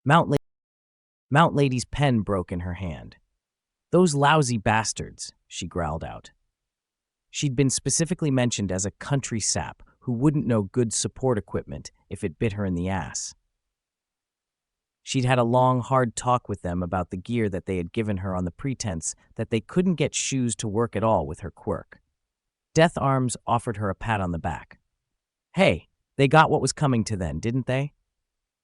Mount, La- Mount Lady's pen broke in her hand. "Those lousy bastards," she growled out. She'd been specifically mentioned as a country sap who wouldn't know good support equipment if it bit her in the ass. She'd had a long, hard talk with them about the gear that they had given her on the pretense that they couldn't get shoes to work at all with her quirk. Death Arms offered her a pat on the back. "Hey, they got what was coming to them, didn't they?"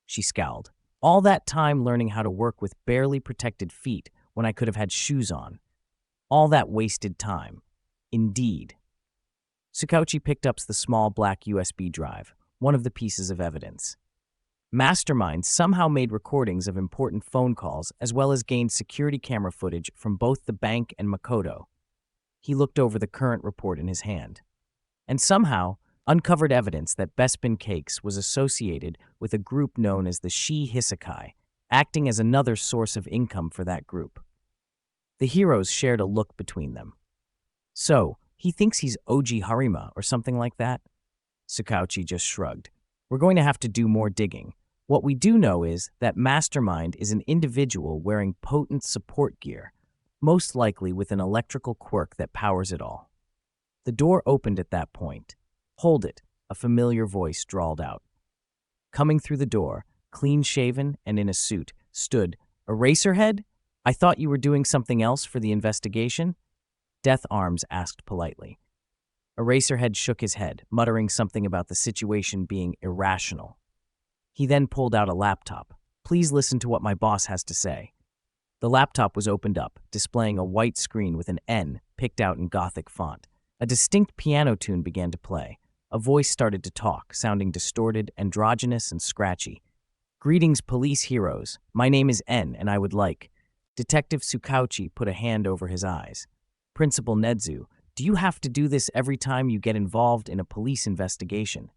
She scowled. "All that time learning how to work with barely protected feet when I could have had shoes on. All that wasted time. Indeed." Tsukauchi picked up the small black USB drive, one of the pieces of evidence. Mastermind somehow made recordings of important phone calls as well as gained security camera footage from both the bank and Makoto. He looked over the current report in his hand. And somehow uncovered evidence that Bespin Cakes was associated with a group known as the Shi Hisakai, acting as another source of income for that group. The heroes shared a look between them. "So, he thinks he's OG Harima or something like that?" Tsukauchi just shrugged. "We're going to have to do more digging. What we do know is that Mastermind is an individual wearing potent support gear, most likely with an electrical quirk that powers it all." The door opened at that point. "Hold it," a familiar voice drawled out. Coming through the door, clean-shaven and in a suit, stood Eraserhead? "I thought you were doing something else for the investigation?" Death Arms asked politely. Eraserhead shook his head, muttering something about the situation being irrational. He then pulled out a laptop. "Please listen to what my boss has to say." The laptop was opened up, displaying a white screen with an N picked out in Gothic font. A distinct piano tune began to play. A voice started to talk, sounding distorted, androgynous, and scratchy. "Greetings, police heroes. My name is N, and I would like..." Detective Tsukauchi put a hand over his eyes. "Principal Nedzu, do you have to do this every time you get involved in a police investigation?"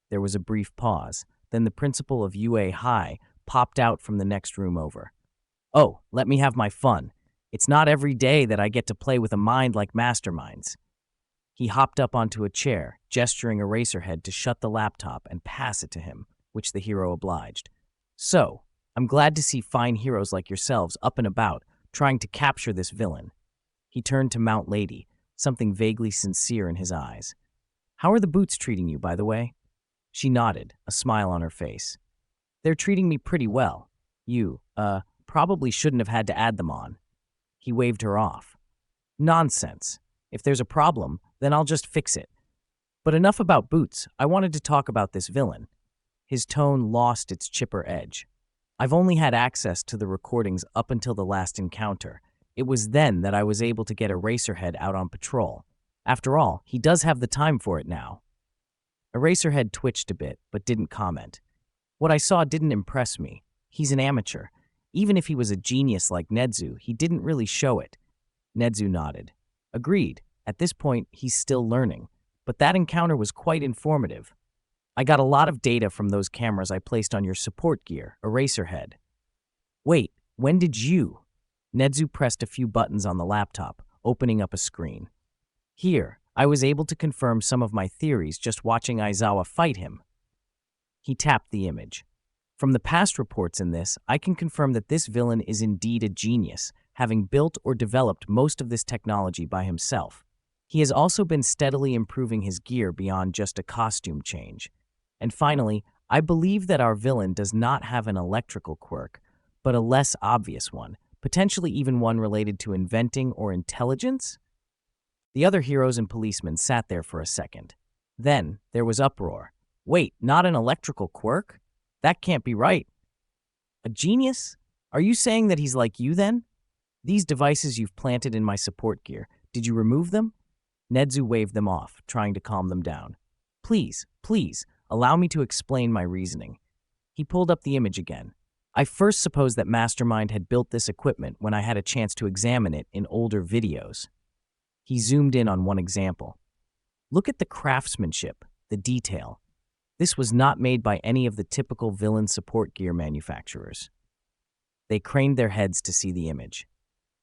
There was a brief pause. Then the principal of UA High popped out from the next room over. "Oh, let me have my fun. It's not every day that I get to play with a mind like Mastermind's." He hopped up onto a chair, gesturing Eraserhead to shut the laptop and pass it to him, which the hero obliged. "So, I'm glad to see fine heroes like yourselves up and about, trying to capture this villain." He turned to Mount Lady, something vaguely sincere in his eyes. "How are the boots treating you, by the way?" She nodded, a smile on her face. "They're treating me pretty well. You, probably shouldn't have had to add them on." He waved her off. "Nonsense. If there's a problem, then I'll just fix it. But enough about boots. I wanted to talk about this villain." His tone lost its chipper edge. "I've only had access to the recordings up until the last encounter. It was then that I was able to get Eraserhead out on patrol. After all, he does have the time for it now." Eraserhead twitched a bit, but didn't comment. "What I saw didn't impress me. He's an amateur. Even if he was a genius like Nedzu, he didn't really show it." Nedzu nodded. "Agreed. At this point, he's still learning. But that encounter was quite informative. I got a lot of data from those cameras I placed on your support gear, Eraserhead." "Wait, when did you?" Nedzu pressed a few buttons on the laptop, opening up a screen. "Here, I was able to confirm some of my theories just watching Aizawa fight him." He tapped the image. "From the past reports in this, I can confirm that this villain is indeed a genius, having built or developed most of this technology by himself. He has also been steadily improving his gear beyond just a costume change. And finally, I believe that our villain does not have an electrical quirk, but a less obvious one, potentially even one related to inventing or intelligence?" The other heroes and policemen sat there for a second. Then there was uproar. "Wait, not an electrical quirk? That can't be right. A genius? Are you saying that he's like you then? These devices you've planted in my support gear, did you remove them?" Nedzu waved them off, trying to calm them down. Please, allow me to explain my reasoning." He pulled up the image again. "I first supposed that Mastermind had built this equipment when I had a chance to examine it in older videos." He zoomed in on one example. "Look at the craftsmanship, the detail. This was not made by any of the typical villain support gear manufacturers." They craned their heads to see the image.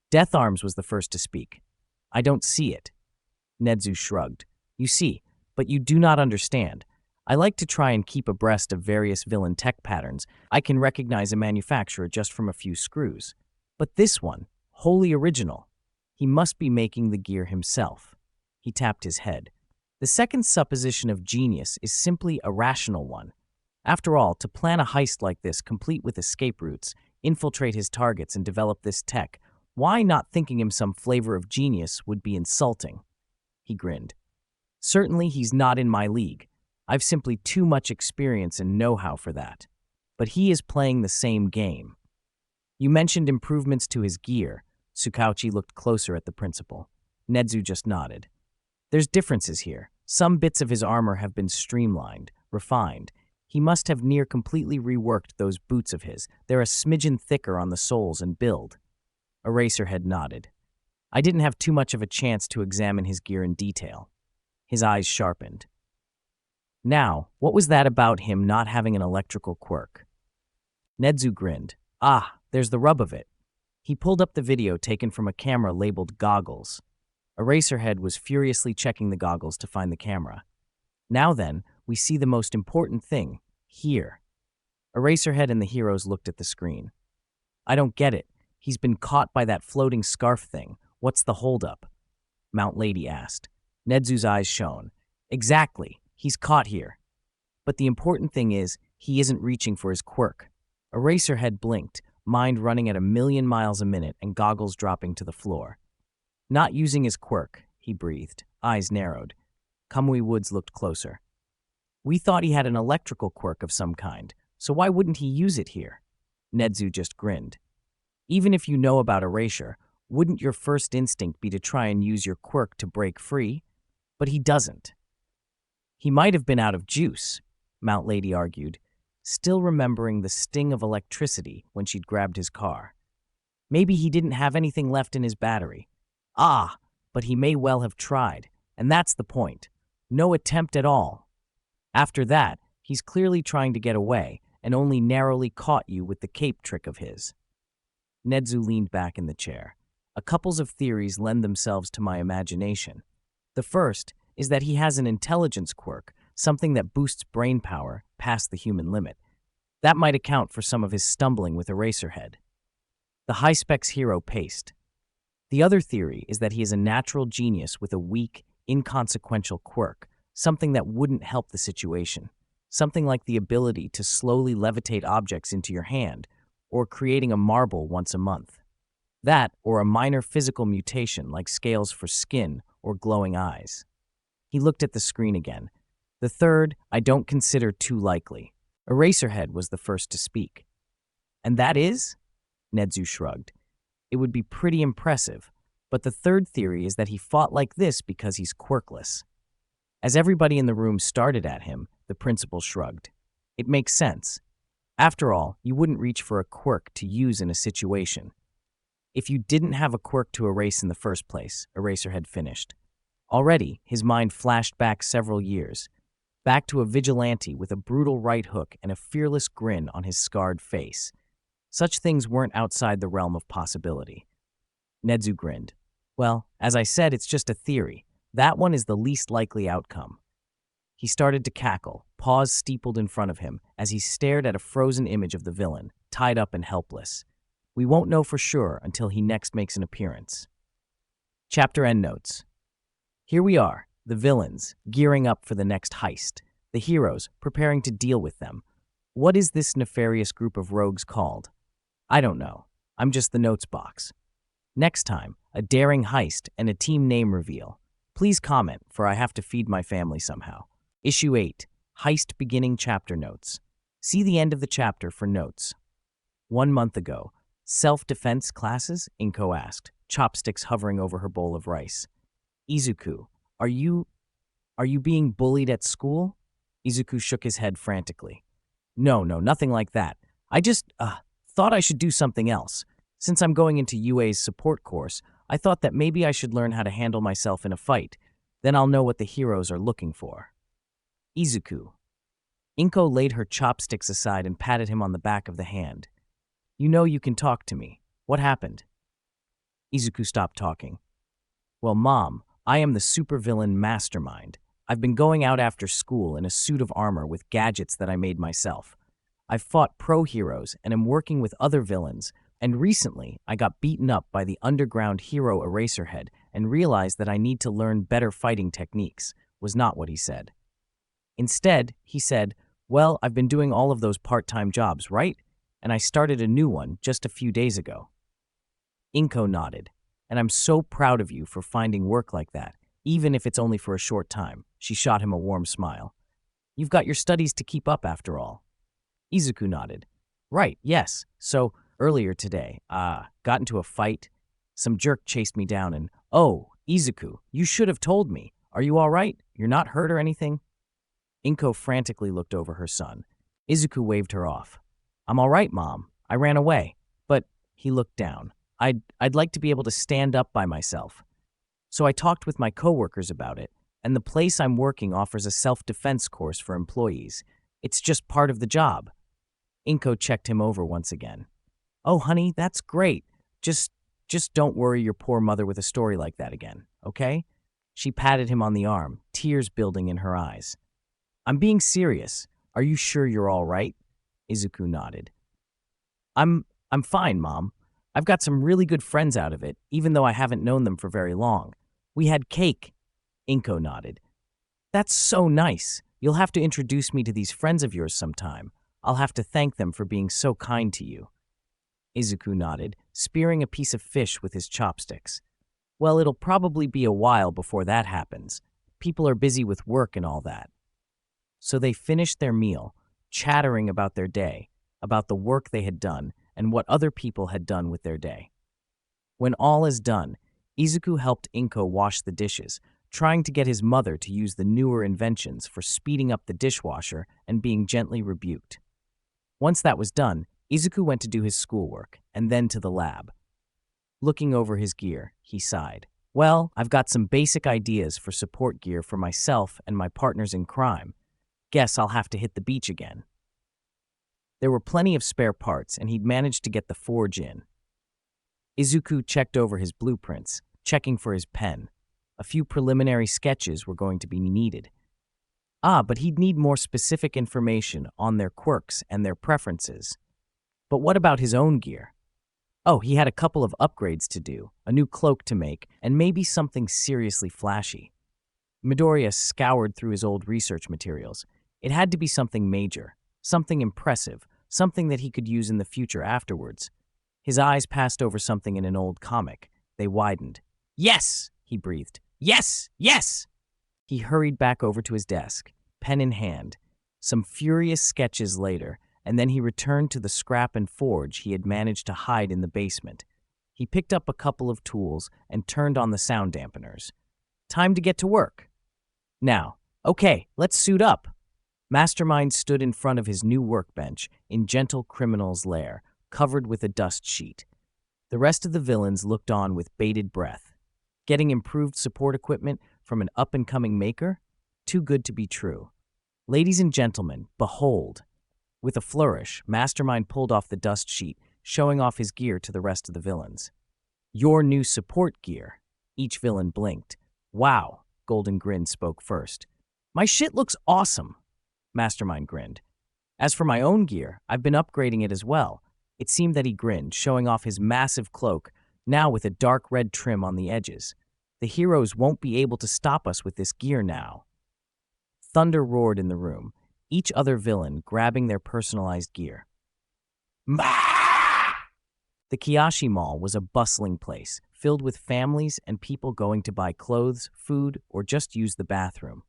Death Arms was the first to speak. "I don't see it." Nedzu shrugged. "You see, but you do not understand. I like to try and keep abreast of various villain tech patterns. I can recognize a manufacturer just from a few screws. But this one, wholly original. He must be making the gear himself. He tapped his head. The second supposition of genius is simply a rational one. After all, to plan a heist like this, complete with escape routes, infiltrate his targets, and develop this tech, why not thinking him some flavor of genius would be insulting? He grinned. Certainly he's not in my league. I've simply too much experience and know-how for that. But he is playing the same game. You mentioned improvements to his gear. Tsukauchi looked closer at the principal. Nedzu just nodded. There's differences here. Some bits of his armor have been streamlined, refined. He must have near completely reworked those boots of his. They're a smidgen thicker on the soles and build. Eraserhead nodded. I didn't have too much of a chance to examine his gear in detail. His eyes sharpened. Now, what was that about him not having an electrical quirk? Nedzu grinned. Ah, there's the rub of it. He pulled up the video taken from a camera labeled Goggles. Eraserhead was furiously checking the goggles to find the camera. Now then, we see the most important thing, here. Eraserhead and the heroes looked at the screen. I don't get it. He's been caught by that floating scarf thing. What's the holdup? Mount Lady asked. Nedzu's eyes shone. Exactly. He's caught here. But the important thing is, he isn't reaching for his quirk. Eraserhead blinked, mind running at 1,000,000 miles a minute and goggles dropping to the floor. Not using his quirk, he breathed, eyes narrowed. Kamui Woods looked closer. We thought he had an electrical quirk of some kind, so why wouldn't he use it here? Nedzu just grinned. Even if you know about erasure, wouldn't your first instinct be to try and use your quirk to break free? But he doesn't. He might have been out of juice, Mount Lady argued, still remembering the sting of electricity when she'd grabbed his car. Maybe he didn't have anything left in his battery. Ah, but he may well have tried, and that's the point. No attempt at all. After that, he's clearly trying to get away and only narrowly caught you with the cape trick of his. Nedzu leaned back in the chair. A couple of theories lend themselves to my imagination. The first is that he has an intelligence quirk, something that boosts brain power past the human limit. That might account for some of his stumbling with Eraserhead. The high-specs hero paced. The other theory is that he is a natural genius with a weak, inconsequential quirk, something that wouldn't help the situation. Something like the ability to slowly levitate objects into your hand, or creating a marble once a month. That, or a minor physical mutation like scales for skin or glowing eyes. He looked at the screen again. The third, I don't consider too likely. Eraserhead was the first to speak. And that is? Nedzu shrugged. It would be pretty impressive, but the third theory is that he fought like this because he's quirkless. As everybody in the room started at him, the principal shrugged. It makes sense. After all, you wouldn't reach for a quirk to use in a situation. If you didn't have a quirk to erase in the first place, Eraserhead finished. Already, his mind flashed back several years, back to a vigilante with a brutal right hook and a fearless grin on his scarred face. Such things weren't outside the realm of possibility. Nedzu grinned. Well, as I said, it's just a theory. That one is the least likely outcome. He started to cackle, paws steepled in front of him, as he stared at a frozen image of the villain, tied up and helpless. We won't know for sure until he next makes an appearance. Chapter endnotes. Here we are, the villains, gearing up for the next heist, the heroes preparing to deal with them. What is this nefarious group of rogues called? I don't know. I'm just the notes box. Next time, a daring heist and a team name reveal. Please comment, for I have to feed my family somehow. Issue 8, Heist Beginning Chapter Notes. See the end of the chapter for notes. 1 month ago. Self-defense classes? Inko asked, chopsticks hovering over her bowl of rice. Izuku, are you being bullied at school? Izuku shook his head frantically. No, nothing like that. I just, thought I should do something else. Since I'm going into UA's support course, I thought that maybe I should learn how to handle myself in a fight. Then I'll know what the heroes are looking for. Izuku. Inko laid her chopsticks aside and patted him on the back of the hand. You know you can talk to me. What happened? Izuku stopped talking. Well, Mom, I am the supervillain mastermind. I've been going out after school in a suit of armor with gadgets that I made myself. I've fought pro heroes and am working with other villains, and recently I got beaten up by the underground hero Eraserhead and realized that I need to learn better fighting techniques," was not what he said. Instead, he said, "Well, I've been doing all of those part-time jobs, right? And I started a new one just a few days ago." Inko nodded. "And I'm so proud of you for finding work like that, even if it's only for a short time." She shot him a warm smile. "You've got your studies to keep up after all." Izuku nodded. "Right, yes. So, earlier today, got into a fight. Some jerk chased me down and, oh, Izuku, you should have told me. Are you all right? You're not hurt or anything?" Inko frantically looked over her son. Izuku waved her off. "I'm all right, Mom. I ran away. But," he looked down, I'd like to be able to stand up by myself. So I talked with my coworkers about it, and the place I'm working offers a self-defense course for employees. It's just part of the job." Inko checked him over once again. "Oh, honey, that's great. Just don't worry your poor mother with a story like that again, okay?" She patted him on the arm, tears building in her eyes. "I'm being serious. Are you sure you're all right?" Izuku nodded. I'm fine, Mom. I've got some really good friends out of it, even though I haven't known them for very long. We had cake." Inko nodded. "That's so nice. You'll have to introduce me to these friends of yours sometime. I'll have to thank them for being so kind to you." Izuku nodded, spearing a piece of fish with his chopsticks. "Well, it'll probably be a while before that happens. People are busy with work and all that." So they finished their meal, chattering about their day, about the work they had done, and what other people had done with their day. When all is done, Izuku helped Inko wash the dishes, trying to get his mother to use the newer inventions for speeding up the dishwasher and being gently rebuked. Once that was done, Izuku went to do his schoolwork, and then to the lab. Looking over his gear, he sighed. "Well, I've got some basic ideas for support gear for myself and my partners in crime. Guess I'll have to hit the beach again." There were plenty of spare parts, and he'd managed to get the forge in. Izuku checked over his blueprints, checking for his pen. A few preliminary sketches were going to be needed. But he'd need more specific information on their quirks and their preferences. But what about his own gear? Oh, he had a couple of upgrades to do, a new cloak to make, and maybe something seriously flashy. Midoriya scoured through his old research materials. It had to be something major, something impressive, something that he could use in the future afterwards. His eyes passed over something in an old comic. They widened. "Yes!" he breathed. "Yes! Yes!" He hurried back over to his desk, pen in hand. Some furious sketches later, and then he returned to the scrap and forge he had managed to hide in the basement. He picked up a couple of tools and turned on the sound dampeners. Time to get to work. Now, okay, let's suit up. Mastermind stood in front of his new workbench in Gentle Criminal's lair, covered with a dust sheet. The rest of the villains looked on with bated breath. Getting improved support equipment from an up-and-coming maker? Too good to be true. Ladies and gentlemen, behold. With a flourish, Mastermind pulled off the dust sheet, showing off his gear to the rest of the villains. "Your new support gear." Each villain blinked. "Wow," Golden Grin spoke first. "My shit looks awesome." Mastermind grinned. "As for my own gear, I've been upgrading it as well." It seemed that he grinned, showing off his massive cloak, now with a dark red trim on the edges. "The heroes won't be able to stop us with this gear now." Thunder roared in the room, each other villain grabbing their personalized gear. The Kiyoshi Mall was a bustling place, filled with families and people going to buy clothes, food, or just use the bathroom.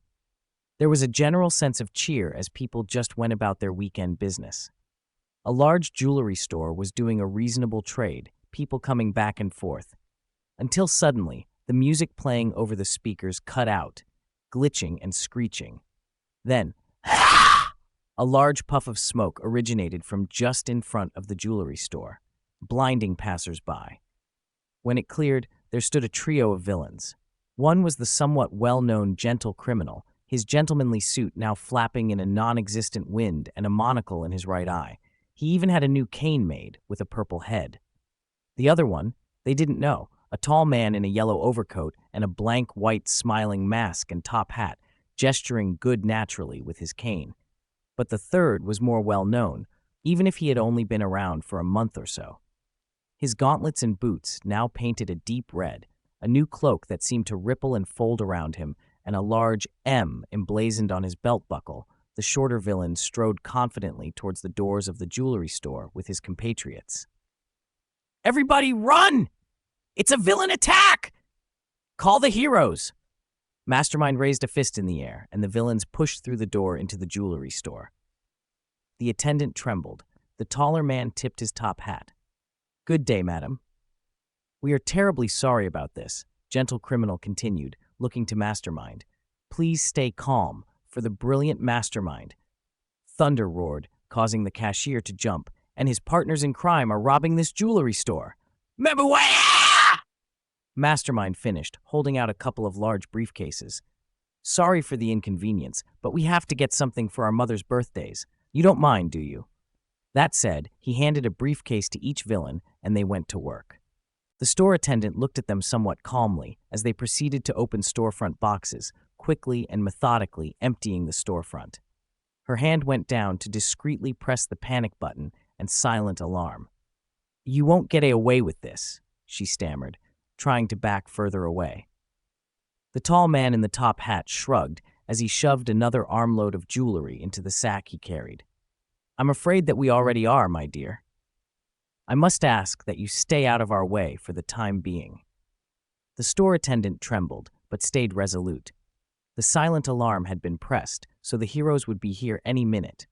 There was a general sense of cheer as people just went about their weekend business. A large jewelry store was doing a reasonable trade, people coming back and forth. Until suddenly, the music playing over the speakers cut out, glitching and screeching. Then, a large puff of smoke originated from just in front of the jewelry store, blinding passers-by. When it cleared, there stood a trio of villains. One was the somewhat well-known Gentle Criminal, his gentlemanly suit now flapping in a non-existent wind and a monocle in his right eye. He even had a new cane made, with a purple head. The other one, they didn't know, a tall man in a yellow overcoat and a blank white smiling mask and top hat, gesturing good naturally with his cane. But the third was more well-known, even if he had only been around for a month or so. His gauntlets and boots now painted a deep red, a new cloak that seemed to ripple and fold around him, and a large M emblazoned on his belt buckle. The shorter villain strode confidently towards the doors of the jewelry store with his compatriots. "Everybody run! It's a villain attack! Call the heroes!" Mastermind raised a fist in the air, and the villains pushed through the door into the jewelry store. The attendant trembled. The taller man tipped his top hat. "Good day, madam." "We are terribly sorry about this," Gentle Criminal continued, looking to Mastermind. "Please stay calm, for the brilliant Mastermind." Thunder roared, causing the cashier to jump, "and his partners in crime are robbing this jewelry store." "Midoriya!" Mastermind finished, holding out a couple of large briefcases. "Sorry for the inconvenience, but we have to get something for our mother's birthdays. You don't mind, do you?" That said, he handed a briefcase to each villain, and they went to work. The store attendant looked at them somewhat calmly as they proceeded to open storefront boxes, quickly and methodically emptying the storefront. Her hand went down to discreetly press the panic button and silent alarm. "You won't get away with this," she stammered, trying to back further away. The tall man in the top hat shrugged as he shoved another armload of jewelry into the sack he carried. "I'm afraid that we already are, my dear. I must ask that you stay out of our way for the time being." The store attendant trembled, but stayed resolute. The silent alarm had been pressed, so the heroes would be here any minute.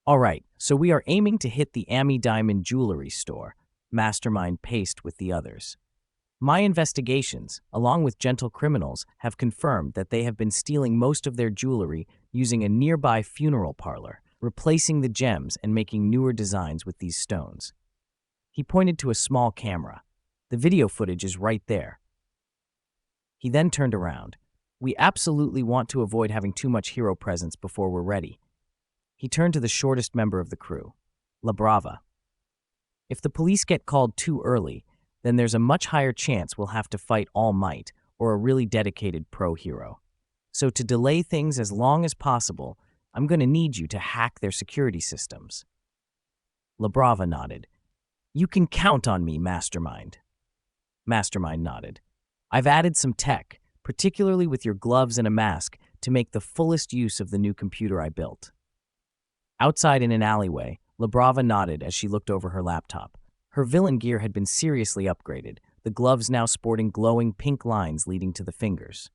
"All right, so we are aiming to hit the Ami Diamond Jewelry Store," Mastermind paced with the others. "My investigations, along with Gentle Criminals, have confirmed that they have been stealing most of their jewelry using a nearby funeral parlor, replacing the gems and making newer designs with these stones." He pointed to a small camera. "The video footage is right there." He then turned around. "We absolutely want to avoid having too much hero presence before we're ready." He turned to the shortest member of the crew, La Brava. "If the police get called too early, then there's a much higher chance we'll have to fight All Might or a really dedicated pro-hero. So to delay things as long as possible, I'm going to need you to hack their security systems." La Brava nodded. "You can count on me, Mastermind." Mastermind nodded. "I've added some tech, particularly with your gloves and a mask, to make the fullest use of the new computer I built." Outside in an alleyway, La Brava nodded as she looked over her laptop. Her villain gear had been seriously upgraded, the gloves now sporting glowing pink lines leading to the fingers.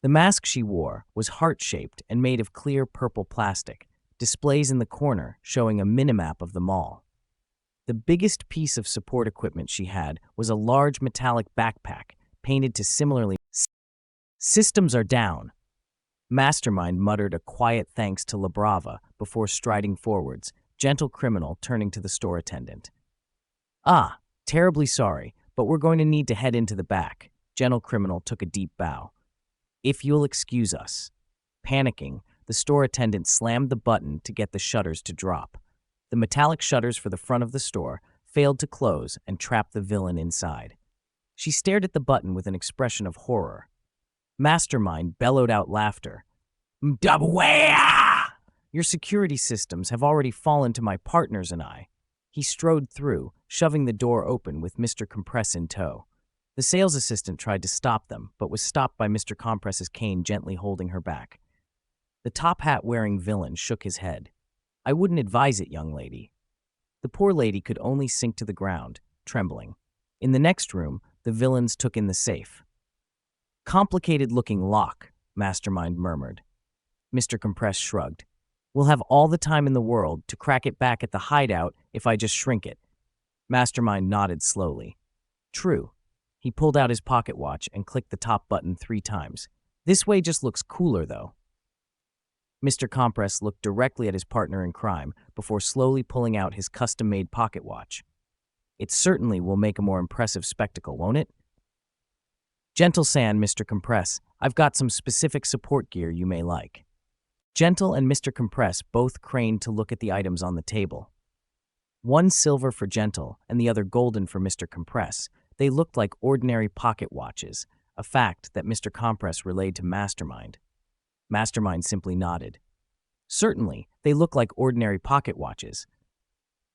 The mask she wore was heart-shaped and made of clear purple plastic, displays in the corner showing a minimap of the mall. The biggest piece of support equipment she had was a large metallic backpack, painted to similarly. "Systems are down." Mastermind muttered a quiet thanks to La Brava before striding forwards, Gentle Criminal turning to the store attendant. "Ah, terribly sorry, but we're going to need to head into the back." Gentle Criminal took a deep bow. "If you'll excuse us." Panicking, the store attendant slammed the button to get the shutters to drop. The metallic shutters for the front of the store failed to close and trapped the villain inside. She stared at the button with an expression of horror. Mastermind bellowed out laughter. "Midoriya! Your security systems have already fallen to my partners and I." He strode through, shoving the door open with Mr. Compress in tow. The sales assistant tried to stop them, but was stopped by Mr. Compress's cane gently holding her back. The top hat-wearing villain shook his head. "I wouldn't advise it, young lady." The poor lady could only sink to the ground, trembling. In the next room, the villains took in the safe. "Complicated-looking lock," Mastermind murmured. Mr. Compress shrugged. "We'll have all the time in the world to crack it back at the hideout if I just shrink it." Mastermind nodded slowly. "True." He pulled out his pocket watch and clicked the top button 3 times. "This way just looks cooler, though." Mr. Compress looked directly at his partner in crime before slowly pulling out his custom-made pocket watch. "It certainly will make a more impressive spectacle, won't it?" "Gentle San, Mr. Compress, I've got some specific support gear you may like." Gentle and Mr. Compress both craned to look at the items on the table. One silver for Gentle and the other golden for Mr. Compress, they looked like ordinary pocket watches, a fact that Mr. Compress relayed to Mastermind. Mastermind simply nodded. Certainly, they look like ordinary pocket watches.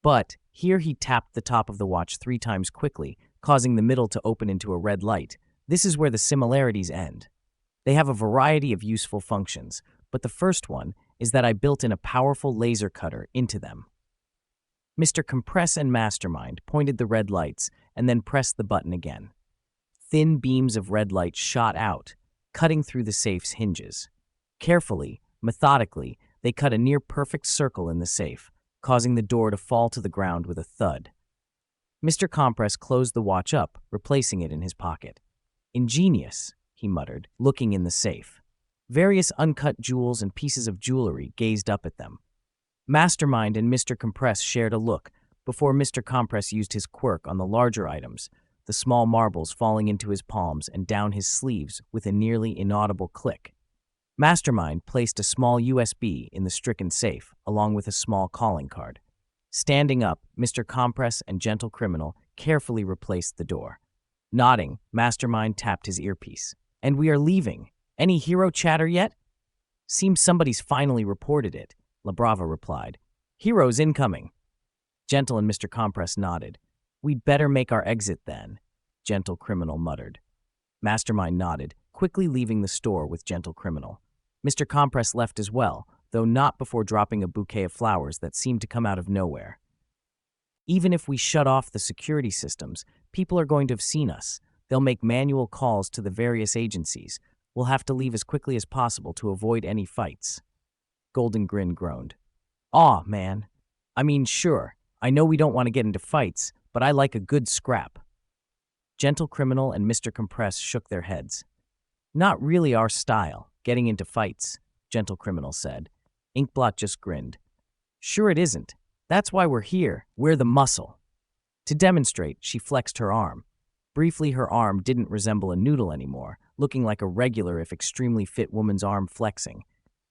But here he tapped the top of the watch 3 times quickly, causing the middle to open into a red light. This is where the similarities end. They have a variety of useful functions, but the first one is that I built in a powerful laser cutter into them. Mr. Compress and Mastermind pointed the red lights and then pressed the button again. Thin beams of red light shot out, cutting through the safe's hinges. Carefully, methodically, they cut a near-perfect circle in the safe, causing the door to fall to the ground with a thud. Mr. Compress closed the watch up, replacing it in his pocket. "Ingenious," he muttered, looking in the safe. Various uncut jewels and pieces of jewelry gazed up at them. Mastermind and Mr. Compress shared a look before Mr. Compress used his quirk on the larger items, the small marbles falling into his palms and down his sleeves with a nearly inaudible click. Mastermind placed a small USB in the stricken safe, along with a small calling card. Standing up, Mr. Compress and Gentle Criminal carefully replaced the door. Nodding, Mastermind tapped his earpiece. "And we are leaving. Any hero chatter yet?" "Seems somebody's finally reported it," La Brava replied. "Heroes incoming." Gentle and Mr. Compress nodded. "We'd better make our exit then," Gentle Criminal muttered. Mastermind nodded, quickly leaving the store with Gentle Criminal. Mr. Compress left as well, though not before dropping a bouquet of flowers that seemed to come out of nowhere. "Even if we shut off the security systems, people are going to have seen us. They'll make manual calls to the various agencies. We'll have to leave as quickly as possible to avoid any fights." Golden Grin groaned. "Aw, man. I mean, sure, I know we don't want to get into fights, but I like a good scrap." Gentle Criminal and Mr. Compress shook their heads. "Not really our style, getting into fights," Gentle Criminal said. Inkblot just grinned. "Sure it isn't. That's why we're here. We're the muscle." To demonstrate, she flexed her arm. Briefly, her arm didn't resemble a noodle anymore, looking like a regular if extremely fit woman's arm flexing.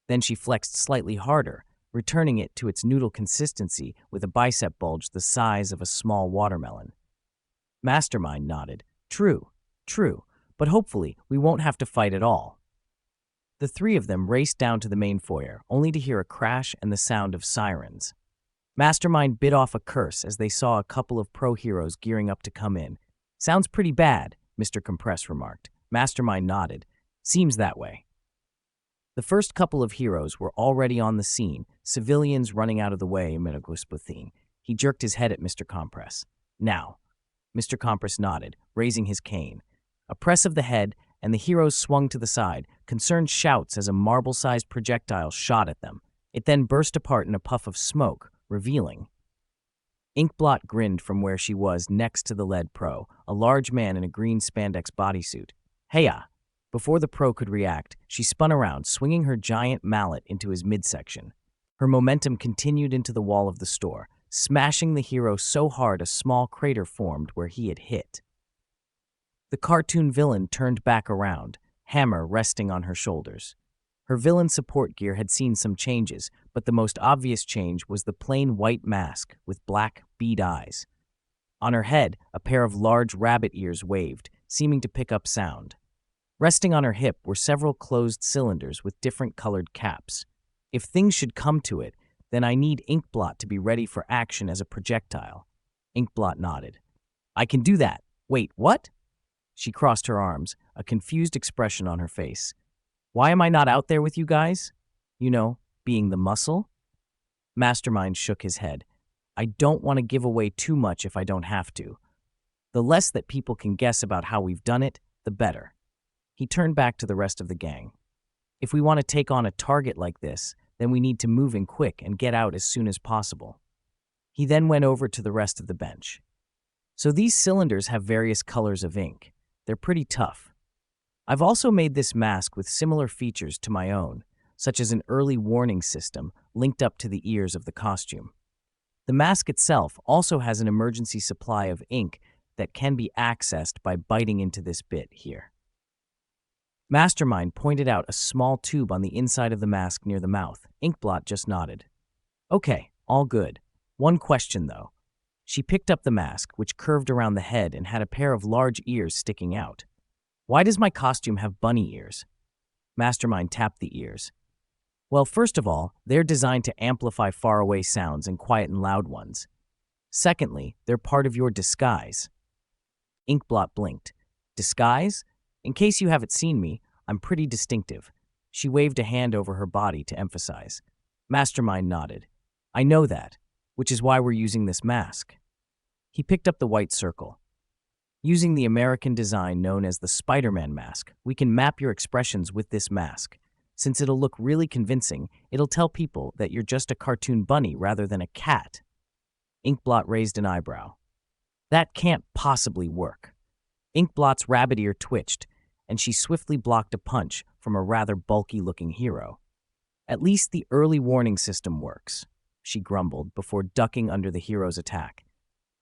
Then she flexed slightly harder, returning it to its noodle consistency with a bicep bulge the size of a small watermelon. Mastermind nodded. True, but hopefully we won't have to fight at all." The 3 of them raced down to the main foyer, only to hear a crash and the sound of sirens. Mastermind bit off a curse as they saw a couple of pro heroes gearing up to come in. "Sounds pretty bad," Mr. Compress remarked. Mastermind nodded. "Seems that way." The first couple of heroes were already on the scene, civilians running out of the way, Midoriya. He jerked his head at Mr. Compress. "Now." Mr. Compress nodded, raising his cane. A press of the head, and the heroes swung to the side, concerned shouts as a marble-sized projectile shot at them. It then burst apart in a puff of smoke, revealing. Inkblot grinned from where she was next to the lead pro, a large man in a green spandex bodysuit. "Heya!" Before the pro could react, she spun around, swinging her giant mallet into his midsection. Her momentum continued into the wall of the store, smashing the hero so hard a small crater formed where he had hit. The cartoon villain turned back around, hammer resting on her shoulders. Her villain support gear had seen some changes, but the most obvious change was the plain white mask with black bead eyes. On her head, a pair of large rabbit ears waved, seeming to pick up sound. Resting on her hip were several closed cylinders with different colored caps. If things should come to it, then I need Inkblot to be ready for action as a projectile. Inkblot nodded. "I can do that. Wait, what?" She crossed her arms, a confused expression on her face. "Why am I not out there with you guys? You know, being the muscle?" Mastermind shook his head. "I don't want to give away too much if I don't have to. The less that people can guess about how we've done it, the better." He turned back to the rest of the gang. "If we want to take on a target like this, then we need to move in quick and get out as soon as possible." He then went over to the rest of the bench. "So these cylinders have various colors of ink. They're pretty tough. I've also made this mask with similar features to my own, such as an early warning system linked up to the ears of the costume. The mask itself also has an emergency supply of ink that can be accessed by biting into this bit here." Mastermind pointed out a small tube on the inside of the mask near the mouth. Inkblot just nodded. "Okay, all good. One question, though." She picked up the mask, which curved around the head and had a pair of large ears sticking out. Why does my costume have bunny ears? Mastermind tapped the ears. Well, first of all, they're designed to amplify faraway sounds and quieten loud ones. Secondly, they're part of your disguise. Inkblot blinked. Disguise? In case you haven't seen me, I'm pretty distinctive. She waved a hand over her body to emphasize. Mastermind nodded. I know that, which is why we're using this mask. He picked up the white circle. Using the American design known as the Spider-Man mask, we can map your expressions with this mask. Since it'll look really convincing, it'll tell people that you're just a cartoon bunny rather than a cat. Inkblot raised an eyebrow. That can't possibly work. Inkblot's rabbit ear twitched, and she swiftly blocked a punch from a rather bulky-looking hero. At least the early warning system works, she grumbled before ducking under the hero's attack.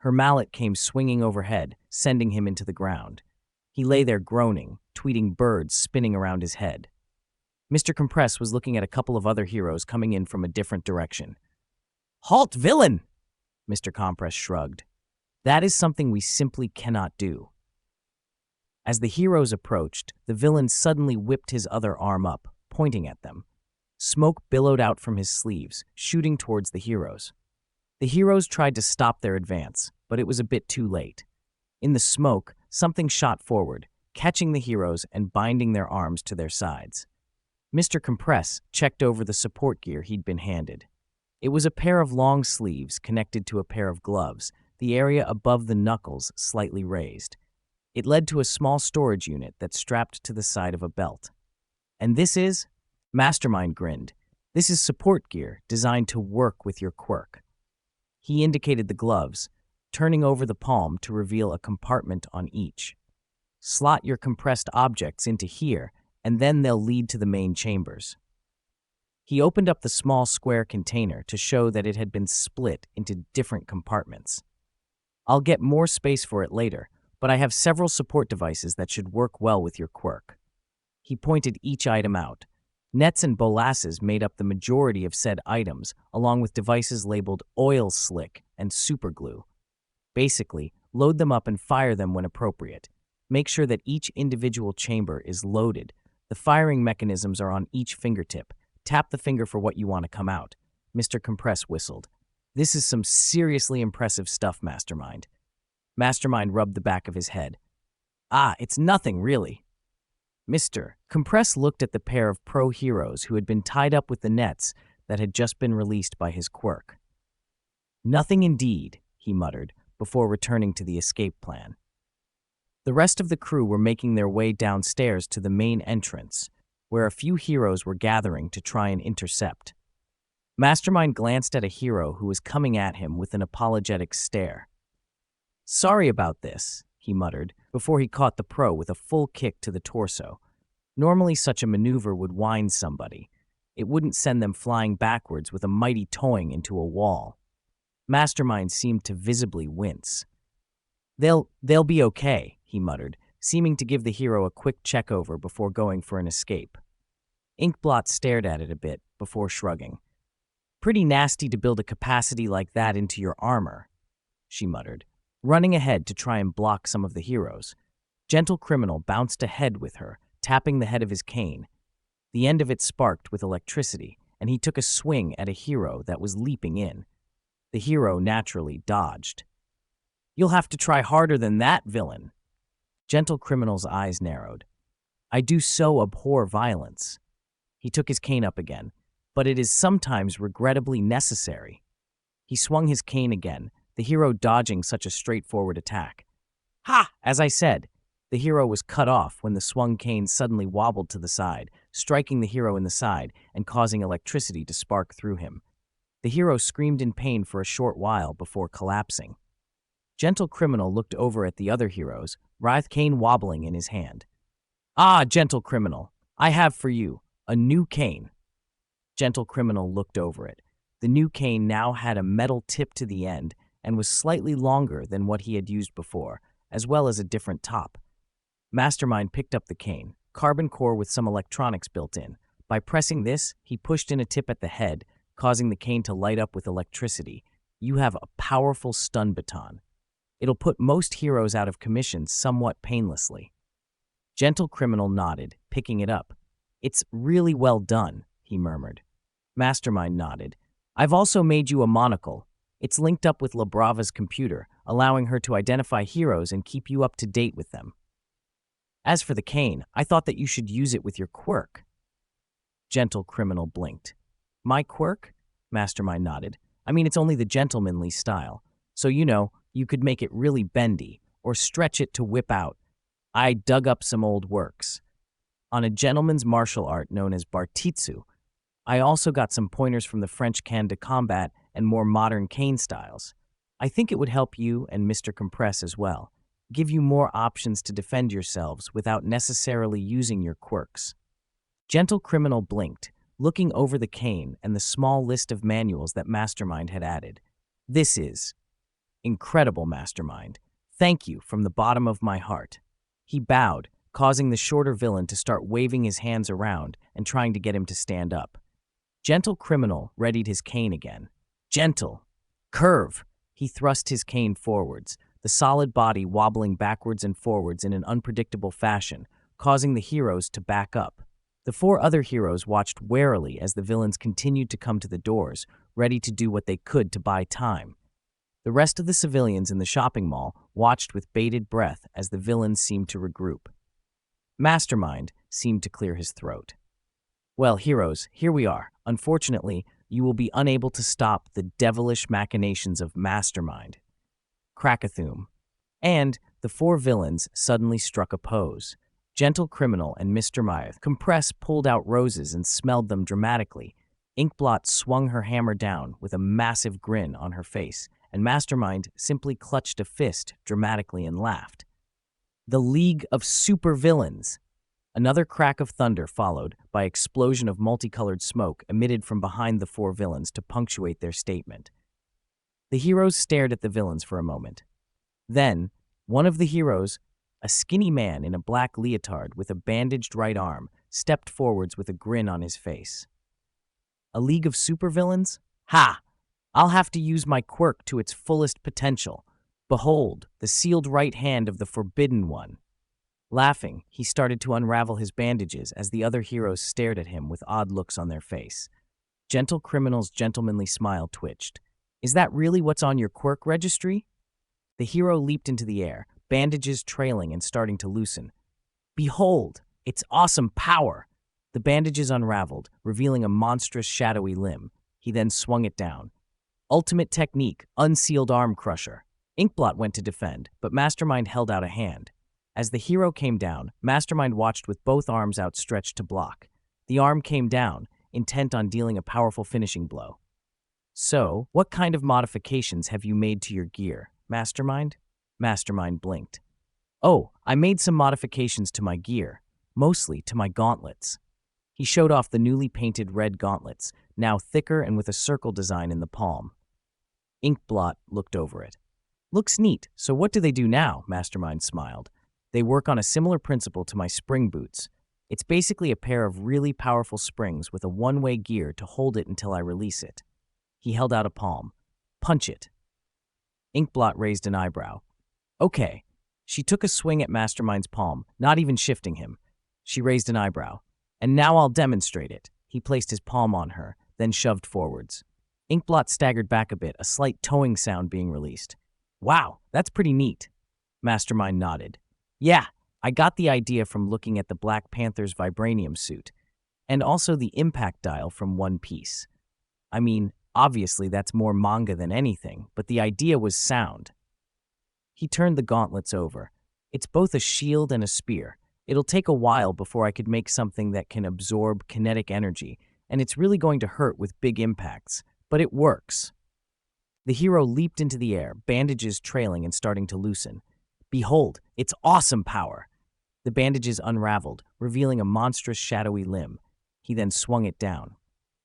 Her mallet came swinging overhead, sending him into the ground. He lay there groaning, tweeting birds spinning around his head. Mr. Compress was looking at a couple of other heroes coming in from a different direction. Halt, villain! Mr. Compress shrugged. That is something we simply cannot do. As the heroes approached, the villain suddenly whipped his other arm up, pointing at them. Smoke billowed out from his sleeves, shooting towards the heroes. The heroes tried to stop their advance, but it was a bit too late. In the smoke, something shot forward, catching the heroes and binding their arms to their sides. Mr. Compress checked over the support gear he'd been handed. It was a pair of long sleeves connected to a pair of gloves, the area above the knuckles slightly raised. It led to a small storage unit that strapped to the side of a belt. And this is? Mastermind grinned. This is support gear designed to work with your quirk. He indicated the gloves, turning over the palm to reveal a compartment on each. Slot your compressed objects into here, and then they'll lead to the main chambers. He opened up the small square container to show that it had been split into different compartments. I'll get more space for it later, but I have several support devices that should work well with your quirk. He pointed each item out. Nets and bolasses made up the majority of said items, along with devices labeled oil slick and superglue. Basically, load them up and fire them when appropriate. Make sure that each individual chamber is loaded. The firing mechanisms are on each fingertip. Tap the finger for what you want to come out. Mr. Compress whistled. This is some seriously impressive stuff, Mastermind. Mastermind rubbed the back of his head. It's nothing, really. Mr. Compress looked at the pair of pro heroes who had been tied up with the nets that had just been released by his quirk. Nothing indeed, he muttered, before returning to the escape plan. The rest of the crew were making their way downstairs to the main entrance, where a few heroes were gathering to try and intercept. Mastermind glanced at a hero who was coming at him with an apologetic stare. Sorry about this, he muttered, before he caught the pro with a full kick to the torso. Normally such a maneuver would wind somebody. It wouldn't send them flying backwards with a mighty toeing into a wall. Mastermind seemed to visibly wince. They'll be okay, he muttered, seeming to give the hero a quick check-over before going for an escape. Inkblot stared at it a bit before shrugging. Pretty nasty to build a capacity like that into your armor, she muttered, running ahead to try and block some of the heroes. Gentle Criminal bounced ahead with her, tapping the head of his cane. The end of it sparked with electricity, and he took a swing at a hero that was leaping in. The hero naturally dodged. You'll have to try harder than that, villain. Gentle Criminal's eyes narrowed. I do so abhor violence. He took his cane up again, but it is sometimes regrettably necessary. He swung his cane again, the hero dodging such a straightforward attack. Ha! As I said, the hero was cut off when the swung cane suddenly wobbled to the side, striking the hero in the side and causing electricity to spark through him. The hero screamed in pain for a short while before collapsing. Gentle Criminal looked over at the other heroes, writhe cane wobbling in his hand. Gentle Criminal, I have for you a new cane. Gentle Criminal looked over it. The new cane now had a metal tip to the end and was slightly longer than what he had used before, as well as a different top. Mastermind picked up the cane, carbon core with some electronics built in. By pressing this, he pushed in a tip at the head, causing the cane to light up with electricity. You have a powerful stun baton. It'll put most heroes out of commission somewhat painlessly. Gentle Criminal nodded, picking it up. It's really well done, he murmured. Mastermind nodded. I've also made you a monocle. It's linked up with La Brava's computer, allowing her to identify heroes and keep you up to date with them. As for the cane, I thought that you should use it with your quirk. Gentle Criminal blinked. My quirk? Mastermind nodded. I mean, it's only the gentlemanly style. So, you could make it really bendy, or stretch it to whip out. I dug up some old works. On a gentleman's martial art known as bartitsu, I also got some pointers from the French can de combat and more modern cane styles. I think it would help you and Mr. Compress as well, give you more options to defend yourselves without necessarily using your quirks. Gentle Criminal blinked, looking over the cane and the small list of manuals that Mastermind had added. This is incredible, Mastermind. Thank you from the bottom of my heart. He bowed, causing the shorter villain to start waving his hands around and trying to get him to stand up. Gentle Criminal readied his cane again. Gentle. Curve. He thrust his cane forwards, the solid body wobbling backwards and forwards in an unpredictable fashion, causing the heroes to back up. The 4 other heroes watched warily as the villains continued to come to the doors, ready to do what they could to buy time. The rest of the civilians in the shopping mall watched with bated breath as the villains seemed to regroup. Mastermind seemed to clear his throat. Well, heroes, here we are. Unfortunately, you will be unable to stop the devilish machinations of Mastermind. Crackathum. And the 4 villains suddenly struck a pose. Gentle Criminal and Mr. Myth. Compress pulled out roses and smelled them dramatically. Inkblot swung her hammer down with a massive grin on her face, and Mastermind simply clutched a fist dramatically and laughed. The League of Supervillains. Another crack of thunder followed by an explosion of multicolored smoke emitted from behind the 4 villains to punctuate their statement. The heroes stared at the villains for a moment. Then, one of the heroes, a skinny man in a black leotard with a bandaged right arm, stepped forwards with a grin on his face. A League of Supervillains? Ha! I'll have to use my quirk to its fullest potential. Behold, the sealed right hand of the Forbidden One. Laughing, he started to unravel his bandages as the other heroes stared at him with odd looks on their face. Gentle Criminal's gentlemanly smile twitched. Is that really what's on your quirk registry? The hero leaped into the air, bandages trailing and starting to loosen. Behold, its awesome power! The bandages unraveled, revealing a monstrous shadowy limb. He then swung it down. Ultimate technique, unsealed arm crusher. Inkblot went to defend, but Mastermind held out a hand. As the hero came down, Mastermind watched with both arms outstretched to block. The arm came down, intent on dealing a powerful finishing blow. So, what kind of modifications have you made to your gear, Mastermind? Mastermind blinked. Oh, I made some modifications to my gear, mostly to my gauntlets. He showed off the newly painted red gauntlets, now thicker and with a circle design in the palm. Inkblot looked over it. Looks neat, so what do they do now? Mastermind smiled. They work on a similar principle to my spring boots. It's basically a pair of really powerful springs with a one-way gear to hold it until I release it. He held out a palm. Punch it. Inkblot raised an eyebrow. Okay. She took a swing at Mastermind's palm, not even shifting him. She raised an eyebrow. And now I'll demonstrate it. He placed his palm on her, then shoved forwards. Inkblot staggered back a bit, a slight toeing sound being released. Wow, that's pretty neat. Mastermind nodded. Yeah, I got the idea from looking at the Black Panther's vibranium suit, and also the impact dial from One Piece. I mean, obviously that's more manga than anything, but the idea was sound. He turned the gauntlets over. It's both a shield and a spear. It'll take a while before I could make something that can absorb kinetic energy, and it's really going to hurt with big impacts, but it works. The hero leaped into the air, bandages trailing and starting to loosen. Behold, its awesome power! The bandages unraveled, revealing a monstrous shadowy limb. He then swung it down.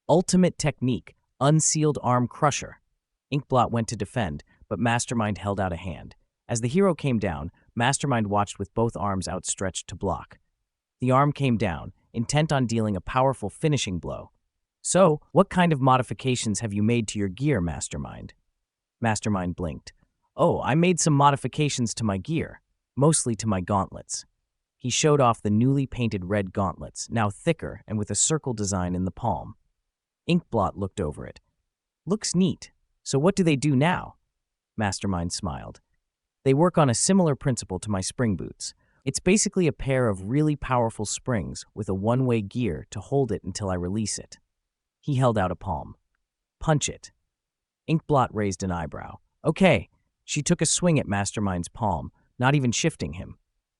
Ultimate technique, unsealed arm crusher. Inkblot went to defend, but Mastermind held out a hand. As the hero came down, Mastermind watched with both arms outstretched to block. The arm came down, intent on dealing a powerful finishing blow. So, what kind of modifications have you made to your gear, Mastermind? Mastermind blinked. Oh, I made some modifications to my gear, mostly to my gauntlets. He showed off the newly painted red gauntlets, now thicker and with a circle design in the palm. Inkblot looked over it. Looks neat. So what do they do now? Mastermind smiled. They work on a similar principle to my spring boots. It's basically a pair of really powerful springs with a one-way gear to hold it until I release it. He held out a palm. Punch it. Inkblot raised an eyebrow. Okay. She took a swing at Mastermind's palm, not even shifting him.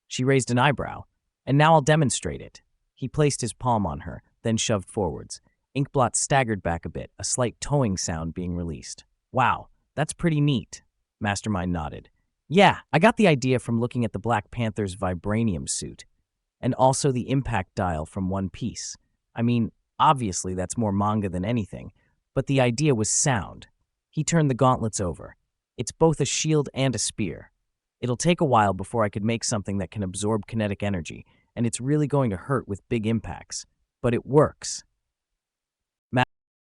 She raised an eyebrow. And now I'll demonstrate it. He placed his palm on her, then shoved forwards. Inkblot staggered back a bit, a slight toeing sound being released. Wow, that's pretty neat. Mastermind nodded. Yeah, I got the idea from looking at the Black Panther's vibranium suit, and also the impact dial from One Piece. I mean, obviously that's more manga than anything, but the idea was sound. He turned the gauntlets over. It's both a shield and a spear. It'll take a while before I could make something that can absorb kinetic energy, and it's really going to hurt with big impacts. But it works.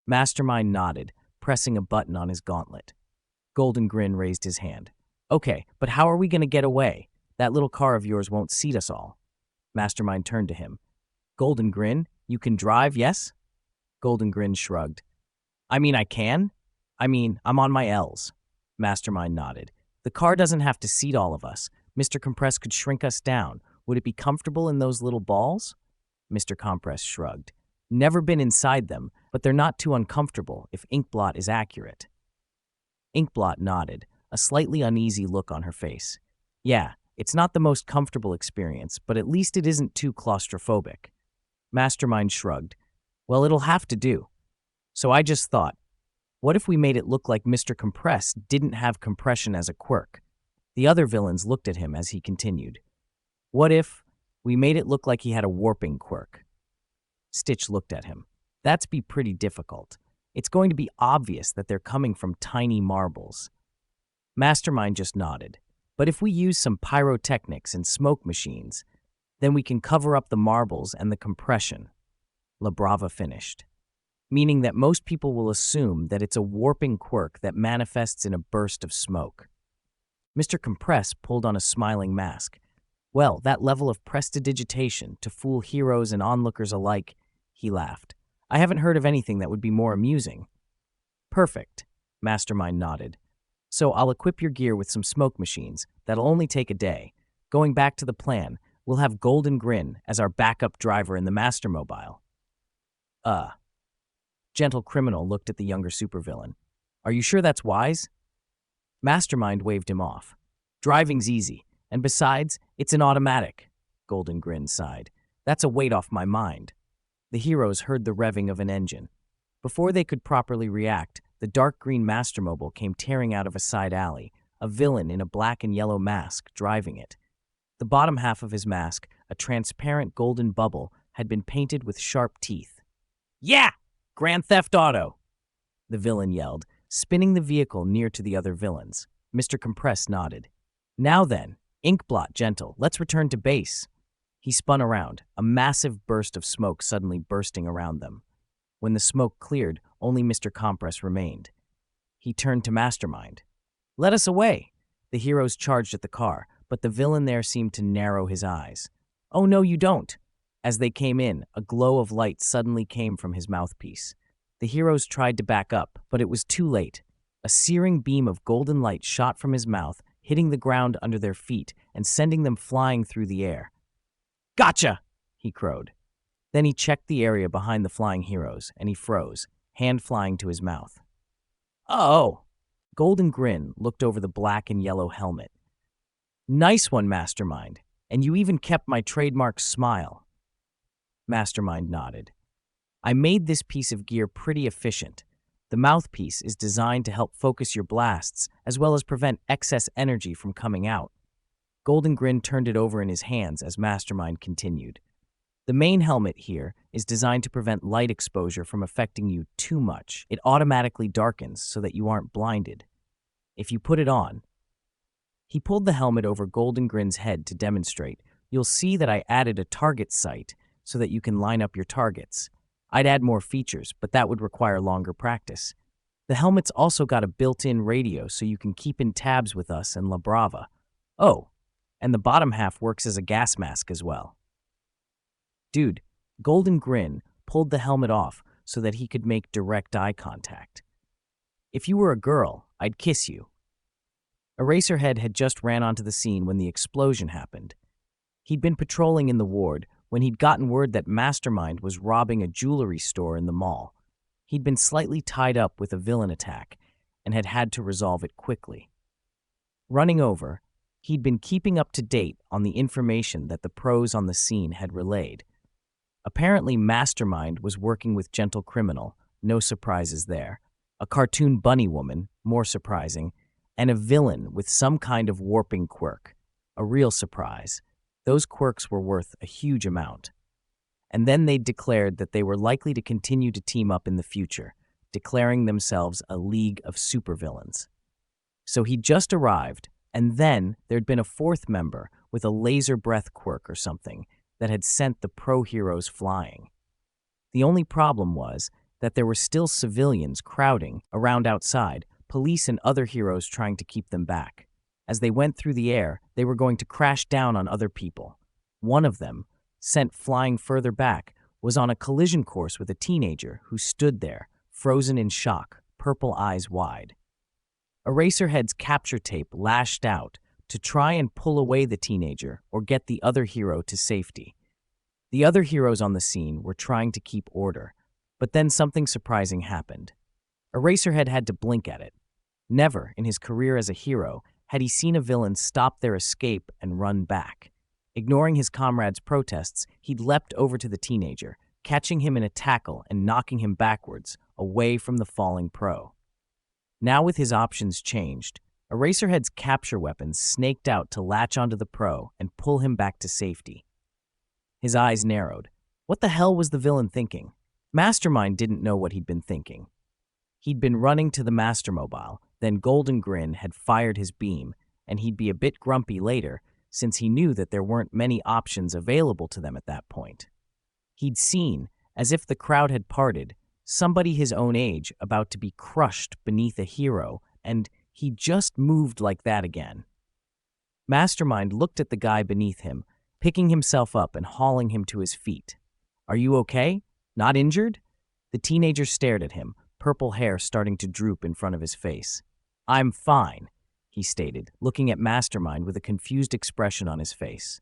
Mastermind nodded, pressing a button on his gauntlet. Golden Grin raised his hand. Okay, but how are we going to get away? That little car of yours won't seat us all. Mastermind turned to him. Golden Grin, you can drive, yes? Golden Grin shrugged. I mean, I can? I'm on my L's. Mastermind nodded. The car doesn't have to seat all of us. Mr. Compress could shrink us down. Would it be comfortable in those little balls? Mr. Compress shrugged. Never been inside them, but they're not too uncomfortable if Inkblot is accurate. Inkblot nodded, a slightly uneasy look on her face. Yeah, it's not the most comfortable experience, but at least it isn't too claustrophobic. Mastermind shrugged. Well, it'll have to do. So I just thought, what if we made it look like Mr. Compress didn't have compression as a quirk? The other villains looked at him as he continued. What if we made it look like he had a warping quirk? Stitch looked at him. That'd be pretty difficult. It's going to be obvious that they're coming from tiny marbles. Mastermind just nodded. But if we use some pyrotechnics and smoke machines, then we can cover up the marbles and the compression. La Brava finished. Meaning that most people will assume that it's a warping quirk that manifests in a burst of smoke. Mr. Compress pulled on a smiling mask. Well, that level of prestidigitation to fool heroes and onlookers alike, he laughed. I haven't heard of anything that would be more amusing. Perfect, Mastermind nodded. So I'll equip your gear with some smoke machines. That'll only take a day. Going back to the plan, we'll have Golden Grin as our backup driver in the Mastermobile. Gentle Criminal looked at the younger supervillain. Are you sure that's wise? Mastermind waved him off. Driving's easy, and besides, it's an automatic. Golden Grin sighed. That's a weight off my mind. The heroes heard the revving of an engine. Before they could properly react, the dark green Mastermobile came tearing out of a side alley, a villain in a black and yellow mask driving it. The bottom half of his mask, a transparent golden bubble, had been painted with sharp teeth. Yeah! Grand Theft Auto! The villain yelled, spinning the vehicle near to the other villains. Mr. Compress nodded. Now then, Inkblot, Gentle, let's return to base. He spun around, a massive burst of smoke suddenly bursting around them. When the smoke cleared, only Mr. Compress remained. He turned to Mastermind. Let us away! The heroes charged at the car, but the villain there seemed to narrow his eyes. Oh no, you don't! As they came in, a glow of light suddenly came from his mouthpiece. The heroes tried to back up, but it was too late. A searing beam of golden light shot from his mouth, hitting the ground under their feet and sending them flying through the air. Gotcha! He crowed. Then he checked the area behind the flying heroes, and he froze, hand flying to his mouth. Oh! Golden Grin looked over the black and yellow helmet. Nice one, Mastermind, and you even kept my trademark smile. Mastermind nodded. I made this piece of gear pretty efficient. The mouthpiece is designed to help focus your blasts, as well as prevent excess energy from coming out. Golden Grin turned it over in his hands as Mastermind continued. The main helmet here is designed to prevent light exposure from affecting you too much. It automatically darkens so that you aren't blinded. If you put it on... He pulled the helmet over Golden Grin's head to demonstrate. You'll see that I added a target sight so that you can line up your targets. I'd add more features, but that would require longer practice. The helmet's also got a built-in radio so you can keep in tabs with us and La Brava. Oh, and the bottom half works as a gas mask as well. Dude, Golden Grin pulled the helmet off so that he could make direct eye contact. If you were a girl, I'd kiss you. Eraserhead had just ran onto the scene when the explosion happened. He'd been patrolling in the ward when he'd gotten word that Mastermind was robbing a jewelry store in the mall. He'd been slightly tied up with a villain attack and had had to resolve it quickly. Running over, he'd been keeping up to date on the information that the pros on the scene had relayed. Apparently, Mastermind was working with Gentle Criminal, no surprises there, a cartoon bunny woman, more surprising, and a villain with some kind of warping quirk, a real surprise. Those quirks were worth a huge amount. And then they declared that they were likely to continue to team up in the future, declaring themselves a league of supervillains. So he'd just arrived, and then there'd been a fourth member with a laser breath quirk or something that had sent the pro heroes flying. The only problem was that there were still civilians crowding around outside, police and other heroes trying to keep them back. As they went through the air, they were going to crash down on other people. One of them, sent flying further back, was on a collision course with a teenager who stood there, frozen in shock, purple eyes wide. Eraserhead's capture tape lashed out to try and pull away the teenager or get the other hero to safety. The other heroes on the scene were trying to keep order, but then something surprising happened. Eraserhead had to blink at it. Never, in his career as a hero, had he seen a villain stop their escape and run back. Ignoring his comrades' protests, he'd leapt over to the teenager, catching him in a tackle and knocking him backwards, away from the falling pro. Now with his options changed, Eraserhead's capture weapons snaked out to latch onto the pro and pull him back to safety. His eyes narrowed. What the hell was the villain thinking? Mastermind didn't know what he'd been thinking. He'd been running to the Mastermobile, then Golden Grin had fired his beam, and he'd be a bit grumpy later since he knew that there weren't many options available to them at that point. He'd seen, as if the crowd had parted, somebody his own age about to be crushed beneath a hero, and he just moved like that again. Mastermind looked at the guy beneath him, picking himself up and hauling him to his feet. "Are you okay? Not injured?" The teenager stared at him, purple hair starting to droop in front of his face. "I'm fine," he stated, looking at Mastermind with a confused expression on his face.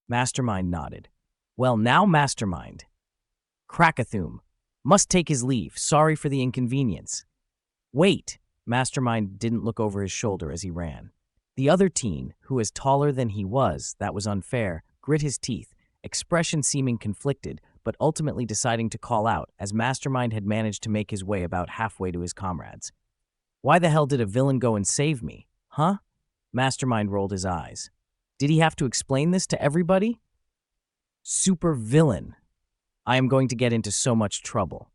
Mastermind nodded. "Well, now Mastermind. Krakathum. Must take his leave. Sorry for the inconvenience." "Wait." Mastermind didn't look over his shoulder as he ran. The other teen, who was taller than he was, that was unfair, grit his teeth, expression seeming conflicted, but ultimately deciding to call out as Mastermind had managed to make his way about halfway to his comrades. "Why the hell did a villain go and save me? Huh?" Mastermind rolled his eyes. "Did he have to explain this to everybody?" "Super villain. I am going to get into so much trouble."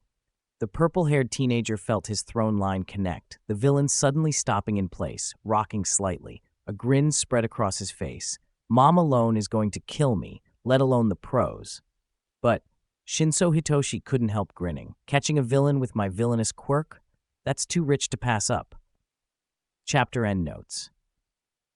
The purple-haired teenager felt his throne line connect, the villain suddenly stopping in place, rocking slightly. A grin spread across his face. "Mom alone is going to kill me, let alone the pros." But Shinso Hitoshi couldn't help grinning. Catching a villain with my villainous quirk? That's too rich to pass up. Chapter end notes.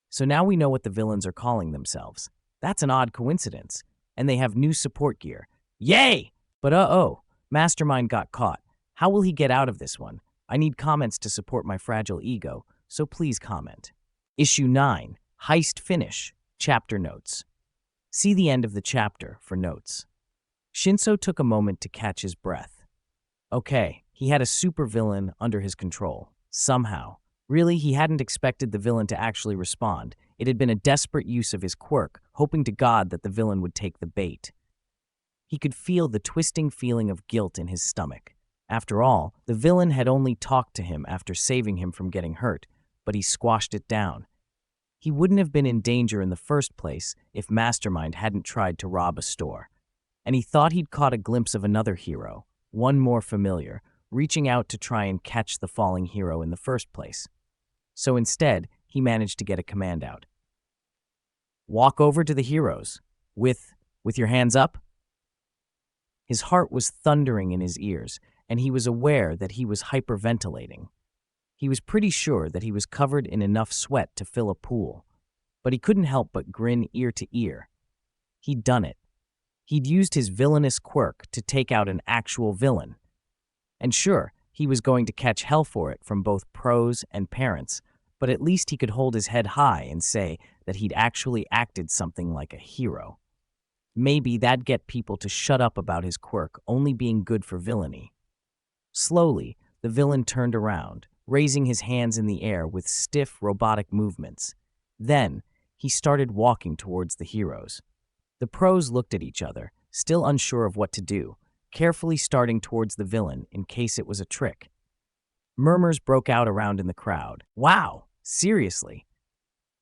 So now we know what the villains are calling themselves. That's an odd coincidence. And they have new support gear. Yay! But Mastermind got caught. How will he get out of this one? I need comments to support my fragile ego, so please comment. Issue 9, Heist Finish, Chapter Notes. See the end of the chapter for notes. Shinso took a moment to catch his breath. Okay, he had a supervillain under his control. Somehow. Really, he hadn't expected the villain to actually respond. It had been a desperate use of his quirk, hoping to God that the villain would take the bait. He could feel the twisting feeling of guilt in his stomach. After all, the villain had only talked to him after saving him from getting hurt, but he squashed it down. He wouldn't have been in danger in the first place if Mastermind hadn't tried to rob a store. And he thought he'd caught a glimpse of another hero, one more familiar, reaching out to try and catch the falling hero in the first place. So instead, he managed to get a command out. "Walk over to the heroes. With your hands up?" His heart was thundering in his ears, and he was aware that he was hyperventilating. He was pretty sure that he was covered in enough sweat to fill a pool. but he couldn't help but grin ear to ear. He'd done it. He'd used his villainous quirk to take out an actual villain. And sure, he was going to catch hell for it from both pros and parents, but at least he could hold his head high and say that he'd actually acted something like a hero. Maybe that'd get people to shut up about his quirk only being good for villainy. Slowly, the villain turned around, raising his hands in the air with stiff, robotic movements. Then, he started walking towards the heroes. The pros looked at each other, still unsure of what to do, carefully starting towards the villain in case it was a trick. Murmurs broke out around in the crowd. Wow, seriously?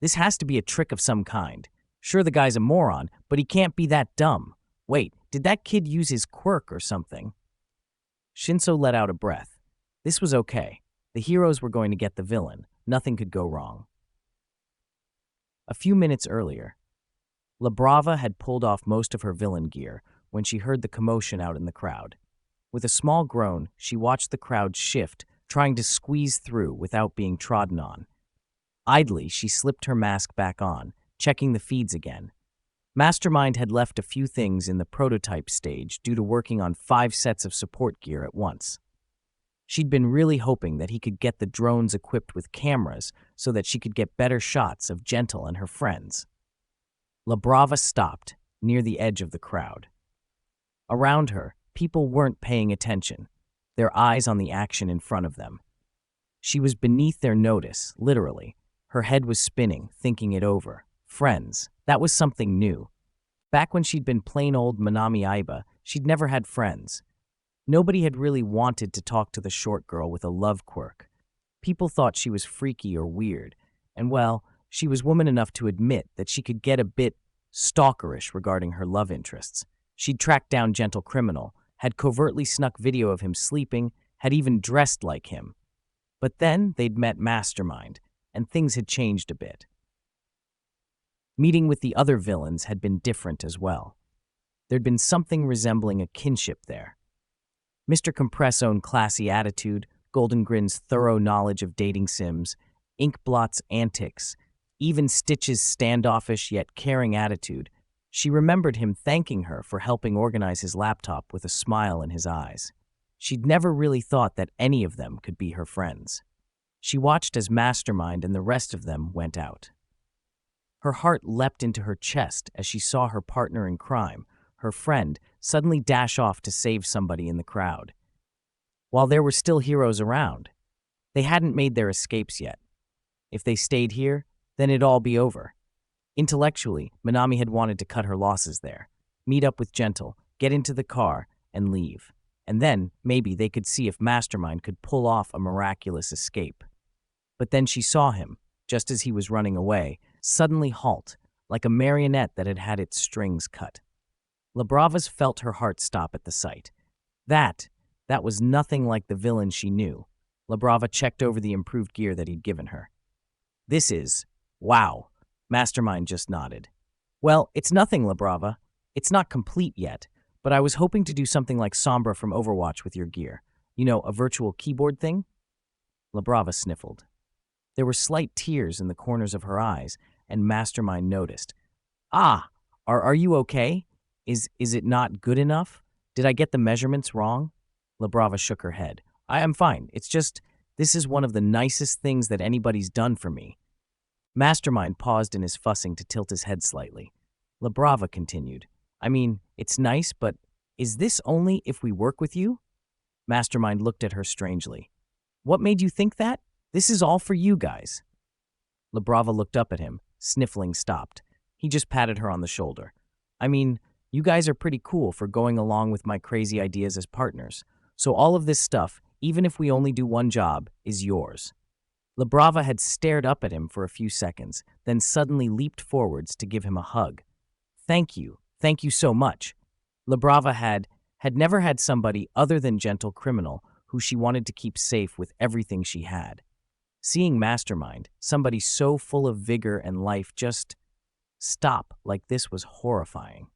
This has to be a trick of some kind. Sure, the guy's a moron, but he can't be that dumb. Wait, did that kid use his quirk or something? Shinso let out a breath. This was okay. The heroes were going to get the villain. Nothing could go wrong. A few minutes earlier, La Brava had pulled off most of her villain gear when she heard the commotion out in the crowd. With a small groan, she watched the crowd shift, trying to squeeze through without being trodden on. Idly, she slipped her mask back on, checking the feeds again. Mastermind had left a few things in the prototype stage due to working on 5 sets of support gear at once. She'd been really hoping that he could get the drones equipped with cameras so that she could get better shots of Gentle and her friends. La Brava stopped, near the edge of the crowd. Around her, people weren't paying attention, their eyes on the action in front of them. She was beneath their notice, literally. Her head was spinning, thinking it over. Friends, that was something new. Back when she'd been plain old Manami Aiba, she'd never had friends. Nobody had really wanted to talk to the short girl with a love quirk. People thought she was freaky or weird, and well, she was woman enough to admit that she could get a bit stalkerish regarding her love interests. She'd tracked down Gentle Criminal, had covertly snuck video of him sleeping, had even dressed like him. But then they'd met Mastermind, and things had changed a bit. Meeting with the other villains had been different as well. There'd been something resembling a kinship there. Mr. Compress' own classy attitude, Golden Grin's thorough knowledge of dating sims, Inkblot's antics, even Stitch's standoffish yet caring attitude, she remembered him thanking her for helping organize his laptop with a smile in his eyes. She'd never really thought that any of them could be her friends. She watched as Mastermind and the rest of them went out. Her heart leapt into her chest as she saw her partner in crime, her friend, suddenly dash off to save somebody in the crowd. While there were still heroes around, they hadn't made their escapes yet. If they stayed here, then it'd all be over. Intellectually, Manami had wanted to cut her losses there, meet up with Gentle, get into the car, and leave. And then, maybe they could see if Mastermind could pull off a miraculous escape. But then she saw him, just as he was running away, suddenly halt, like a marionette that had had its strings cut. La Brava's felt her heart stop at the sight. That was nothing like the villain she knew. La Brava checked over the improved gear that he'd given her. This is, wow. Mastermind just nodded. Well, it's nothing, La Brava. It's not complete yet, but I was hoping to do something like Sombra from Overwatch with your gear. You know, a virtual keyboard thing? La Brava sniffled. There were slight tears in the corners of her eyes, and Mastermind noticed. Ah, are you okay? Is it not good enough? Did I get the measurements wrong? La Brava shook her head. I am fine. It's just, this is one of the nicest things that anybody's done for me. Mastermind paused in his fussing to tilt his head slightly. La Brava continued. I mean, it's nice, but is this only if we work with you? Mastermind looked at her strangely. What made you think that? This is all for you guys. La Brava looked up at him, sniffling stopped. He just patted her on the shoulder. I mean, you guys are pretty cool for going along with my crazy ideas as partners. So all of this stuff, even if we only do one job, is yours. La Brava had stared up at him for a few seconds, then suddenly leaped forwards to give him a hug. Thank you so much. La Brava had never had somebody other than Gentle Criminal who she wanted to keep safe with everything she had. Seeing Mastermind, somebody so full of vigor and life, just stop like this was horrifying.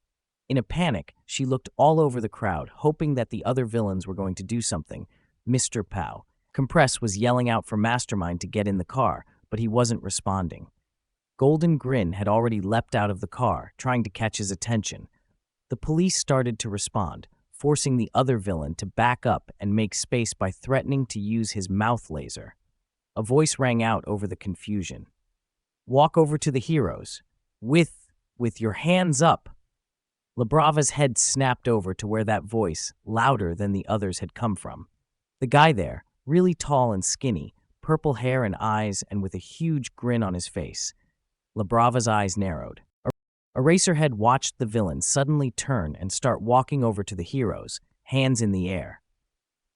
In a panic, she looked all over the crowd, hoping that the other villains were going to do something. Mr. Pow. Compress was yelling out for Mastermind to get in the car, but he wasn't responding. Golden Grin had already leapt out of the car, trying to catch his attention. The police started to respond, forcing the other villain to back up and make space by threatening to use his mouth laser. A voice rang out over the confusion. "Walk over to the heroes. With your hands up." Labrava's head snapped over to where that voice, louder than the others, had come from. The guy there, really tall and skinny, purple hair and eyes, and with a huge grin on his face. Labrava's eyes narrowed. Eraserhead watched the villain suddenly turn and start walking over to the heroes, hands in the air.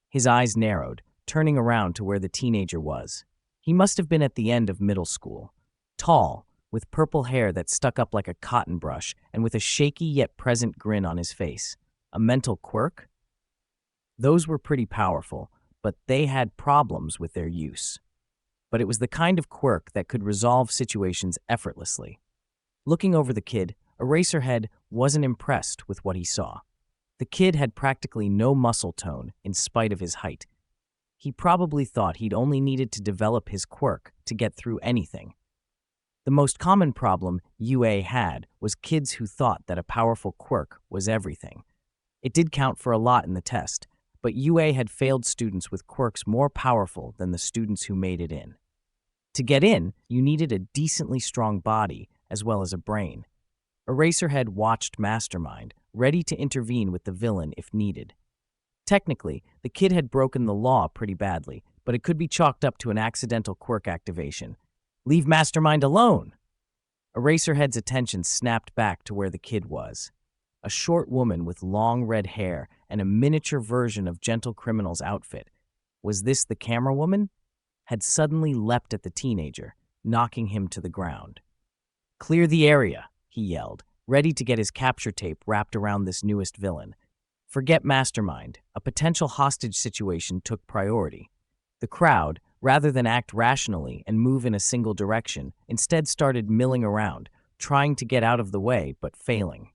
His eyes narrowed, turning around to where the teenager was. He must have been at the end of middle school. Tall, with purple hair that stuck up like a cotton brush, and with a shaky yet present grin on his face. A mental quirk? Those were pretty powerful, but they had problems with their use. But it was the kind of quirk that could resolve situations effortlessly. Looking over the kid, Eraserhead wasn't impressed with what he saw. The kid had practically no muscle tone in spite of his height. He probably thought he'd only needed to develop his quirk to get through anything. The most common problem UA had was kids who thought that a powerful quirk was everything. It did count for a lot in the test, but UA had failed students with quirks more powerful than the students who made it in. To get in, you needed a decently strong body as well as a brain. Eraserhead watched Mastermind, ready to intervene with the villain if needed. Technically, the kid had broken the law pretty badly, but it could be chalked up to an accidental quirk activation. "Leave Mastermind alone!" Eraserhead's attention snapped back to where the kid was. A short woman with long red hair and a miniature version of Gentle Criminal's outfit. Was this the camera woman? Had suddenly leapt at the teenager, knocking him to the ground. "Clear the area," he yelled, ready to get his capture tape wrapped around this newest villain. Forget Mastermind. A potential hostage situation took priority. The crowd, rather than act rationally and move in a single direction, instead started milling around, trying to get out of the way, but failing.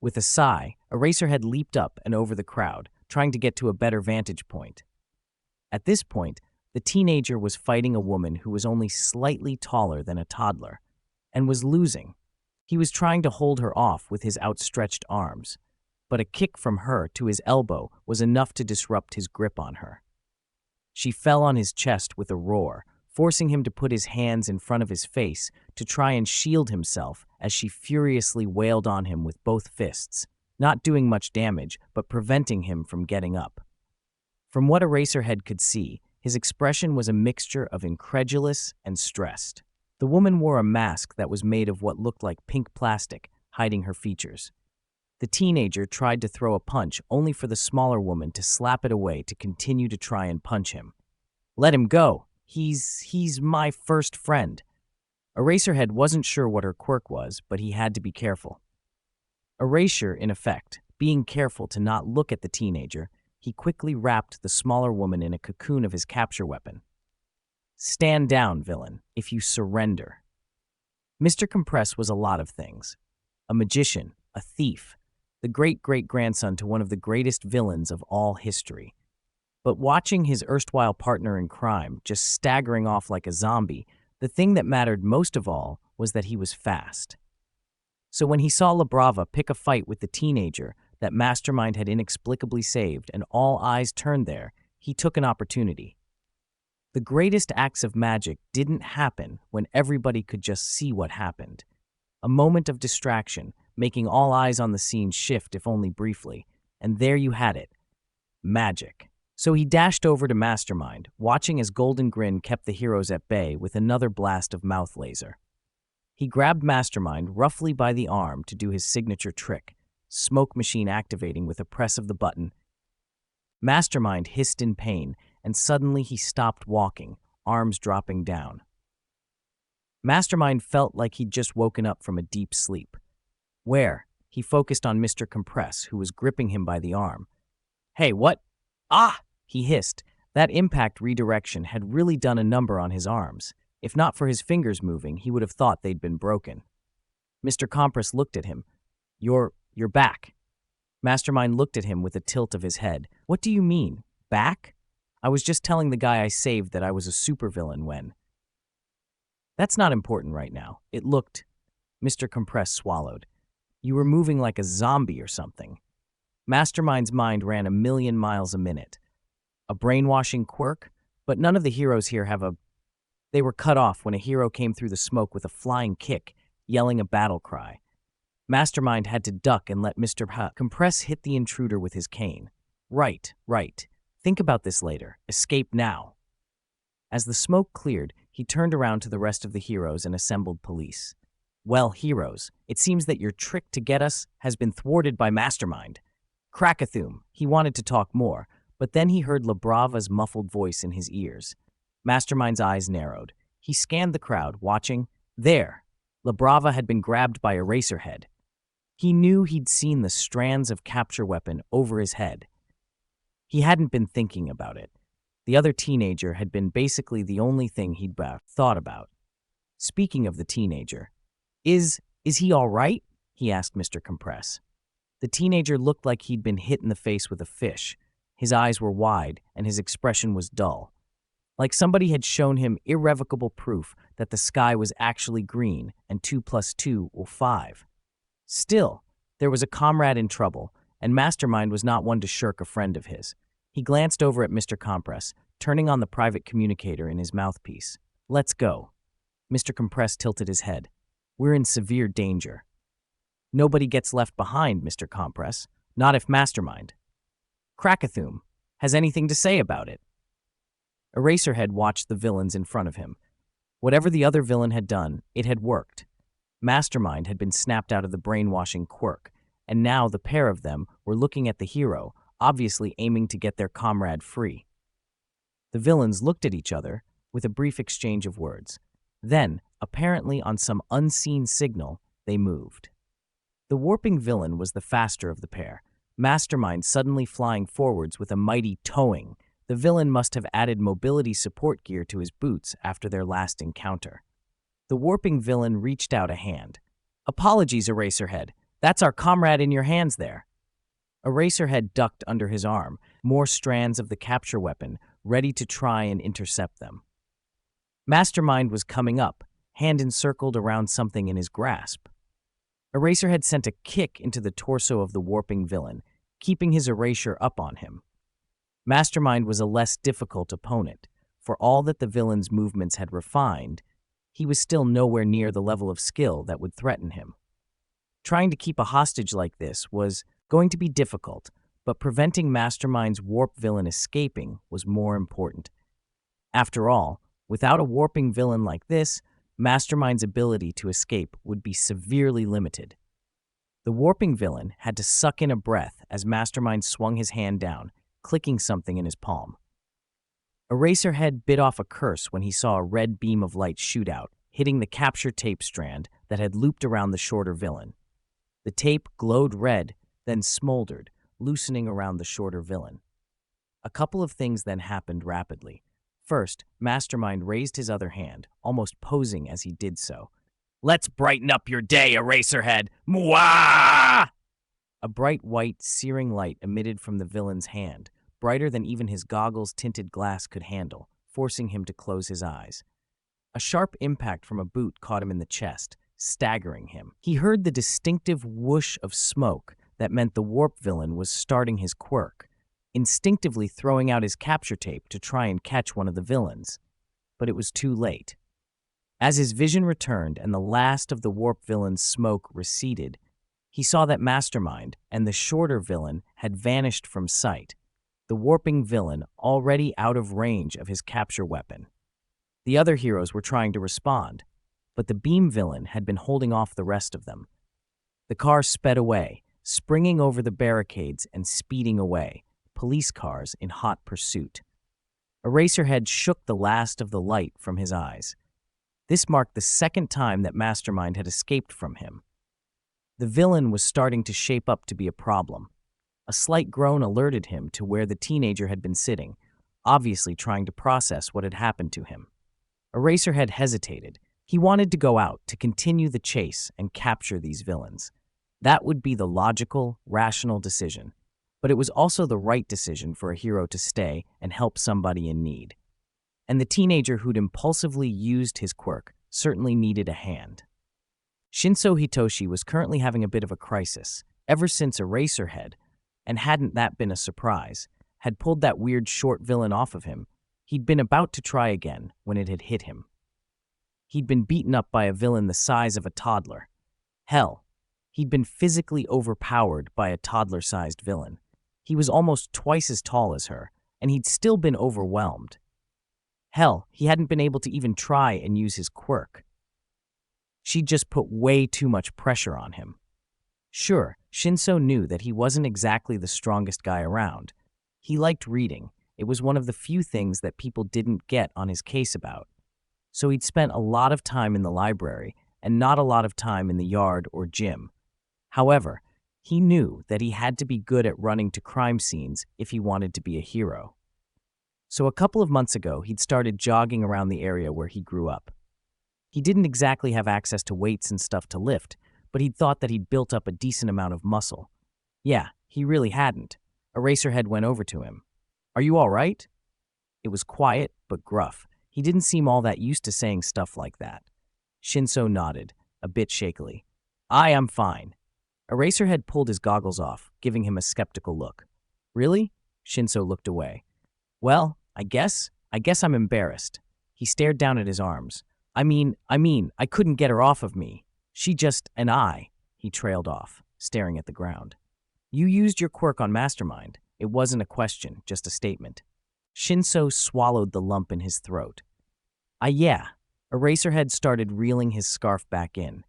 With a sigh, Eraserhead leaped up and over the crowd, trying to get to a better vantage point. At this point, the teenager was fighting a woman who was only slightly taller than a toddler, and was losing. He was trying to hold her off with his outstretched arms, but a kick from her to his elbow was enough to disrupt his grip on her. She fell on his chest with a roar, forcing him to put his hands in front of his face to try and shield himself as she furiously wailed on him with both fists, not doing much damage, but preventing him from getting up. From what Eraserhead could see, his expression was a mixture of incredulous and stressed. The woman wore a mask that was made of what looked like pink plastic, hiding her features. The teenager tried to throw a punch, only for the smaller woman to slap it away to continue to try and punch him. "Let him go. He's my first friend." Eraserhead wasn't sure what her quirk was, but he had to be careful. Erasure, in effect, being careful to not look at the teenager, he quickly wrapped the smaller woman in a cocoon of his capture weapon. "Stand down, villain, if you surrender." Mr. Compress was a lot of things. A magician, a thief, the great-great-grandson to one of the greatest villains of all history. But watching his erstwhile partner in crime just staggering off like a zombie, the thing that mattered most of all was that he was fast. So when he saw Labrava pick a fight with the teenager that Mastermind had inexplicably saved and all eyes turned there, he took an opportunity. The greatest acts of magic didn't happen when everybody could just see what happened. A moment of distraction, making all eyes on the scene shift if only briefly, and there you had it. Magic. So he dashed over to Mastermind, watching as Golden Grin kept the heroes at bay with another blast of mouth laser. He grabbed Mastermind roughly by the arm to do his signature trick, smoke machine activating with a press of the button. Mastermind hissed in pain, and suddenly he stopped walking, arms dropping down. Mastermind felt like he'd just woken up from a deep sleep. Where? He focused on Mr. Compress, who was gripping him by the arm. "Hey, what? Ah!" he hissed. That impact redirection had really done a number on his arms. If not for his fingers moving, he would have thought they'd been broken. Mr. Compress looked at him. You're back." Mastermind looked at him with a tilt of his head. "What do you mean? Back? I was just telling the guy I saved that I was a supervillain when..." That's not important right now. It looked, Mr. Compress swallowed. You were moving like a zombie or something. Mastermind's mind ran 1,000,000 miles a minute. A brainwashing quirk? But none of the heroes here have a... They were cut off when a hero came through the smoke with a flying kick, yelling a battle cry. Mastermind had to duck and let Mr. Compress hit the intruder with his cane. Right. Think about this later. Escape now. As the smoke cleared, he turned around to the rest of the heroes and assembled police. Well, heroes, it seems that your trick to get us has been thwarted by Mastermind. Krakathum, he wanted to talk more, but then he heard Labrava's muffled voice in his ears. Mastermind's eyes narrowed. He scanned the crowd, watching. There! Labrava had been grabbed by Eraserhead. He knew he'd seen the strands of capture weapon over his head. He hadn't been thinking about it. The other teenager had been basically the only thing he'd thought about. Speaking of the teenager, is he all right? He asked Mr. Compress. The teenager looked like he'd been hit in the face with a fish. His eyes were wide, and his expression was dull. Like somebody had shown him irrevocable proof that the sky was actually green and 2 + 2 = 5. Still, there was a comrade in trouble, and Mastermind was not one to shirk a friend of his. He glanced over at Mr. Compress, turning on the private communicator in his mouthpiece. Let's go. Mr. Compress tilted his head. We're in severe danger. Nobody gets left behind, Mr. Compress. Not if Mastermind. Krakathum has anything to say about it. Eraserhead watched the villains in front of him. Whatever the other villain had done, it had worked. Mastermind had been snapped out of the brainwashing quirk, and now the pair of them were looking at the hero, obviously aiming to get their comrade free. The villains looked at each other with a brief exchange of words. Then, apparently on some unseen signal, they moved. The warping villain was the faster of the pair, Mastermind suddenly flying forwards with a mighty towing. The villain must have added mobility support gear to his boots after their last encounter. The warping villain reached out a hand. Apologies, Eraserhead. That's our comrade in your hands there. Eraserhead ducked under his arm, more strands of the capture weapon, ready to try and intercept them. Mastermind was coming up, hand encircled around something in his grasp. Eraserhead sent a kick into the torso of the warping villain, keeping his erasure up on him. Mastermind was a less difficult opponent. For all that the villain's movements had refined, he was still nowhere near the level of skill that would threaten him. Trying to keep a hostage like this was going to be difficult, but preventing Mastermind's warp villain escaping was more important. After all, without a warping villain like this, Mastermind's ability to escape would be severely limited. The warping villain had to suck in a breath as Mastermind swung his hand down, clicking something in his palm. Eraserhead bit off a curse when he saw a red beam of light shoot out, hitting the capture tape strand that had looped around the shorter villain. The tape glowed red, then smoldered, loosening around the shorter villain. A couple of things then happened rapidly. First, Mastermind raised his other hand, almost posing as he did so. Let's brighten up your day, Eraserhead! Mwah! A bright white, searing light emitted from the villain's hand, brighter than even his goggles' tinted glass could handle, forcing him to close his eyes. A sharp impact from a boot caught him in the chest, staggering him. He heard the distinctive whoosh of smoke that meant the warp villain was starting his quirk, instinctively throwing out his capture tape to try and catch one of the villains. But it was too late. As his vision returned and the last of the warp villain's smoke receded, he saw that Mastermind and the shorter villain had vanished from sight, the warping villain already out of range of his capture weapon. The other heroes were trying to respond, but the beam villain had been holding off the rest of them. The car sped away, springing over the barricades and speeding away, police cars in hot pursuit. Eraserhead shook the last of the light from his eyes. This marked the second time that Mastermind had escaped from him. The villain was starting to shape up to be a problem. A slight groan alerted him to where the teenager had been sitting, obviously trying to process what had happened to him. Eraserhead hesitated. He wanted to go out to continue the chase and capture these villains. That would be the logical, rational decision. But it was also the right decision for a hero to stay and help somebody in need. And the teenager who'd impulsively used his quirk certainly needed a hand. Shinso Hitoshi was currently having a bit of a crisis, ever since Eraserhead, and hadn't that been a surprise, had pulled that weird short villain off of him. He'd been about to try again when it had hit him. He'd been beaten up by a villain the size of a toddler. Hell, he'd been physically overpowered by a toddler-sized villain. He was almost twice as tall as her, and he'd still been overwhelmed. Hell, he hadn't been able to even try and use his quirk. She'd just put way too much pressure on him. Sure, Shinso knew that he wasn't exactly the strongest guy around. He liked reading. It was one of the few things that people didn't get on his case about. So he'd spent a lot of time in the library and not a lot of time in the yard or gym. However, he knew that he had to be good at running to crime scenes if he wanted to be a hero. So a couple of months ago, he'd started jogging around the area where he grew up. He didn't exactly have access to weights and stuff to lift, but he'd thought that he'd built up a decent amount of muscle. Yeah, he really hadn't. Eraserhead went over to him. "Are you all right?" It was quiet, but gruff. He didn't seem all that used to saying stuff like that. Shinso nodded, a bit shakily. "I'm fine." Eraserhead pulled his goggles off, giving him a skeptical look. "Really?" Shinso looked away. "Well, I guess I'm embarrassed." He stared down at his arms. I mean, I couldn't get her off of me. She just, and I," he trailed off, staring at the ground. "You used your quirk on Mastermind. It wasn't a question, just a statement." Shinso swallowed the lump in his throat. Yeah." Eraserhead started reeling his scarf back in.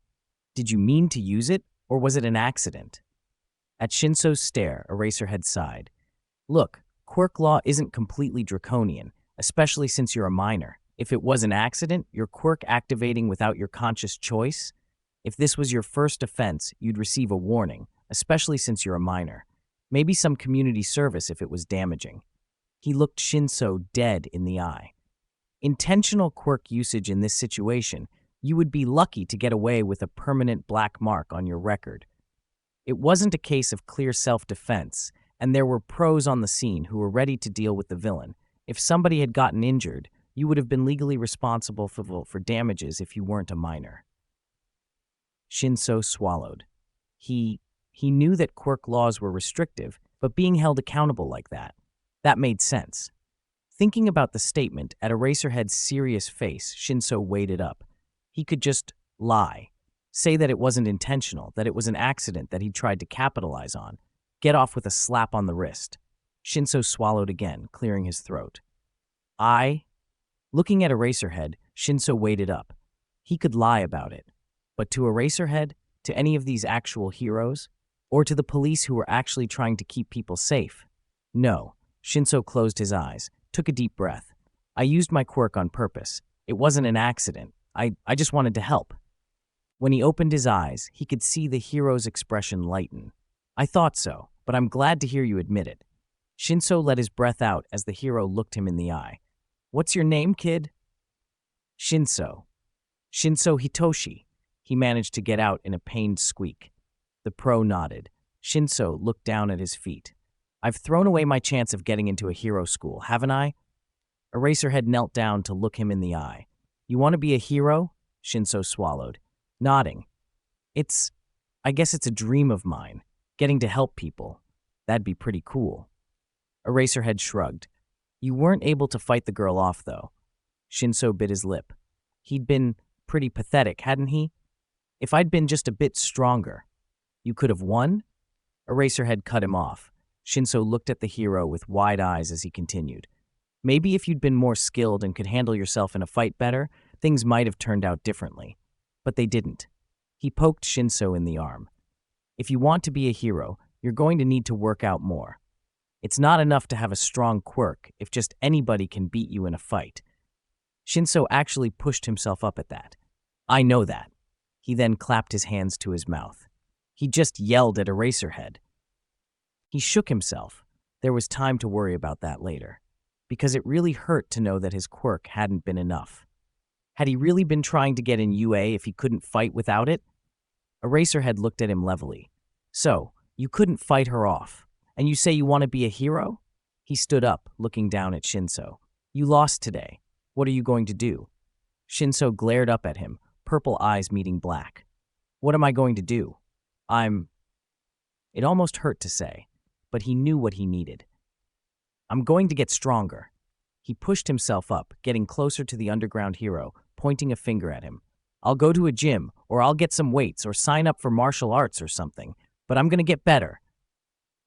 "Did you mean to use it, or was it an accident?" At Shinso's stare, Eraserhead sighed. "Look, quirk law isn't completely draconian, especially since you're a minor. If it was an accident, your quirk activating without your conscious choice, if this was your first offense, you'd receive a warning, especially since you're a minor. Maybe some community service if it was damaging." He looked Shinso dead in the eye. "Intentional quirk usage in this situation, you would be lucky to get away with a permanent black mark on your record. It wasn't a case of clear self-defense, and there were pros on the scene who were ready to deal with the villain. If somebody had gotten injured, you would have been legally responsible for damages if you weren't a minor." Shinso swallowed. He knew that quirk laws were restrictive, but being held accountable like that made sense. Thinking about the statement at Eraserhead's serious face, Shinso weighed it up. He could just lie, say that it wasn't intentional, that it was an accident that he'd tried to capitalize on, get off with a slap on the wrist. Shinso swallowed again, clearing his throat. Looking at Eraserhead, Shinso weighed it up. He could lie about it. But to Eraserhead, to any of these actual heroes, or to the police who were actually trying to keep people safe? No. Shinso closed his eyes, took a deep breath. "I used my quirk on purpose. It wasn't an accident. I just wanted to help." When he opened his eyes, he could see the hero's expression lighten. "I thought so, but I'm glad to hear you admit it." Shinso let his breath out as the hero looked him in the eye. "What's your name, kid?" "Shinso." "Shinso Hitoshi," he managed to get out in a pained squeak. The pro nodded. Shinso looked down at his feet. "I've thrown away my chance of getting into a hero school, haven't I?" Eraserhead knelt down to look him in the eye. "You want to be a hero?" Shinso swallowed, nodding. I guess it's a dream of mine, getting to help people. That'd be pretty cool." Eraserhead shrugged. "You weren't able to fight the girl off, though." Shinso bit his lip. He'd been pretty pathetic, hadn't he? "If I'd been just a bit stronger." "You could have won?" Eraserhead cut him off. Shinso looked at the hero with wide eyes as he continued. "Maybe if you'd been more skilled and could handle yourself in a fight better, things might have turned out differently. But they didn't." He poked Shinso in the arm. "If you want to be a hero, you're going to need to work out more. It's not enough to have a strong quirk if just anybody can beat you in a fight." Shinso actually pushed himself up at that. "I know that." He then clapped his hands to his mouth. He just yelled at Eraserhead. He shook himself. There was time to worry about that later, because it really hurt to know that his quirk hadn't been enough. Had he really been trying to get in UA if he couldn't fight without it? Eraserhead looked at him levelly. "So, you couldn't fight her off, and you say you want to be a hero?" He stood up, looking down at Shinso. "You lost today. What are you going to do?" Shinso glared up at him, purple eyes meeting black. What am I going to do? It almost hurt to say, but he knew what he needed. I'm going to get stronger. He pushed himself up, getting closer to the underground hero, pointing a finger at him. I'll go to a gym, or I'll get some weights, or sign up for martial arts or something, but I'm going to get better.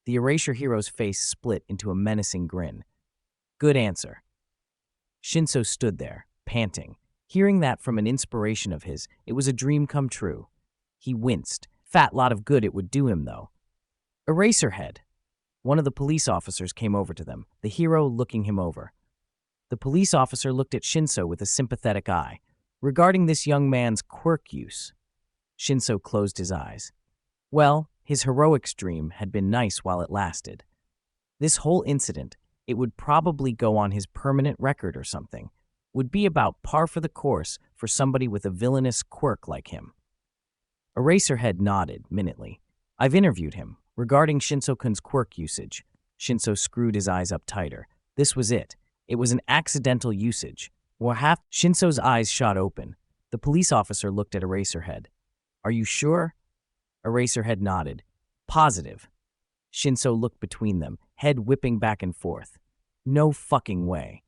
The Erasure hero's face split into a menacing grin. Good answer. Shinso stood there, panting. Hearing that from an inspiration of his, it was a dream come true. He winced. Fat lot of good it would do him, though. Eraserhead. One of the police officers came over to them, the hero looking him over. The police officer looked at Shinso with a sympathetic eye. Regarding this young man's quirk use, Shinso closed his eyes. Well, his heroics dream had been nice while it lasted. This whole incident, it would probably go on his permanent record or something, would be about par for the course for somebody with a villainous quirk like him. Eraserhead nodded, minutely. I've interviewed him. Regarding Shinso-kun's quirk usage, Shinso screwed his eyes up tighter. This was it. It was an accidental usage. Shinso's eyes shot open. The police officer looked at Eraserhead. Are you sure? Eraserhead nodded. Positive. Shinso looked between them, head whipping back and forth. No fucking way.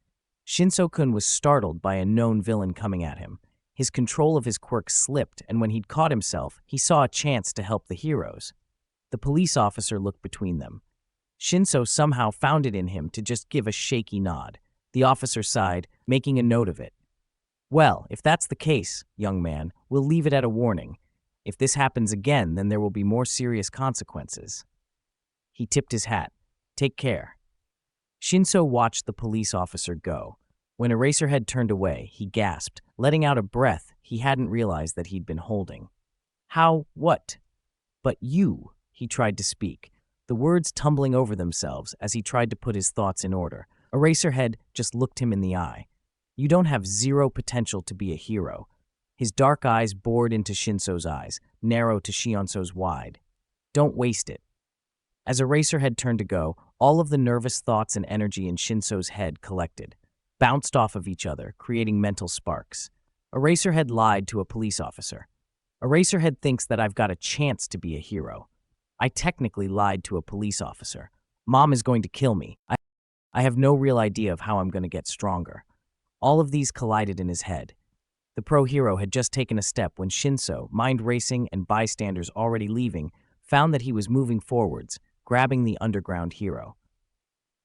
Shinso-kun was startled by a known villain coming at him. His control of his quirk slipped, and when he'd caught himself, he saw a chance to help the heroes. The police officer looked between them. Shinso somehow found it in him to just give a shaky nod. The officer sighed, making a note of it. Well, if that's the case, young man, we'll leave it at a warning. If this happens again, then there will be more serious consequences. He tipped his hat. Take care. Shinso watched the police officer go. When Eraserhead turned away, he gasped, letting out a breath he hadn't realized that he'd been holding. How? What? But you, he tried to speak, the words tumbling over themselves as he tried to put his thoughts in order. Eraserhead just looked him in the eye. You don't have zero potential to be a hero. His dark eyes bored into Shinso's eyes, narrow to Shionso's wide. Don't waste it. As Eraserhead turned to go, all of the nervous thoughts and energy in Shinso's head collected, bounced off of each other, creating mental sparks. Eraserhead lied to a police officer. Eraserhead thinks that I've got a chance to be a hero. I technically lied to a police officer. Mom is going to kill me. I have no real idea of how I'm going to get stronger. All of these collided in his head. The pro-hero had just taken a step when Shinso, mind racing and bystanders already leaving, found that he was moving forwards, grabbing the underground hero.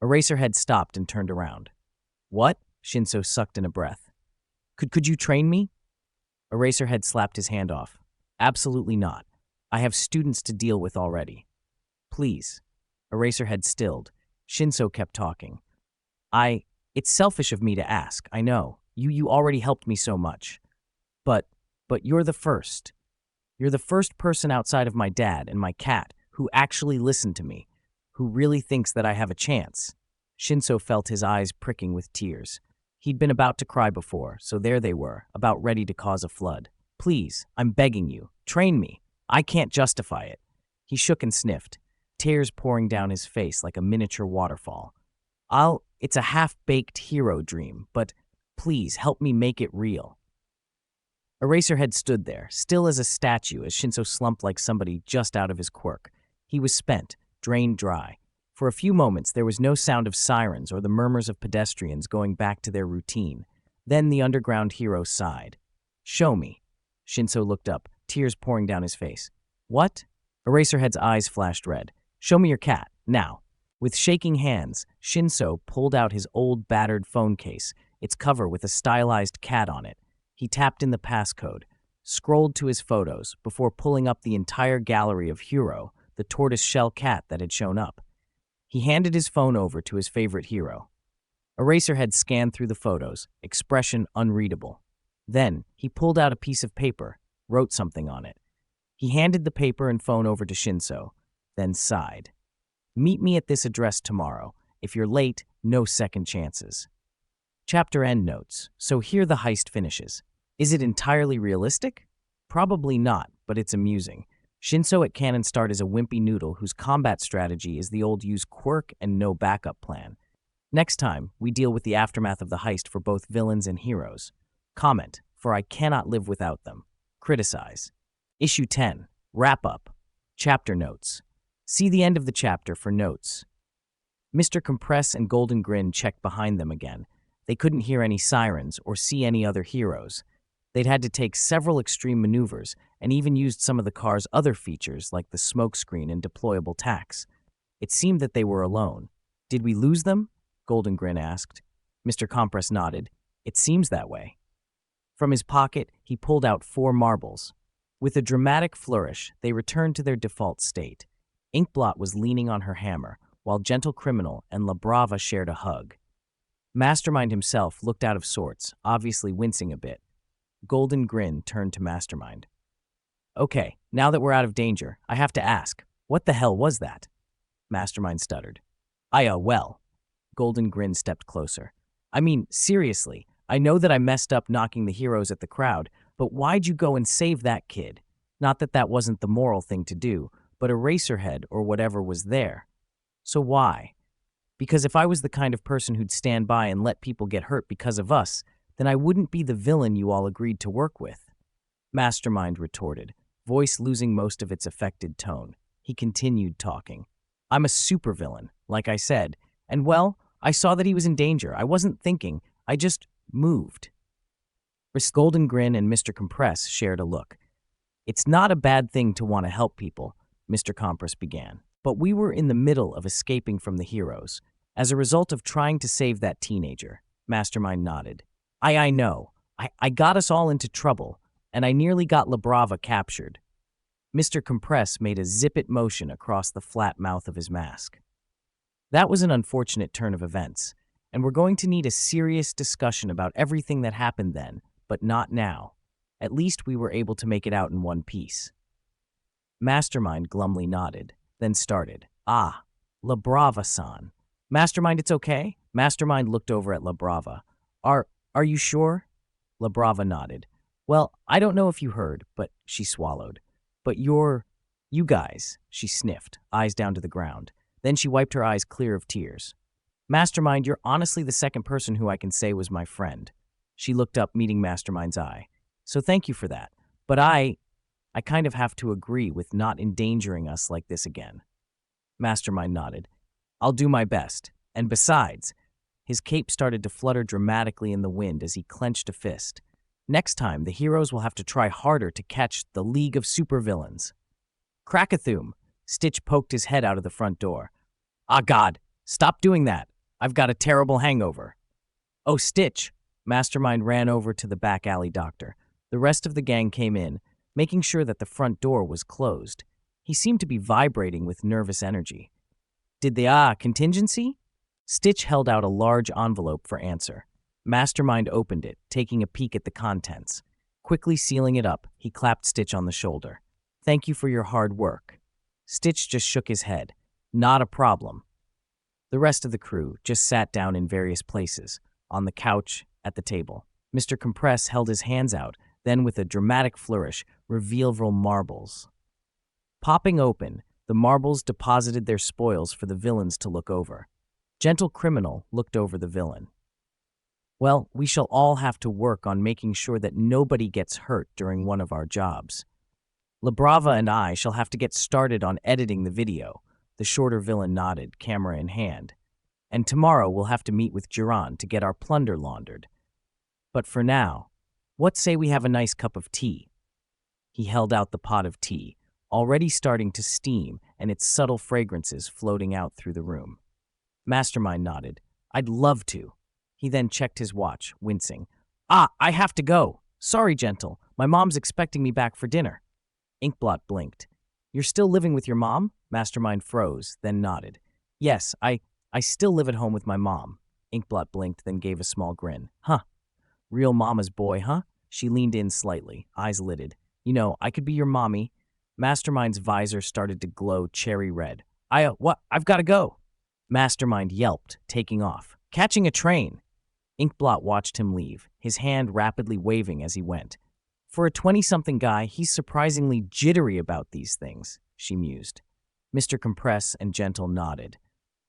Eraserhead stopped and turned around. What? Shinso sucked in a breath. Could you train me? Eraserhead slapped his hand off. Absolutely not. I have students to deal with already. Please. Eraserhead stilled. Shinso kept talking. It's selfish of me to ask, I know. You already helped me so much. But you're the first. You're the first person outside of my dad and my cat who actually listened to me, who really thinks that I have a chance. Shinso felt his eyes pricking with tears. He'd been about to cry before, so there they were, about ready to cause a flood. Please, I'm begging you, train me. I can't justify it. He shook and sniffed, tears pouring down his face like a miniature waterfall. It's a half-baked hero dream, but please help me make it real. Eraserhead stood there, still as a statue as Shinso slumped like somebody just out of his quirk. He was spent, drained dry. For a few moments, there was no sound of sirens or the murmurs of pedestrians going back to their routine. Then the underground hero sighed. Show me. Shinso looked up, tears pouring down his face. What? Eraserhead's eyes flashed red. Show me your cat, now. With shaking hands, Shinso pulled out his old battered phone case, its cover with a stylized cat on it. He tapped in the passcode, scrolled to his photos before pulling up the entire gallery of Hero, the tortoise-shell cat that had shown up. He handed his phone over to his favorite hero. Eraserhead scanned through the photos, expression unreadable. Then, he pulled out a piece of paper, wrote something on it. He handed the paper and phone over to Shinso, then sighed. Meet me at this address tomorrow. If you're late, no second chances. Chapter end notes. So here the heist finishes. Is it entirely realistic? Probably not, but it's amusing. Shinso at Cannon Start is a wimpy noodle whose combat strategy is the old use quirk and no backup plan. Next time, we deal with the aftermath of the heist for both villains and heroes. Comment. for I cannot live without them. Criticize. Issue 10. Wrap-up. Chapter notes. See the end of the chapter for notes. Mr. Compress and Golden Grin checked behind them again. They couldn't hear any sirens or see any other heroes. They'd had to take several extreme maneuvers and even used some of the car's other features like the smokescreen and deployable tacks. It seemed that they were alone. Did we lose them? Golden Grin asked. Mr. Compress nodded. It seems that way. From his pocket, he pulled out 4 marbles. With a dramatic flourish, they returned to their default state. Inkblot was leaning on her hammer, while Gentle Criminal and La Brava shared a hug. Mastermind himself looked out of sorts, obviously wincing a bit. Golden Grin turned to Mastermind. Okay, now that we're out of danger, I have to ask, what the hell was that? Mastermind stuttered. Well. Golden Grin stepped closer. I mean, seriously, I know that I messed up knocking the heroes at the crowd, but why'd you go and save that kid? Not that that wasn't the moral thing to do, but Eraserhead or whatever was there. So why? Because if I was the kind of person who'd stand by and let people get hurt because of us, then I wouldn't be the villain you all agreed to work with. Mastermind retorted, voice losing most of its affected tone. He continued talking. I'm a supervillain, like I said, and well, I saw that he was in danger. I wasn't thinking, I just moved. Golden Grin and Mr. Compress shared a look. It's not a bad thing to want to help people, Mr. Compress began, but we were in the middle of escaping from the heroes. As a result of trying to save that teenager, Mastermind nodded. I know. I got us all into trouble, and I nearly got La Brava captured. Mr. Compress made a zip-it motion across the flat mouth of his mask. That was an unfortunate turn of events, and we're going to need a serious discussion about everything that happened then, but not now. At least we were able to make it out in one piece. Mastermind glumly nodded, then started. La Brava-san. Mastermind, it's okay? Mastermind looked over at La Brava. Are you sure? La Brava nodded. Well, I don't know if you heard, but she swallowed. But you guys, she sniffed, eyes down to the ground. Then she wiped her eyes clear of tears. Mastermind, you're honestly the second person who I can say was my friend. She looked up, meeting Mastermind's eye. So thank you for that. But I kind of have to agree with not endangering us like this again. Mastermind nodded. I'll do my best. And besides, his cape started to flutter dramatically in the wind as he clenched a fist. Next time, the heroes will have to try harder to catch the League of Supervillains. Crack-a-thoom! Stitch poked his head out of the front door. Ah, God! Stop doing that! I've got a terrible hangover. Oh, Stitch! Mastermind ran over to the back alley doctor. The rest of the gang came in, making sure that the front door was closed. He seemed to be vibrating with nervous energy. Did the contingency? Stitch held out a large envelope for answer. Mastermind opened it, taking a peek at the contents. Quickly sealing it up, he clapped Stitch on the shoulder. Thank you for your hard work. Stitch just shook his head. Not a problem. The rest of the crew just sat down in various places, on the couch, at the table. Mr. Compress held his hands out, then with a dramatic flourish, revealed marbles. Popping open, the marbles deposited their spoils for the villains to look over. Gentle Criminal looked over the villain. Well, we shall all have to work on making sure that nobody gets hurt during one of our jobs. La Brava and I shall have to get started on editing the video. The shorter villain nodded, camera in hand. And tomorrow we'll have to meet with Jiran to get our plunder laundered. But for now, what say we have a nice cup of tea? He held out the pot of tea, already starting to steam and its subtle fragrances floating out through the room. Mastermind nodded. I'd love to. He then checked his watch, wincing. I have to go. Sorry, Gentle. My mom's expecting me back for dinner. Inkblot blinked. You're still living with your mom? Mastermind froze, then nodded. Yes, I still live at home with my mom. Inkblot blinked, then gave a small grin. Huh. Real mama's boy, huh? She leaned in slightly, eyes lidded. You know, I could be your mommy. Mastermind's visor started to glow cherry red. I've got to go. Mastermind yelped, taking off. Catching a train. Inkblot watched him leave, his hand rapidly waving as he went. For a 20-something guy, he's surprisingly jittery about these things, she mused. Mr. Compress and Gentle nodded.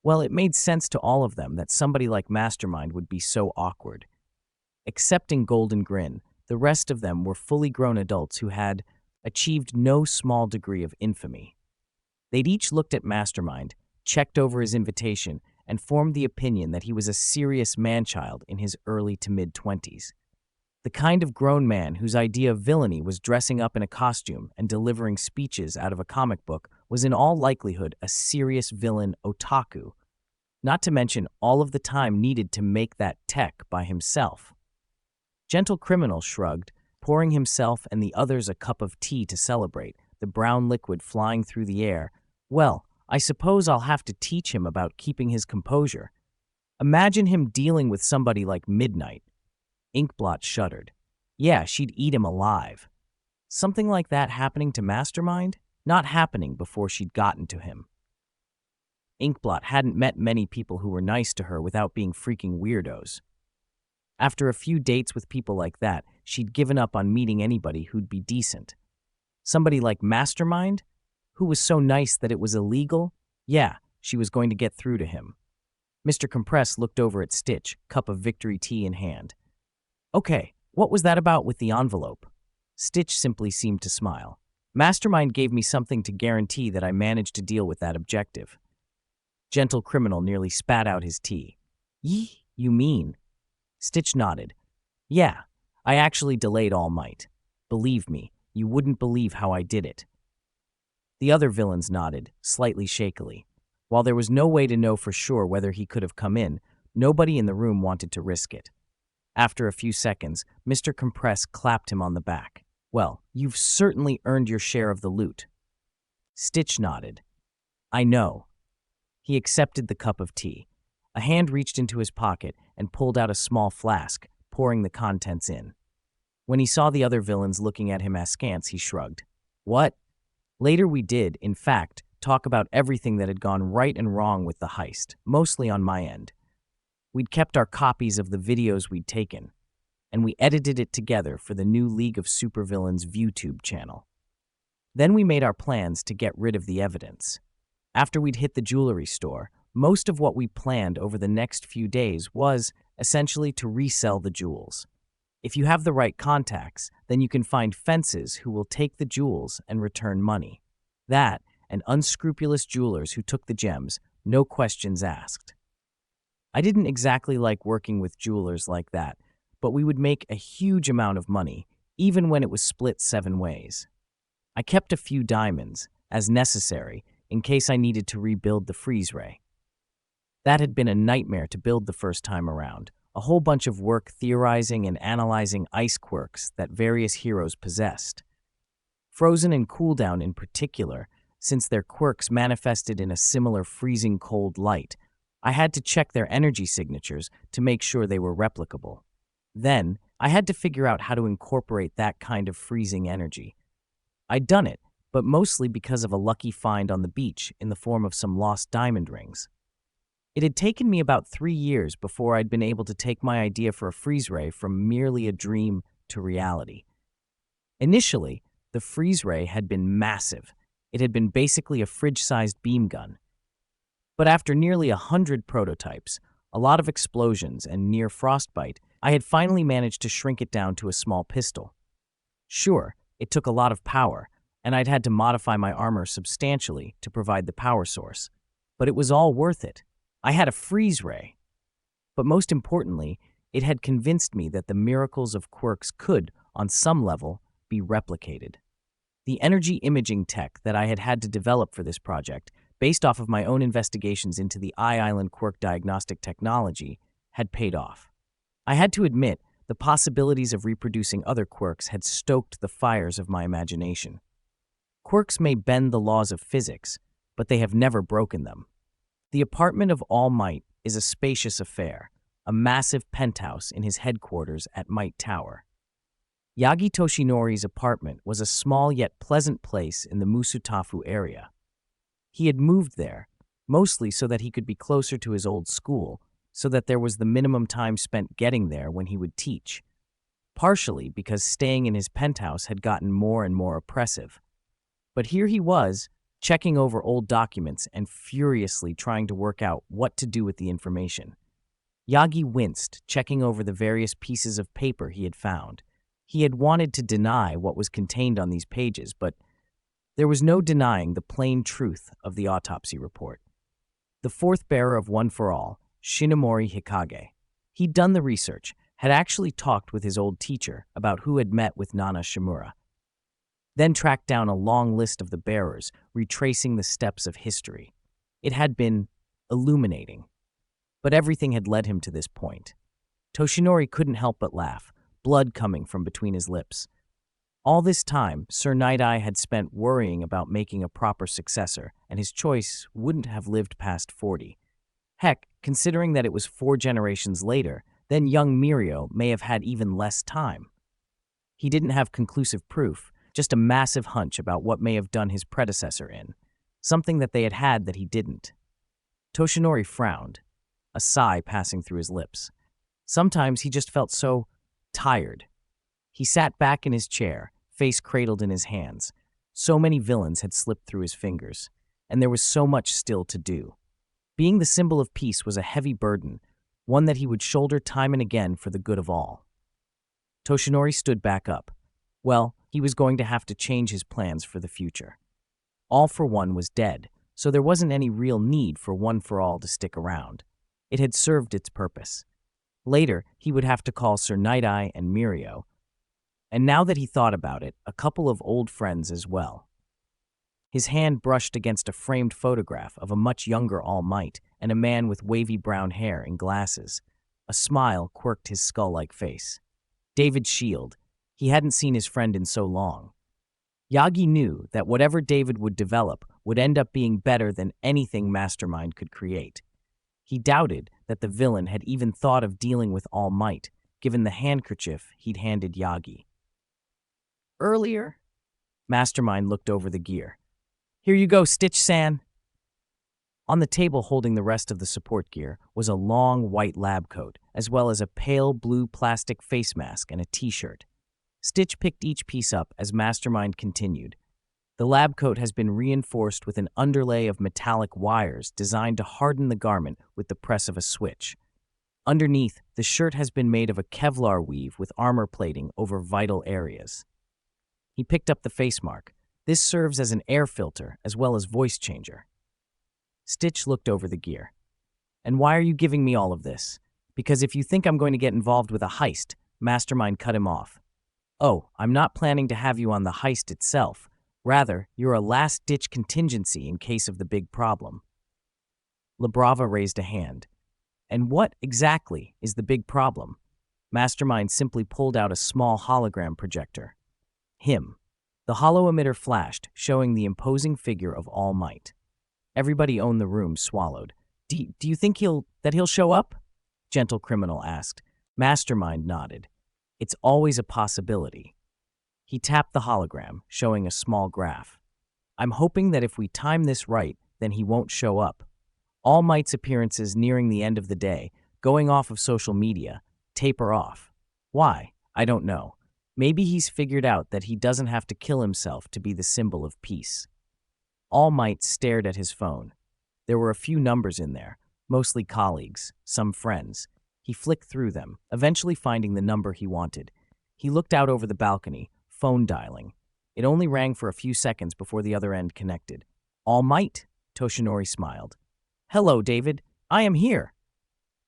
Well, it made sense to all of them that somebody like Mastermind would be so awkward. Excepting Golden Grin, The rest of them were fully grown adults who had achieved no small degree of infamy. They'd each looked at Mastermind, checked over his invitation, and formed the opinion that he was a serious man-child in his early to mid-20s. The kind of grown man whose idea of villainy was dressing up in a costume and delivering speeches out of a comic book was in all likelihood a serious villain otaku, not to mention all of the time needed to make that tech by himself. Gentle Criminal shrugged, pouring himself and the others a cup of tea to celebrate, the brown liquid flying through the air. Well, I suppose I'll have to teach him about keeping his composure. Imagine him dealing with somebody like Midnight. Inkblot shuddered. Yeah, she'd eat him alive. Something like that happening to Mastermind? Not happening before she'd gotten to him. Inkblot hadn't met many people who were nice to her without being freaking weirdos. After a few dates with people like that, she'd given up on meeting anybody who'd be decent. Somebody like Mastermind? Who was so nice that it was illegal? Yeah, she was going to get through to him. Mr. Compress looked over at Stitch, cup of victory tea in hand. Okay, what was that about with the envelope? Stitch simply seemed to smile. Mastermind gave me something to guarantee that I managed to deal with that objective. Gentle Criminal nearly spat out his tea. Yee, you mean? Stitch nodded. Yeah, I actually delayed All Might. Believe me, you wouldn't believe how I did it. The other villains nodded, slightly shakily. While there was no way to know for sure whether he could have come in, nobody in the room wanted to risk it. After a few seconds, Mr. Compress clapped him on the back. Well, you've certainly earned your share of the loot. Stitch nodded. I know. He accepted the cup of tea. A hand reached into his pocket and pulled out a small flask, pouring the contents in. When he saw the other villains looking at him askance, he shrugged. What? Later we did, in fact, talk about everything that had gone right and wrong with the heist, mostly on my end. We'd kept our copies of the videos we'd taken, and we edited it together for the new League of Supervillains ViewTube channel. Then we made our plans to get rid of the evidence. After we'd hit the jewelry store, most of what we planned over the next few days was, essentially, to resell the jewels. If you have the right contacts, then you can find fences who will take the jewels and return money. That, and unscrupulous jewelers who took the gems, no questions asked. I didn't exactly like working with jewelers like that, but we would make a huge amount of money, even when it was split 7 ways. I kept a few diamonds, as necessary, in case I needed to rebuild the freeze ray. That had been a nightmare to build the first time around, a whole bunch of work theorizing and analyzing ice quirks that various heroes possessed. Frozen and Cooldown in particular, since their quirks manifested in a similar freezing cold light, I had to check their energy signatures to make sure they were replicable. Then, I had to figure out how to incorporate that kind of freezing energy. I'd done it, but mostly because of a lucky find on the beach in the form of some lost diamond rings. It had taken me about 3 years before I'd been able to take my idea for a freeze ray from merely a dream to reality. Initially, the freeze ray had been massive. It had been basically a fridge-sized beam gun. But after nearly 100 prototypes, a lot of explosions, and near frostbite, I had finally managed to shrink it down to a small pistol. Sure, it took a lot of power, and I'd had to modify my armor substantially to provide the power source. But it was all worth it. I had a freeze ray. But most importantly, it had convinced me that the miracles of quirks could, on some level, be replicated. The energy imaging tech that I had had to develop for this project, based off of my own investigations into the Island quirk diagnostic technology, had paid off. I had to admit, the possibilities of reproducing other quirks had stoked the fires of my imagination. Quirks may bend the laws of physics, but they have never broken them. The apartment of All Might is a spacious affair, a massive penthouse in his headquarters at Might Tower. Yagi Toshinori's apartment was a small yet pleasant place in the Musutafu area. He had moved there, mostly so that he could be closer to his old school, so that there was the minimum time spent getting there when he would teach, partially because staying in his penthouse had gotten more and more oppressive. But here he was, checking over old documents and furiously trying to work out what to do with the information. Yagi winced, checking over the various pieces of paper he had found. He had wanted to deny what was contained on these pages, but there was no denying the plain truth of the autopsy report. The fourth bearer of One for All, Shinomori Hikage. He'd done the research, had actually talked with his old teacher about who had met with Nana Shimura, then tracked down a long list of the bearers, retracing the steps of history. It had been illuminating, but everything had led him to this point. Toshinori couldn't help but laugh, blood coming from between his lips. All this time, Sir Night-Eye had spent worrying about making a proper successor, and his choice wouldn't have lived past 40. Heck, considering that it was 4 generations later, then young Mirio may have had even less time. He didn't have conclusive proof, just a massive hunch about what may have done his predecessor in, something that they had had that he didn't. Toshinori frowned, a sigh passing through his lips. Sometimes he just felt so tired. He sat back in his chair, face cradled in his hands. So many villains had slipped through his fingers, and there was so much still to do. Being the symbol of peace was a heavy burden, one that he would shoulder time and again for the good of all. Toshinori stood back up. Well, he was going to have to change his plans for the future. All for One was dead, so there wasn't any real need for One for All to stick around. It had served its purpose. Later, he would have to call Sir Night-Eye and Mirio, and now that he thought about it, a couple of old friends as well. His hand brushed against a framed photograph of a much younger All Might and a man with wavy brown hair and glasses. A smile quirked his skull-like face. David Shield. He hadn't seen his friend in so long. Yagi knew that whatever David would develop would end up being better than anything Mastermind could create. He doubted that the villain had even thought of dealing with All Might, given the handkerchief he'd handed Yagi. Earlier, Mastermind looked over the gear. Here you go, Stitch-san. On the table holding the rest of the support gear was a long white lab coat, as well as a pale blue plastic face mask and a t-shirt. Stitch picked each piece up as Mastermind continued. The lab coat has been reinforced with an underlay of metallic wires designed to harden the garment with the press of a switch. Underneath, the shirt has been made of a Kevlar weave with armor plating over vital areas. He picked up the face mark. This serves as an air filter as well as voice changer. Stitch looked over the gear. And why are you giving me all of this? Because if you think I'm going to get involved with a heist, Mastermind cut him off. Oh, I'm not planning to have you on the heist itself. Rather, you're a last-ditch contingency in case of the big problem. Labrava raised a hand. And what exactly is the big problem? Mastermind simply pulled out a small hologram projector. Him. The hollow emitter flashed, showing the imposing figure of All Might. Everybody in the room swallowed. Do you think he'll show up? Gentle Criminal asked. Mastermind nodded. It's always a possibility. He tapped the hologram, showing a small graph. I'm hoping that if we time this right, then he won't show up. All Might's appearances nearing the end of the day, going off of social media, taper off. Why? I don't know. Maybe he's figured out that he doesn't have to kill himself to be the symbol of peace. All Might stared at his phone. There were a few numbers in there, mostly colleagues, some friends. He flicked through them, eventually finding the number he wanted. He looked out over the balcony, phone dialing. It only rang for a few seconds before the other end connected. All Might? Toshinori smiled. Hello, David. I am here.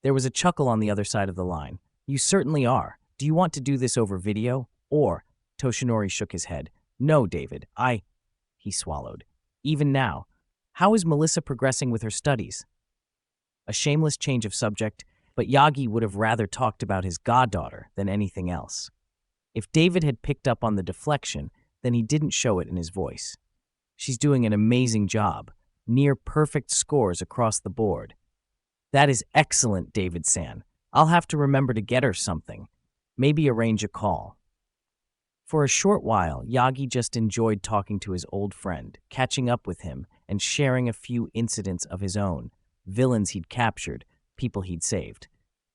There was a chuckle on the other side of the line. You certainly are. Do you want to do this over video? Or, Toshinori shook his head. No, David, he swallowed. Even now, how is Melissa progressing with her studies? A shameless change of subject, but Yagi would have rather talked about his goddaughter than anything else. If David had picked up on the deflection, then he didn't show it in his voice. She's doing an amazing job, near perfect scores across the board. That is excellent, David-san. I'll have to remember to get her something. Maybe arrange a call. For a short while, Yagi just enjoyed talking to his old friend, catching up with him, and sharing a few incidents of his own, villains he'd captured, people he'd saved.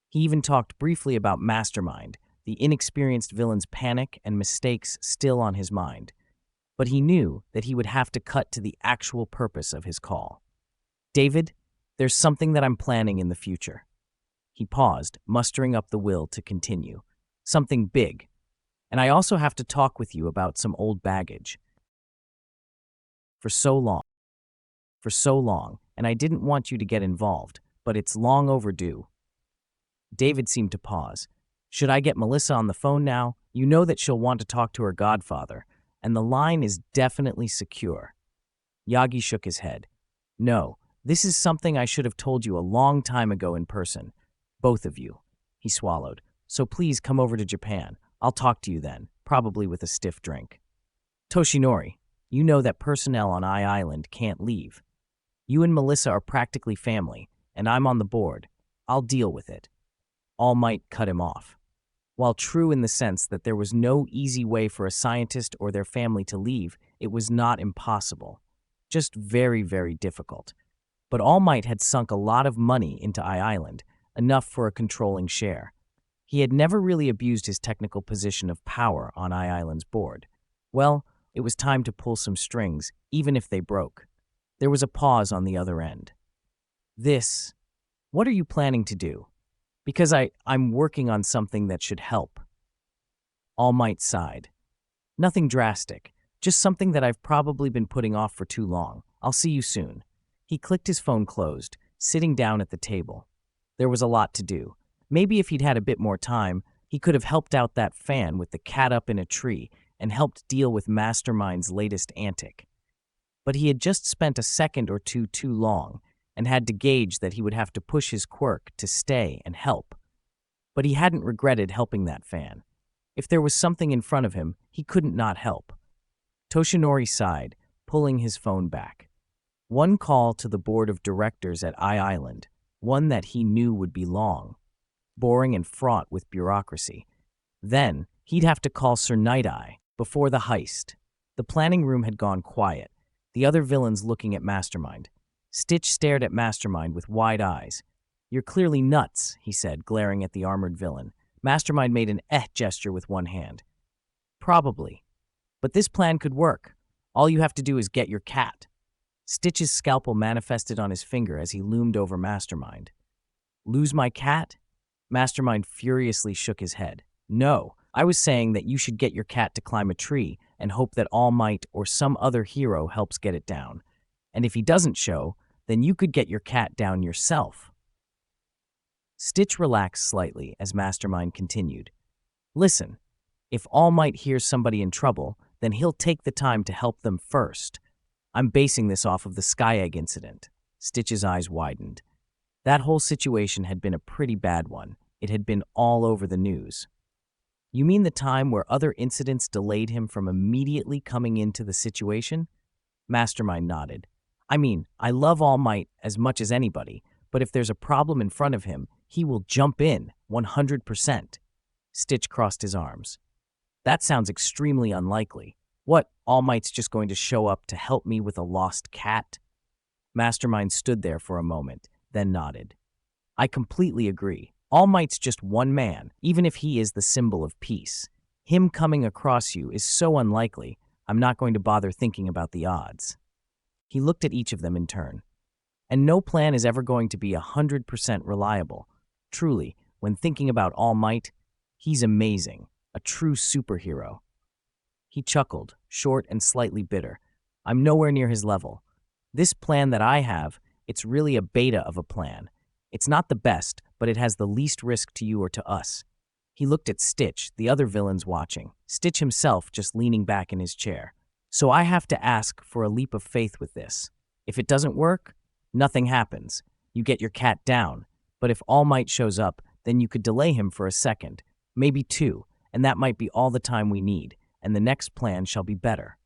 He even talked briefly about Mastermind, the inexperienced villain's panic and mistakes still on his mind. But he knew that he would have to cut to the actual purpose of his call. David, there's something that I'm planning in the future. He paused, mustering up the will to continue. Something big. And I also have to talk with you about some old baggage. For so long, and I didn't want you to get involved, but it's long overdue. David seemed to pause. Should I get Melissa on the phone now? You know that she'll want to talk to her godfather, and the line is definitely secure. Yagi shook his head. No, this is something I should have told you a long time ago in person. Both of you. He swallowed. So please come over to Japan. I'll talk to you then, probably with a stiff drink. Toshinori, you know that personnel on Island can't leave. You and Melissa are practically family, and I'm on the board. I'll deal with it. All Might cut him off. While true in the sense that there was no easy way for a scientist or their family to leave, it was not impossible. Just very, very difficult. But All Might had sunk a lot of money into Island, enough for a controlling share. He had never really abused his technical position of power on Island's board. Well, it was time to pull some strings, even if they broke. There was a pause on the other end. What are you planning to do? Because I'm working on something that should help. All Might sighed. Nothing drastic, just something that I've probably been putting off for too long. I'll see you soon. He clicked his phone closed, sitting down at the table. There was a lot to do. Maybe if he'd had a bit more time, he could have helped out that fan with the cat up in a tree and helped deal with Mastermind's latest antic. But he had just spent a second or two too long and had to gauge that he would have to push his quirk to stay and help. But he hadn't regretted helping that fan. If there was something in front of him, he couldn't not help. Toshinori sighed, pulling his phone back. One call to the board of directors at Island, one that he knew would be long, boring and fraught with bureaucracy. Then, he'd have to call Sir Night-Eye before the heist. The planning room had gone quiet, the other villains looking at Mastermind. Stitch stared at Mastermind with wide eyes. You're clearly nuts, he said, glaring at the armored villain. Mastermind made an gesture with one hand. Probably. But this plan could work. All you have to do is get your cat. Stitch's scalpel manifested on his finger as he loomed over Mastermind. Lose my cat? Mastermind furiously shook his head. No, I was saying that you should get your cat to climb a tree and hope that All Might or some other hero helps get it down. And if he doesn't show, then you could get your cat down yourself. Stitch relaxed slightly as Mastermind continued. Listen, if All Might hears somebody in trouble, then he'll take the time to help them first. I'm basing this off of the Sky Egg incident. Stitch's eyes widened. That whole situation had been a pretty bad one. It had been all over the news. You mean the time where other incidents delayed him from immediately coming into the situation? Mastermind nodded. I mean, I love All Might as much as anybody, but if there's a problem in front of him, he will jump in 100%. Stitch crossed his arms. That sounds extremely unlikely. What, All Might's just going to show up to help me with a lost cat? Mastermind stood there for a moment, then nodded. I completely agree. All Might's just one man, even if he is the symbol of peace. Him coming across you is so unlikely, I'm not going to bother thinking about the odds. He looked at each of them in turn. And no plan is ever going to be 100% reliable. Truly, when thinking about All Might, he's amazing, a true superhero. He chuckled, short and slightly bitter. I'm nowhere near his level. This plan that I have, it's really a beta of a plan. It's not the best, but it has the least risk to you or to us. He looked at Stitch, the other villains watching, Stitch himself just leaning back in his chair. So I have to ask for a leap of faith with this. If it doesn't work, nothing happens. You get your cat down. But if All Might shows up, then you could delay him for a second, maybe two, and that might be all the time we need, and the next plan shall be better.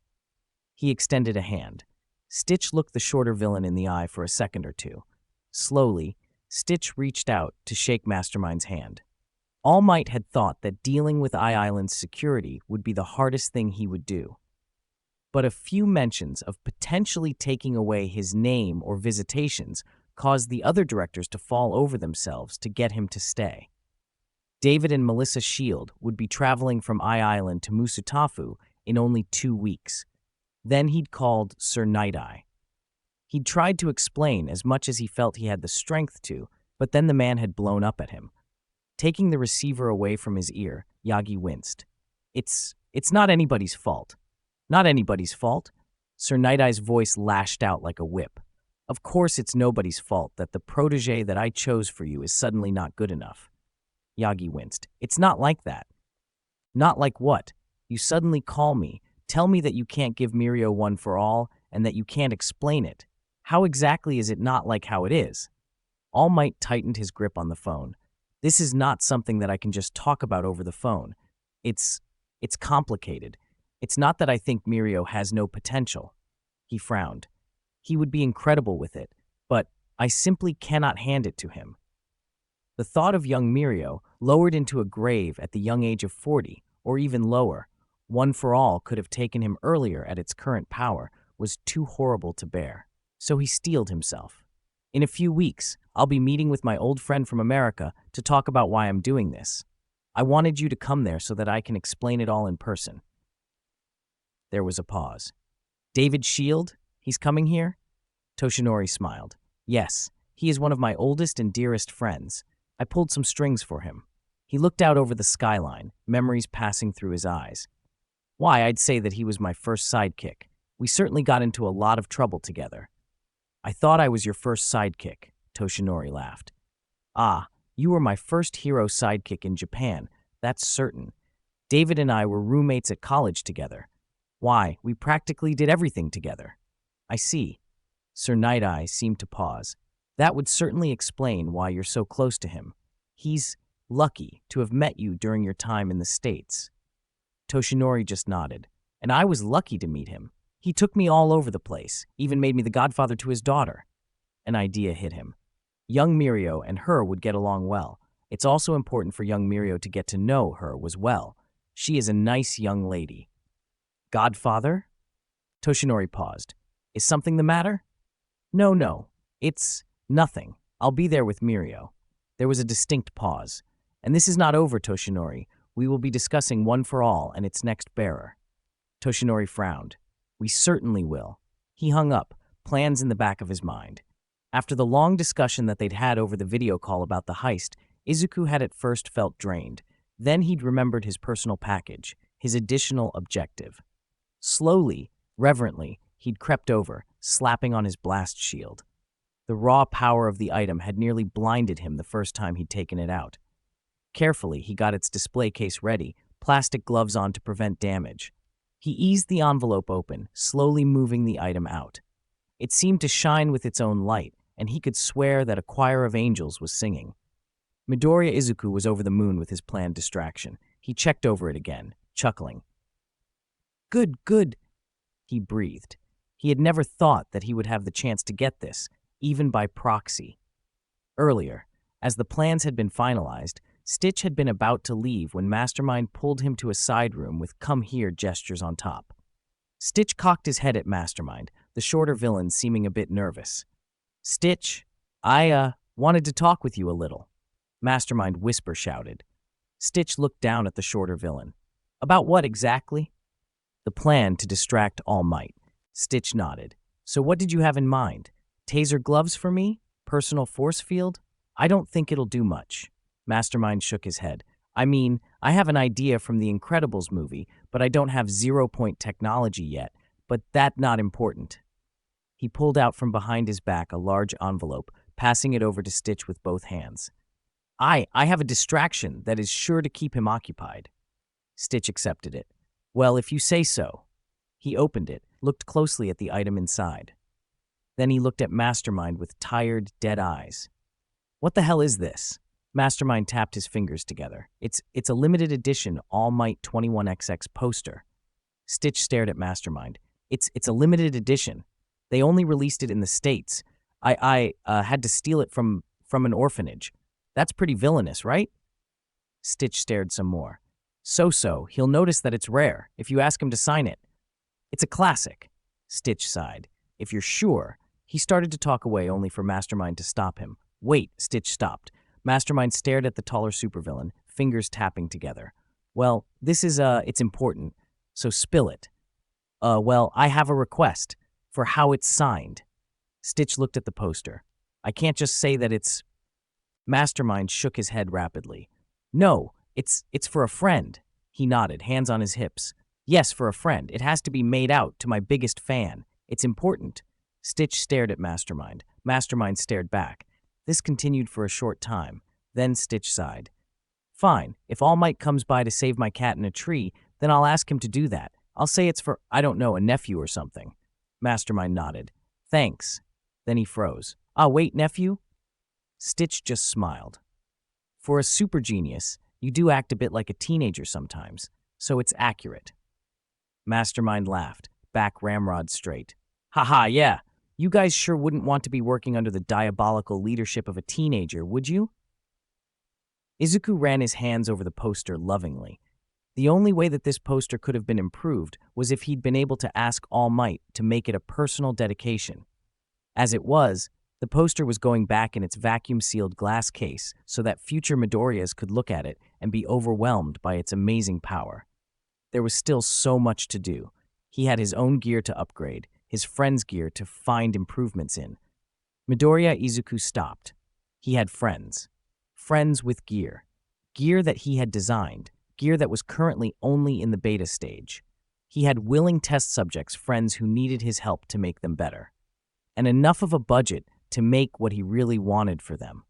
He extended a hand. Stitch looked the shorter villain in the eye for a second or two. Slowly, Stitch reached out to shake Mastermind's hand. All Might had thought that dealing with Island's security would be the hardest thing he would do. But a few mentions of potentially taking away his name or visitations caused the other directors to fall over themselves to get him to stay. David and Melissa Shield would be traveling from Island to Musutafu in only 2 weeks. Then he'd called Sir Night-Eye. He'd tried to explain as much as he felt he had the strength to, but then the man had blown up at him. Taking the receiver away from his ear, Yagi winced. It's not anybody's fault. Not anybody's fault. Sir Night Eye's voice lashed out like a whip. Of course it's nobody's fault that the protege that I chose for you is suddenly not good enough. Yagi winced. It's not like that. Not like what? You suddenly call me, tell me that you can't give Mirio one for all, and that you can't explain it. How exactly is it not like how it is? All Might tightened his grip on the phone. This is not something that I can just talk about over the phone. It's complicated. It's not that I think Mirio has no potential. He frowned. He would be incredible with it, but I simply cannot hand it to him. The thought of young Mirio, lowered into a grave at the young age of 40, or even lower, one for all could have taken him earlier at its current power, was too horrible to bear. So he steeled himself. In a few weeks, I'll be meeting with my old friend from America to talk about why I'm doing this. I wanted you to come there so that I can explain it all in person. There was a pause. David Shield? He's coming here? Toshinori smiled. Yes, he is one of my oldest and dearest friends. I pulled some strings for him. He looked out over the skyline, memories passing through his eyes. Why, I'd say that he was my first sidekick. We certainly got into a lot of trouble together. I thought I was your first sidekick, Toshinori laughed. Ah, you were my first hero sidekick in Japan, that's certain. David and I were roommates at college together. Why, we practically did everything together. I see. Sir Night Eye seemed to pause. That would certainly explain why you're so close to him. He's lucky to have met you during your time in the States. Toshinori just nodded. And I was lucky to meet him. He took me all over the place, even made me the godfather to his daughter. An idea hit him. Young Mirio and her would get along well. It's also important for young Mirio to get to know her as well. She is a nice young lady. Godfather? Toshinori paused. Is something the matter? No. It's nothing. I'll be there with Mirio. There was a distinct pause. And this is not over, Toshinori. We will be discussing One for All and its next bearer. Toshinori frowned. We certainly will. He hung up, plans in the back of his mind. After the long discussion that they'd had over the video call about the heist, Izuku had at first felt drained. Then he'd remembered his personal package, his additional objective. Slowly, reverently, he'd crept over, slapping on his blast shield. The raw power of the item had nearly blinded him the first time he'd taken it out. Carefully, he got its display case ready, plastic gloves on to prevent damage. He eased the envelope open, slowly moving the item out. It seemed to shine with its own light, and he could swear that a choir of angels was singing. Midoriya Izuku was over the moon with his planned distraction. He checked over it again, chuckling. Good, he breathed. He had never thought that he would have the chance to get this, even by proxy. Earlier, as the plans had been finalized, Stitch had been about to leave when Mastermind pulled him to a side room with come here gestures on top. Stitch cocked his head at Mastermind, the shorter villain seeming a bit nervous. Stitch, I wanted to talk with you a little, Mastermind whisper shouted. Stitch looked down at the shorter villain. About what exactly? The plan to distract All Might. Stitch nodded. So what did you have in mind? Taser gloves for me? Personal force field? I don't think it'll do much. Mastermind shook his head. I mean, I have an idea from the Incredibles movie, but I don't have 0-point technology yet, but that not important. He pulled out from behind his back a large envelope, passing it over to Stitch with both hands. I have a distraction that is sure to keep him occupied. Stitch accepted it. Well, if you say so. He opened it, looked closely at the item inside. Then he looked at Mastermind with tired, dead eyes. What the hell is this? Mastermind tapped his fingers together. It's a limited edition All Might 21XX poster. Stitch stared at Mastermind. It's a limited edition. They only released it in the States. I had to steal it from an orphanage. That's pretty villainous, right? Stitch stared some more. So, he'll notice that it's rare if you ask him to sign it. It's a classic. Stitch sighed. If you're sure. He started to talk away only for Mastermind to stop him. Wait, Stitch stopped. Mastermind stared at the taller supervillain, fingers tapping together. Well, this is, it's important, so spill it. Well, I have a request for how it's signed. Stitch looked at the poster. I can't just say that it's... Mastermind shook his head rapidly. No, it's for a friend. He nodded, hands on his hips. Yes, for a friend. It has to be made out to my biggest fan. It's important. Stitch stared at Mastermind. Mastermind stared back. This continued for a short time. Then Stitch sighed. Fine, if All Might comes by to save my cat in a tree, then I'll ask him to do that. I'll say it's for, I don't know, a nephew or something. Mastermind nodded. Thanks. Then he froze. Ah, wait, nephew? Stitch just smiled. For a super genius, you do act a bit like a teenager sometimes, so it's accurate. Mastermind laughed, back ramrod straight. Haha, yeah. You guys sure wouldn't want to be working under the diabolical leadership of a teenager, would you? Izuku ran his hands over the poster lovingly. The only way that this poster could have been improved was if he'd been able to ask All Might to make it a personal dedication. As it was, the poster was going back in its vacuum-sealed glass case so that future Midoriyas could look at it and be overwhelmed by its amazing power. There was still so much to do. He had his own gear to upgrade, his friend's gear to find improvements in. Midoriya Izuku stopped. He had friends. Friends with gear. Gear that he had designed. Gear that was currently only in the beta stage. He had willing test subjects, friends who needed his help to make them better. And enough of a budget to make what he really wanted for them.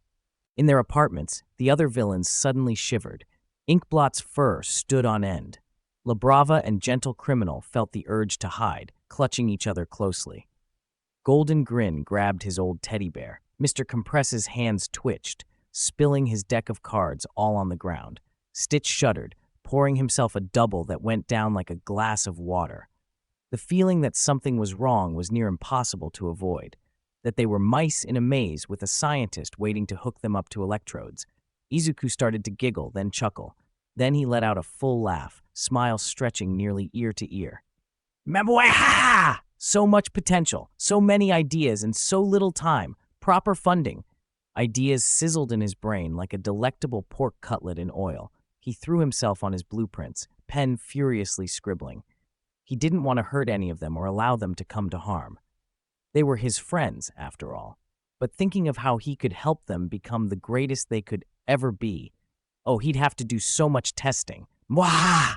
In their apartments, the other villains suddenly shivered. Inkblot's fur stood on end. La Brava and Gentle Criminal felt the urge to hide, clutching each other closely. Golden Grin grabbed his old teddy bear. Mr. Compress's hands twitched, spilling his deck of cards all on the ground. Stitch shuddered, pouring himself a double that went down like a glass of water. The feeling that something was wrong was near impossible to avoid, that they were mice in a maze with a scientist waiting to hook them up to electrodes. Izuku started to giggle, then chuckle. Then he let out a full laugh, smile stretching nearly ear to ear. Memboy-ha! So much potential, so many ideas, and so little time. Proper funding. Ideas sizzled in his brain like a delectable pork cutlet in oil. He threw himself on his blueprints, pen furiously scribbling. He didn't want to hurt any of them or allow them to come to harm. They were his friends, after all. But thinking of how he could help them become the greatest they could ever be, oh, he'd have to do so much testing. Mwah!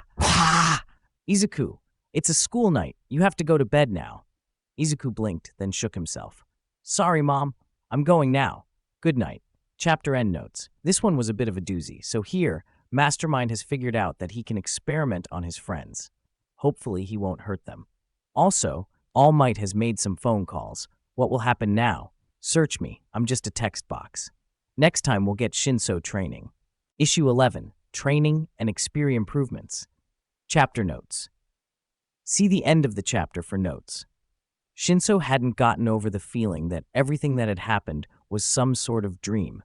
Izuku, it's a school night. You have to go to bed now. Izuku blinked, then shook himself. Sorry, Mom. I'm going now. Good night. Chapter endnotes. This one was a bit of a doozy, so here, Mastermind has figured out that he can experiment on his friends. Hopefully he won't hurt them. Also, All Might has made some phone calls. What will happen now? Search me. I'm just a text box. Next time we'll get Shinso training. Issue 11. Training and Experience Improvements. Chapter notes. See the end of the chapter for notes. Shinso hadn't gotten over the feeling that everything that had happened was some sort of dream.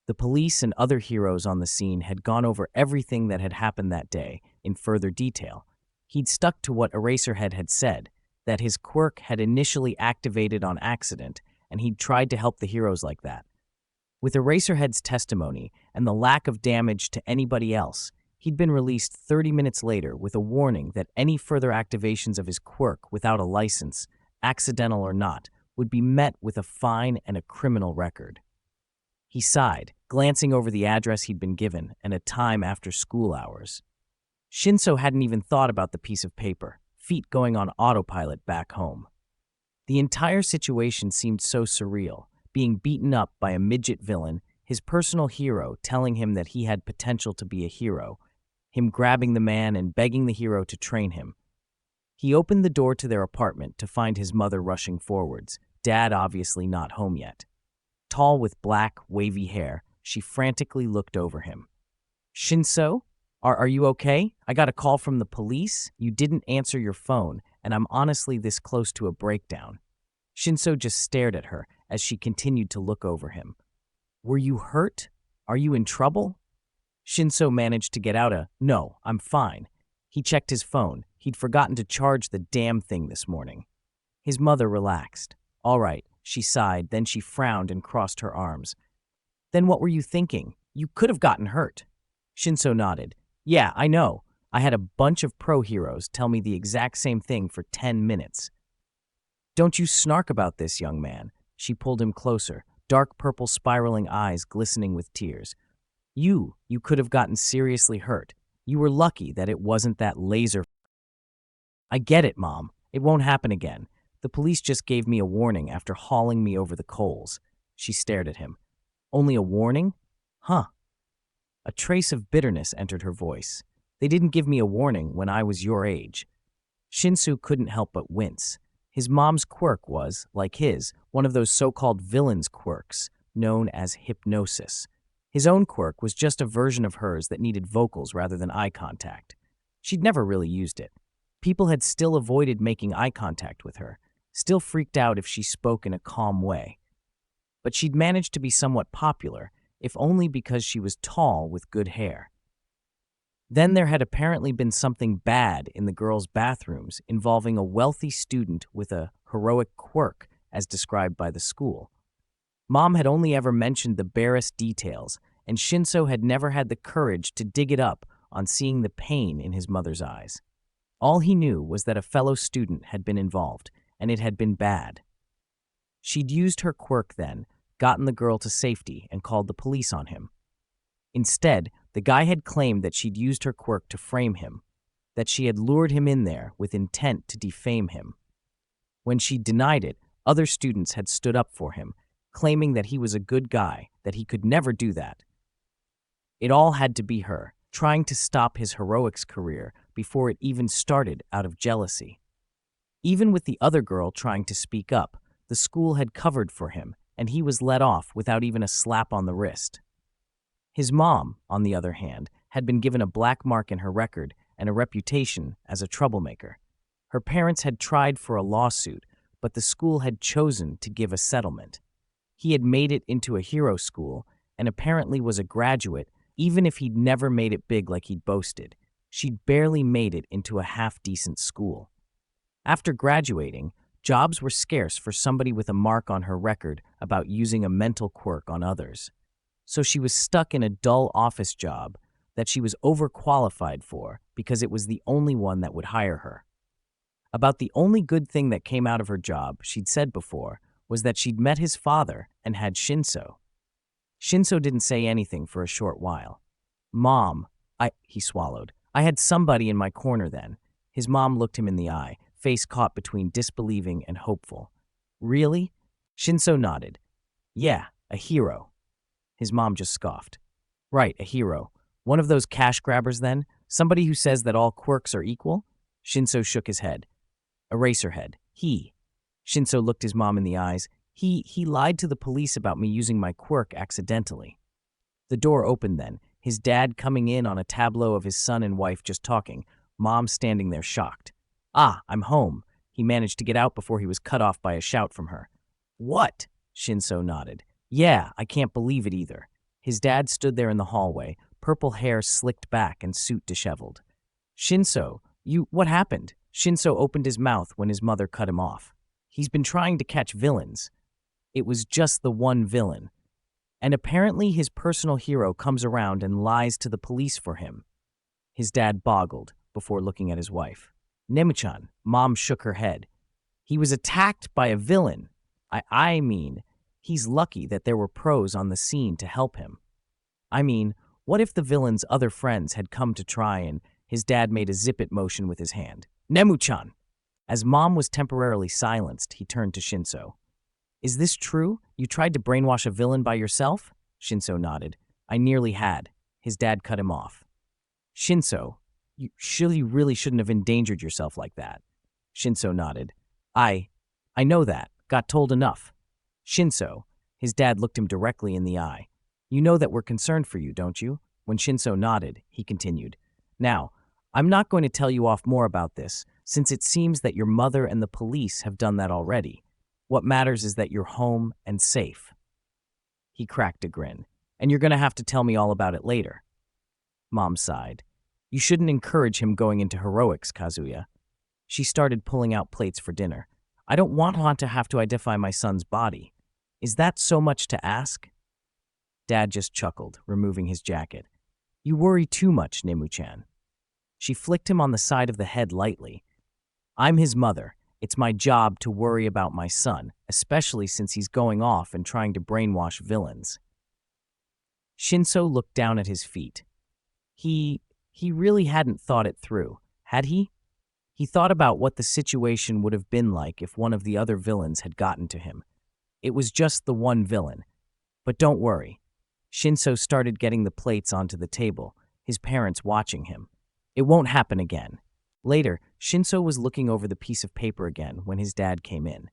The police and other heroes on the scene had gone over everything that had happened that day in further detail. He'd stuck to what Eraserhead had said, that his quirk had initially activated on accident, and he'd tried to help the heroes like that. With Eraserhead's testimony and the lack of damage to anybody else, he'd been released 30 minutes later with a warning that any further activations of his quirk without a license, accidental or not, would be met with a fine and a criminal record. He sighed, glancing over the address he'd been given and a time after school hours. Shinso hadn't even thought about the piece of paper, feet going on autopilot back home. The entire situation seemed so surreal, being beaten up by a midget villain, his personal hero telling him that he had potential to be a hero, him grabbing the man and begging the hero to train him. He opened the door to their apartment to find his mother rushing forwards, Dad obviously not home yet. Tall with black, wavy hair, she frantically looked over him. Shinso? Are you okay? I got a call from the police. You didn't answer your phone, and I'm honestly this close to a breakdown. Shinso just stared at her as she continued to look over him. Were you hurt? Are you in trouble? Shinso managed to get out a, no, I'm fine. He checked his phone. He'd forgotten to charge the damn thing this morning. His mother relaxed. All right, she sighed, then she frowned and crossed her arms. Then what were you thinking? You could have gotten hurt. Shinso nodded. Yeah, I know. I had a bunch of pro heroes tell me the exact same thing for 10 minutes. Don't you snark about this, young man. She pulled him closer, dark purple spiraling eyes glistening with tears. You could have gotten seriously hurt. You were lucky that it wasn't that laser. I get it, Mom. It won't happen again. The police just gave me a warning after hauling me over the coals. She stared at him. Only a warning? Huh. A trace of bitterness entered her voice. They didn't give me a warning when I was your age. Shinsu couldn't help but wince. His mom's quirk was, like his, one of those so-called villain's quirks, known as hypnosis. His own quirk was just a version of hers that needed vocals rather than eye contact. She'd never really used it. People had still avoided making eye contact with her, still freaked out if she spoke in a calm way. But she'd managed to be somewhat popular, if only because she was tall with good hair. Then there had apparently been something bad in the girls' bathrooms involving a wealthy student with a heroic quirk, as described by the school. Mom had only ever mentioned the barest details, and Shinso had never had the courage to dig it up on seeing the pain in his mother's eyes. All he knew was that a fellow student had been involved, and it had been bad. She'd used her quirk then, gotten the girl to safety, and called the police on him. Instead, the guy had claimed that she'd used her quirk to frame him, that she had lured him in there with intent to defame him. When she denied it, other students had stood up for him, claiming that he was a good guy, that he could never do that. It all had to be her, trying to stop his heroics career before it even started out of jealousy. Even with the other girl trying to speak up, the school had covered for him, and he was let off without even a slap on the wrist. His mom, on the other hand, had been given a black mark in her record and a reputation as a troublemaker. Her parents had tried for a lawsuit, but the school had chosen to give a settlement. He had made it into a hero school and apparently was a graduate, even if he'd never made it big like he'd boasted. She'd barely made it into a half-decent school. After graduating, jobs were scarce for somebody with a mark on her record about using a mental quirk on others. So she was stuck in a dull office job that she was overqualified for because it was the only one that would hire her. About the only good thing that came out of her job, she'd said before, was that she'd met his father and had Shinso. Shinso didn't say anything for a short while. Mom, he swallowed. I had somebody in my corner then. His mom looked him in the eye, face caught between disbelieving and hopeful. Really? Shinso nodded. Yeah, a hero. His mom just scoffed. Right, a hero. One of those cash grabbers then? Somebody who says that all quirks are equal? Shinso shook his head. Eraserhead. Shinso looked his mom in the eyes. He lied to the police about me using my quirk accidentally. The door opened then, his dad coming in on a tableau of his son and wife just talking, Mom standing there shocked. Ah, I'm home. He managed to get out before he was cut off by a shout from her. What? Shinso nodded. Yeah, I can't believe it either. His dad stood there in the hallway, purple hair slicked back and suit disheveled. Shinso, what happened? Shinso opened his mouth when his mother cut him off. He's been trying to catch villains. It was just the one villain. And apparently his personal hero comes around and lies to the police for him. His dad boggled before looking at his wife. Nemu-chan, Mom shook her head. He was attacked by a villain. I mean, he's lucky that there were pros on the scene to help him. I mean, what if the villain's other friends had come to try and his dad made a zip-it motion with his hand. Nemu-chan! As Mom was temporarily silenced, he turned to Shinso. Is this true? You tried to brainwash a villain by yourself? Shinso nodded. I nearly had. His dad cut him off. Shinso, you really shouldn't have endangered yourself like that. Shinso nodded. I know that. Got told enough. Shinso, his dad looked him directly in the eye. You know that we're concerned for you, don't you? When Shinso nodded, he continued. Now, I'm not going to tell you off more about this, since it seems that your mother and the police have done that already. What matters is that you're home and safe. He cracked a grin. And you're going to have to tell me all about it later. Mom sighed. You shouldn't encourage him going into heroics, Kazuya. She started pulling out plates for dinner. I don't want to have to identify my son's body. Is that so much to ask? Dad just chuckled, removing his jacket. You worry too much, Nemu-chan. She flicked him on the side of the head lightly. I'm his mother. It's my job to worry about my son, especially since he's going off and trying to brainwash villains. Shinso looked down at his feet. He He really hadn't thought it through, had he? He thought about what the situation would have been like if one of the other villains had gotten to him. It was just the one villain. But don't worry. Shinso started getting the plates onto the table, his parents watching him. It won't happen again. Later, Shinso was looking over the piece of paper again when his dad came in.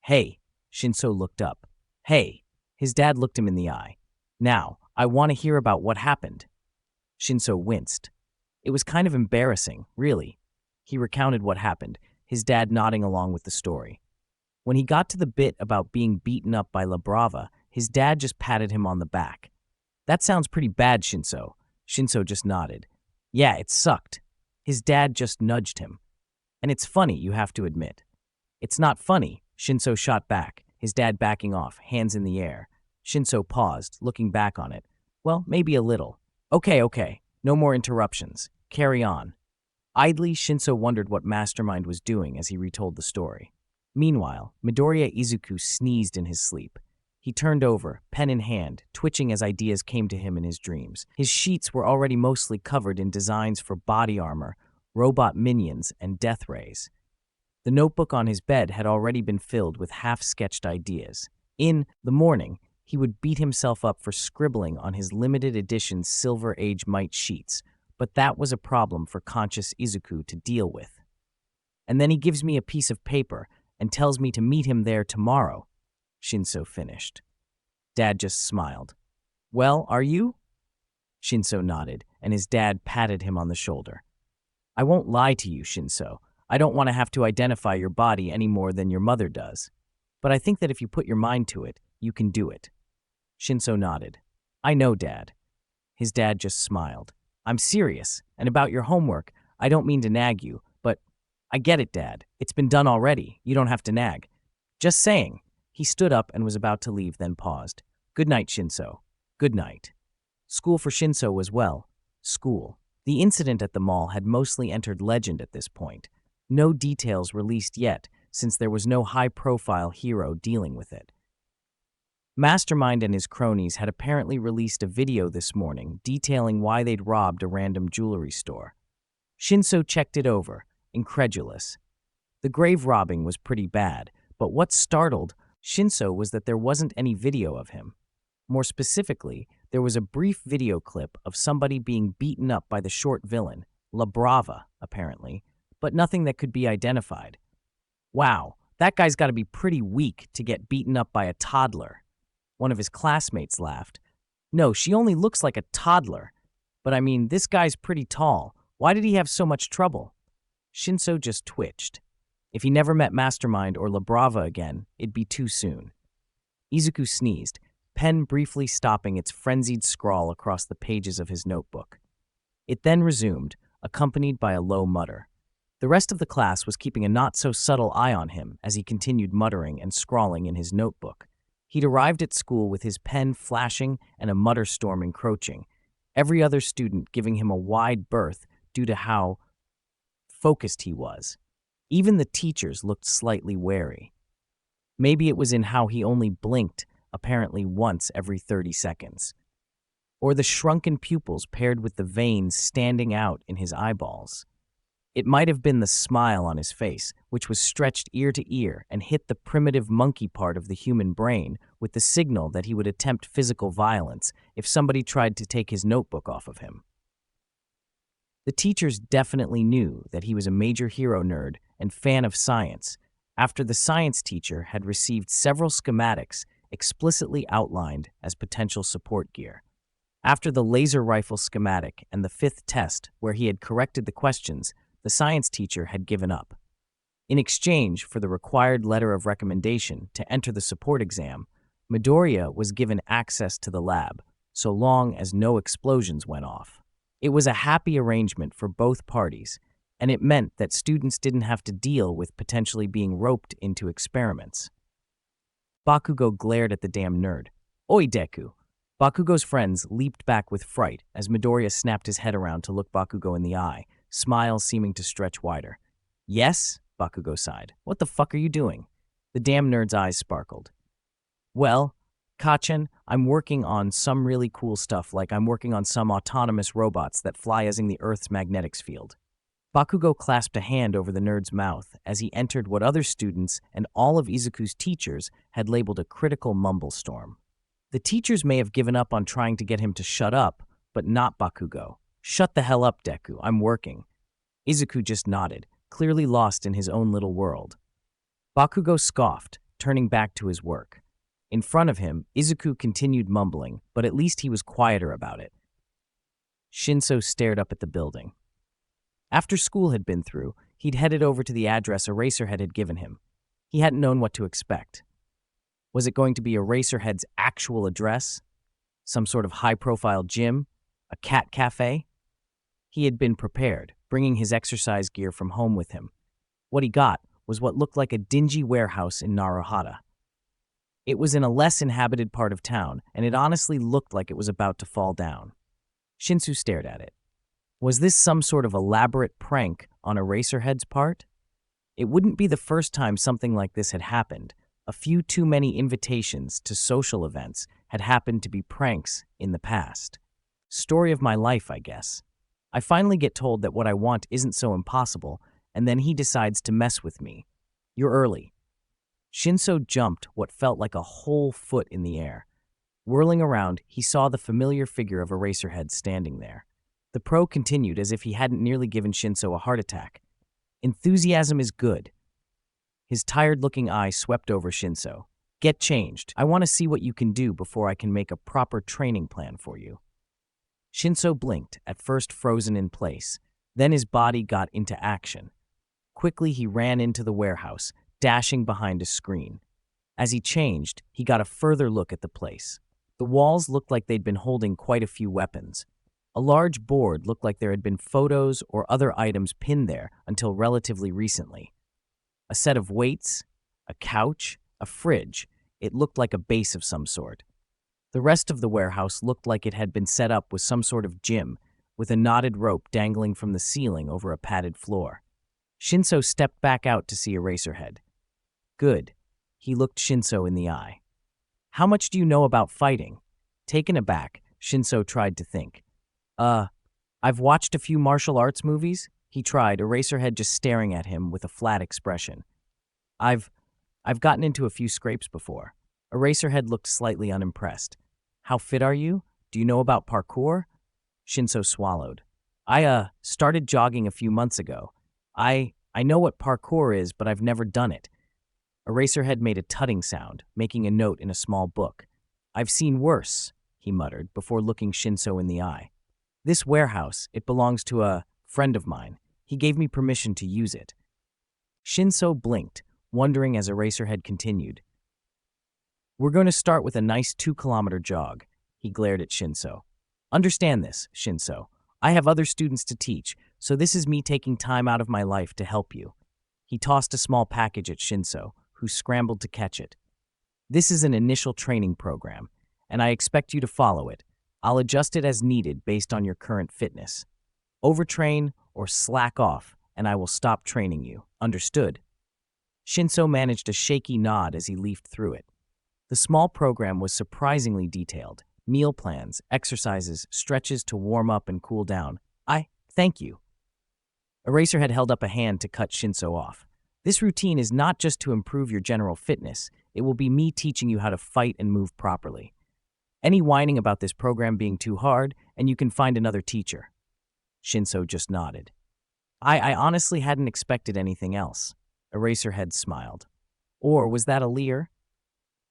Hey, Shinso looked up. Hey, his dad looked him in the eye. Now, I want to hear about what happened. Shinso winced. It was kind of embarrassing, really. He recounted what happened, his dad nodding along with the story. When he got to the bit about being beaten up by La Brava, his dad just patted him on the back. That sounds pretty bad, Shinso. Shinso just nodded. Yeah, it sucked. His dad just nudged him. And it's funny, you have to admit. It's not funny, Shinso shot back, his dad backing off, hands in the air. Shinso paused, looking back on it. Well, maybe a little. Okay. No more interruptions. Carry on. Idly, Shinso wondered what Mastermind was doing as he retold the story. Meanwhile, Midoriya Izuku sneezed in his sleep. He turned over, pen in hand, twitching as ideas came to him in his dreams. His sheets were already mostly covered in designs for body armor, robot minions, and death rays. The notebook on his bed had already been filled with half-sketched ideas. In the morning, he would beat himself up for scribbling on his limited edition Silver Age Might sheets, but that was a problem for conscious Izuku to deal with. And then he gives me a piece of paper and tells me to meet him there tomorrow, Shinso finished. Dad just smiled. Well, are you? Shinso nodded, and his dad patted him on the shoulder. I won't lie to you, Shinso. I don't want to have to identify your body any more than your mother does. But I think that if you put your mind to it, you can do it. Shinso nodded. I know, Dad. His dad just smiled. I'm serious, and about your homework, I don't mean to nag you, but I get it, Dad. It's been done already. You don't have to nag. Just saying. He stood up and was about to leave, then paused. Good night, Shinso. Good night. School for Shinso was, well, school. The incident at the mall had mostly entered legend at this point. No details released yet, since there was no high-profile hero dealing with it. Mastermind and his cronies had apparently released a video this morning detailing why they'd robbed a random jewelry store. Shinso checked it over, incredulous. The grave robbing was pretty bad, but what startled Shinso was that there wasn't any video of him. More specifically, there was a brief video clip of somebody being beaten up by the short villain, La Brava, apparently, but nothing that could be identified. Wow, that guy's got to be pretty weak to get beaten up by a toddler. One of his classmates laughed. No, she only looks like a toddler. But I mean, this guy's pretty tall. Why did he have so much trouble? Shinso just twitched. If he never met Mastermind or La Brava again, it'd be too soon. Izuku sneezed, pen briefly stopping its frenzied scrawl across the pages of his notebook. It then resumed, accompanied by a low mutter. The rest of the class was keeping a not-so-subtle eye on him as he continued muttering and scrawling in his notebook. He'd arrived at school with his pen flashing and a mutter storm encroaching, every other student giving him a wide berth due to how focused he was. Even the teachers looked slightly wary. Maybe it was in how he only blinked, apparently once every 30 seconds. Or the shrunken pupils paired with the veins standing out in his eyeballs. It might have been the smile on his face, which was stretched ear to ear and hit the primitive monkey part of the human brain with the signal that he would attempt physical violence if somebody tried to take his notebook off of him. The teachers definitely knew that he was a major hero nerd and fan of science, after the science teacher had received several schematics explicitly outlined as potential support gear. After the laser rifle schematic and the 5th test, where he had corrected the questions, the science teacher had given up. In exchange for the required letter of recommendation to enter the support exam, Midoriya was given access to the lab, so long as no explosions went off. It was a happy arrangement for both parties, and it meant that students didn't have to deal with potentially being roped into experiments. Bakugo glared at the damn nerd. Oi, Deku! Bakugo's friends leaped back with fright as Midoriya snapped his head around to look Bakugo in the eye, smiles seeming to stretch wider. Yes? Bakugo sighed. What the fuck are you doing? The damn nerd's eyes sparkled. Well, Kachen, I'm working on some really cool stuff, like I'm working on some autonomous robots that fly using the Earth's magnetics field. Bakugo clasped a hand over the nerd's mouth as he entered what other students and all of Izuku's teachers had labeled a critical mumble storm. The teachers may have given up on trying to get him to shut up, but not Bakugo. Shut the hell up, Deku, I'm working. Izuku just nodded, clearly lost in his own little world. Bakugo scoffed, turning back to his work. In front of him, Izuku continued mumbling, but at least he was quieter about it. Shinso stared up at the building. After school had been through, he'd headed over to the address Eraserhead had given him. He hadn't known what to expect. Was it going to be Eraserhead's actual address? Some sort of high-profile gym? A cat cafe? He had been prepared, bringing his exercise gear from home with him. What he got was what looked like a dingy warehouse in Naruhata. It was in a less inhabited part of town, and it honestly looked like it was about to fall down. Shinsu stared at it. Was this some sort of elaborate prank on Eraserhead's part? It wouldn't be the first time something like this had happened. A few too many invitations to social events had happened to be pranks in the past. Story of my life, I guess. I finally get told that what I want isn't so impossible, and then he decides to mess with me. You're early. Shinso jumped what felt like a whole foot in the air. Whirling around, he saw the familiar figure of Eraserhead standing there. The pro continued as if he hadn't nearly given Shinso a heart attack. Enthusiasm is good. His tired-looking eye swept over Shinso. Get changed. I want to see what you can do before I can make a proper training plan for you. Shinso blinked, at first frozen in place. Then his body got into action. Quickly, he ran into the warehouse, dashing behind a screen. As he changed, he got a further look at the place. The walls looked like they'd been holding quite a few weapons. A large board looked like there had been photos or other items pinned there until relatively recently. A set of weights, a couch, a fridge. It looked like a base of some sort. The rest of the warehouse looked like it had been set up with some sort of gym, with a knotted rope dangling from the ceiling over a padded floor. Shinso stepped back out to see Eraserhead. Good. He looked Shinso in the eye. How much do you know about fighting? Taken aback, Shinso tried to think. I've watched a few martial arts movies, he tried, Eraserhead just staring at him with a flat expression. I've gotten into a few scrapes before. Eraserhead looked slightly unimpressed. How fit are you? Do you know about parkour? Shinso swallowed. I started jogging a few months ago. I know what parkour is, but I've never done it. Eraserhead made a tutting sound, making a note in a small book. I've seen worse, he muttered, before looking Shinso in the eye. This warehouse, it belongs to a friend of mine. He gave me permission to use it. Shinso blinked, wondering as Eraserhead continued. We're going to start with a nice 2-kilometer jog. He glared at Shinso. Understand this, Shinso. I have other students to teach, so this is me taking time out of my life to help you. He tossed a small package at Shinso, who scrambled to catch it. This is an initial training program, and I expect you to follow it. I'll adjust it as needed based on your current fitness. Overtrain or slack off, and I will stop training you. Understood? Shinso managed a shaky nod as he leafed through it. The small program was surprisingly detailed. Meal plans, exercises, stretches to warm up and cool down. Thank you. Eraserhead held up a hand to cut Shinso off. This routine is not just to improve your general fitness. It will be me teaching you how to fight and move properly. Any whining about this program being too hard, and you can find another teacher. Shinso just nodded. I honestly hadn't expected anything else. Eraserhead smiled. Or was that a leer?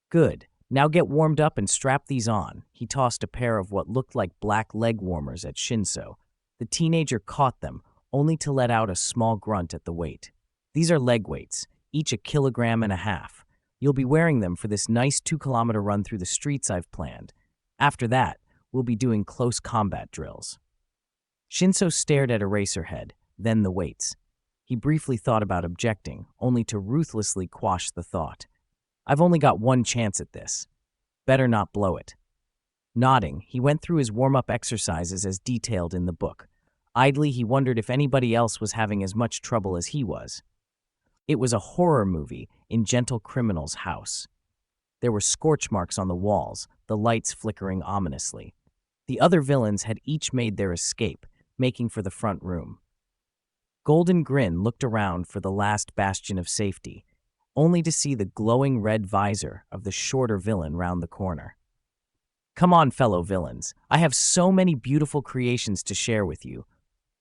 Good. Now get warmed up and strap these on. He tossed a pair of what looked like black leg warmers at Shinso. The teenager caught them, only to let out a small grunt at the weight. These are leg weights, each 1.5 kilograms. You'll be wearing them for this nice 2-kilometer run through the streets I've planned. After that, we'll be doing close combat drills. Shinso stared at Eraserhead, then the weights. He briefly thought about objecting, only to ruthlessly quash the thought. I've only got one chance at this. Better not blow it. Nodding, he went through his warm-up exercises as detailed in the book. Idly, he wondered if anybody else was having as much trouble as he was. It was a horror movie in gentle criminal's house. There were scorch marks on the walls, the lights flickering ominously. The other villains had each made their escape, making for the front room. Golden Grin looked around for the last bastion of safety, only to see the glowing red visor of the shorter villain round the corner. "Come on, fellow villains. I have so many beautiful creations to share with you."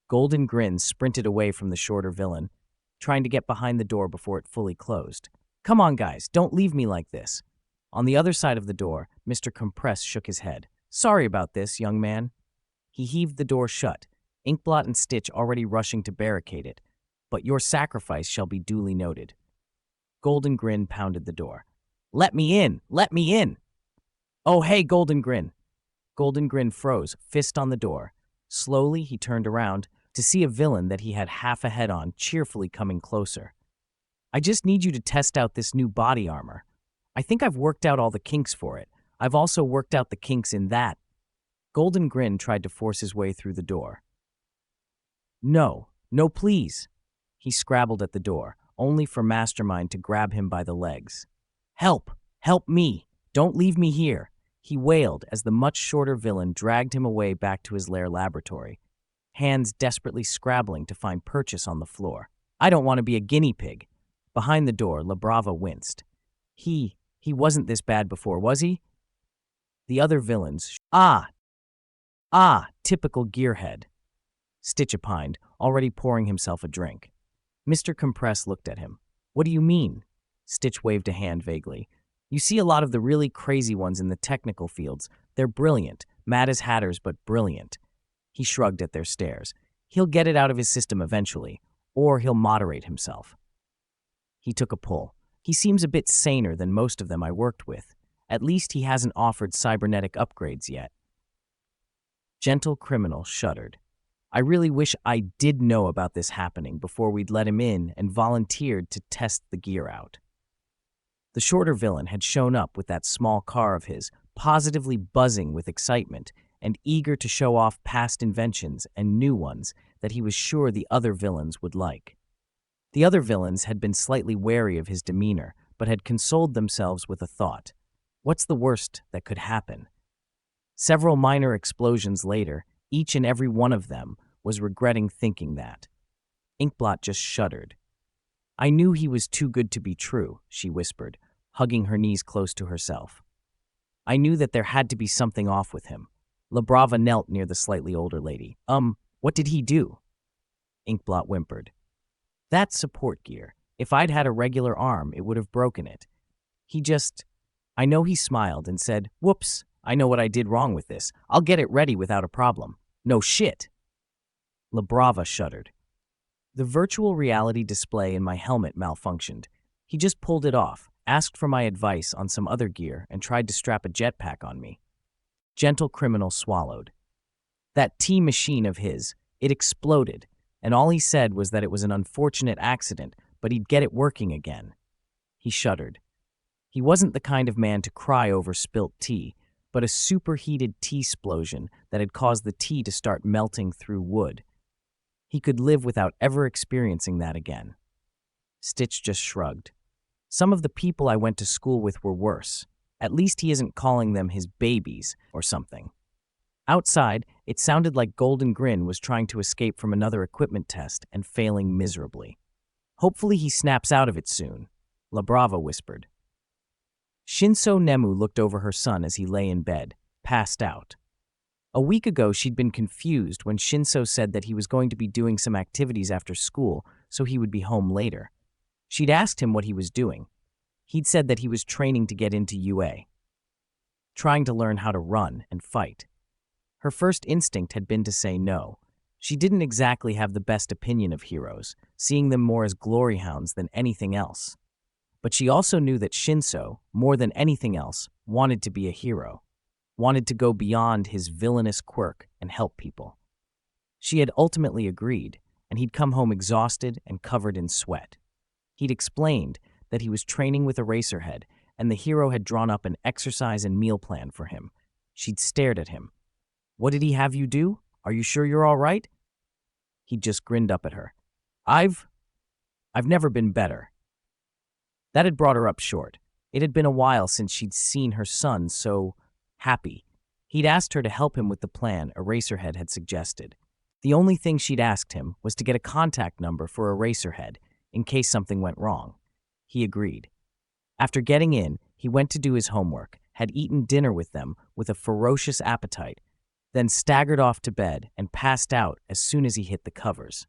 Golden Grin sprinted away from the shorter villain, trying to get behind the door before it fully closed. "Come on, guys, don't leave me like this." On the other side of the door, Mr. Compress shook his head. "Sorry about this, young man." He heaved the door shut, Inkblot and Stitch already rushing to barricade it. "But your sacrifice shall be duly noted." Golden Grin pounded the door. "Let me in! Let me in!" "Oh, hey, Golden Grin!" Golden Grin froze, fist on the door. Slowly, he turned around to see a villain that he had half a head on cheerfully coming closer. "I just need you to test out this new body armor. I think I've worked out all the kinks for it. I've also worked out the kinks in that." Golden Grin tried to force his way through the door. "No, no, please." He scrabbled at the door, only for Mastermind to grab him by the legs. "Help! Help me! Don't leave me here!" he wailed as the much shorter villain dragged him away back to his lair laboratory, hands desperately scrabbling to find purchase on the floor. "I don't want to be a guinea pig." Behind the door, La Brava winced. He wasn't this bad before, was he? The other villains, typical gearhead. Stitch opined, already pouring himself a drink. Mr. Compress looked at him. "What do you mean?" Stitch waved a hand vaguely. "You see a lot of the really crazy ones in the technical fields. They're brilliant, mad as hatters, but brilliant." He shrugged at their stares. "He'll get it out of his system eventually, or he'll moderate himself." He took a pull. "He seems a bit saner than most of them I worked with. At least he hasn't offered cybernetic upgrades yet." Gentle Criminal shuddered. "I really wish I did know about this happening before we'd let him in and volunteered to test the gear out." The shorter villain had shown up with that small car of his, positively buzzing with excitement and eager to show off past inventions and new ones that he was sure the other villains would like. The other villains had been slightly wary of his demeanor, but had consoled themselves with a thought. What's the worst that could happen? Several minor explosions later, each and every one of them was regretting thinking that. Inkblot just shuddered. "I knew he was too good to be true," she whispered, hugging her knees close to herself. "I knew that there had to be something off with him." La Brava knelt near the slightly older lady. What did he do?" Inkblot whimpered. "That's support gear. If I'd had a regular arm, it would have broken it. I know he smiled and said, 'Whoops, I know what I did wrong with this. I'll get it ready without a problem.' No shit." La Brava shuddered. "The virtual reality display in my helmet malfunctioned. He just pulled it off, asked for my advice on some other gear, and tried to strap a jetpack on me." Gentle Criminal swallowed. "That T-machine of his, it exploded, and all he said was that it was an unfortunate accident, but he'd get it working again." He shuddered. He wasn't the kind of man to cry over spilt tea, but a superheated tea-splosion that had caused the tea to start melting through wood. He could live without ever experiencing that again. Stitch just shrugged. "Some of the people I went to school with were worse. At least he isn't calling them his babies or something." Outside, it sounded like Golden Grin was trying to escape from another equipment test and failing miserably. "Hopefully he snaps out of it soon," La Brava whispered. Shinso Nemu looked over her son as he lay in bed, passed out. A week ago, she'd been confused when Shinso said that he was going to be doing some activities after school, so he would be home later. She'd asked him what he was doing. He'd said that he was training to get into UA, trying to learn how to run and fight. Her first instinct had been to say no. She didn't exactly have the best opinion of heroes, seeing them more as glory hounds than anything else. But she also knew that Shinso, more than anything else, wanted to be a hero, wanted to go beyond his villainous quirk and help people. She had ultimately agreed, and he'd come home exhausted and covered in sweat. He'd explained that he was training with Eraserhead, and the hero had drawn up an exercise and meal plan for him. She'd stared at him. "What did he have you do? Are you sure you're all right?" He'd just grinned up at her. I've never been better." That had brought her up short. It had been a while since she'd seen her son so happy. He'd asked her to help him with the plan Eraserhead had suggested. The only thing she'd asked him was to get a contact number for Eraserhead in case something went wrong. He agreed. After getting in, he went to do his homework, had eaten dinner with them with a ferocious appetite, then staggered off to bed and passed out as soon as he hit the covers.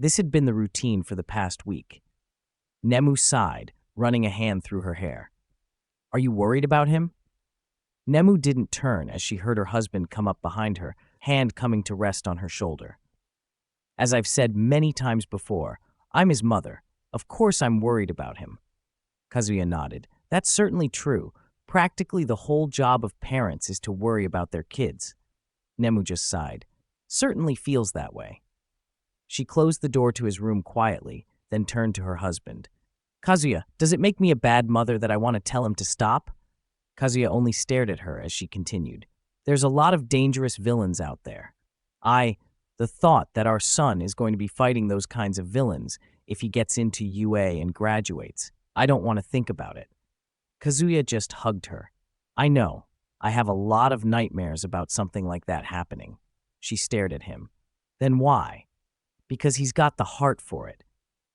This had been the routine for the past week. Nemu sighed, running a hand through her hair. "Are you worried about him?" Nemu didn't turn as she heard her husband come up behind her, hand coming to rest on her shoulder. "As I've said many times before, I'm his mother. Of course I'm worried about him." Kazuya nodded. "That's certainly true. Practically the whole job of parents is to worry about their kids." Nemu just sighed. "Certainly feels that way." She closed the door to his room quietly, then turned to her husband. "Kazuya, does it make me a bad mother that I want to tell him to stop?" Kazuya only stared at her as she continued. "There's a lot of dangerous villains out there. The thought that our son is going to be fighting those kinds of villains if he gets into UA and graduates, I don't want to think about it." Kazuya just hugged her. "I know. I have a lot of nightmares about something like that happening." She stared at him. "Then why?" "Because he's got the heart for it.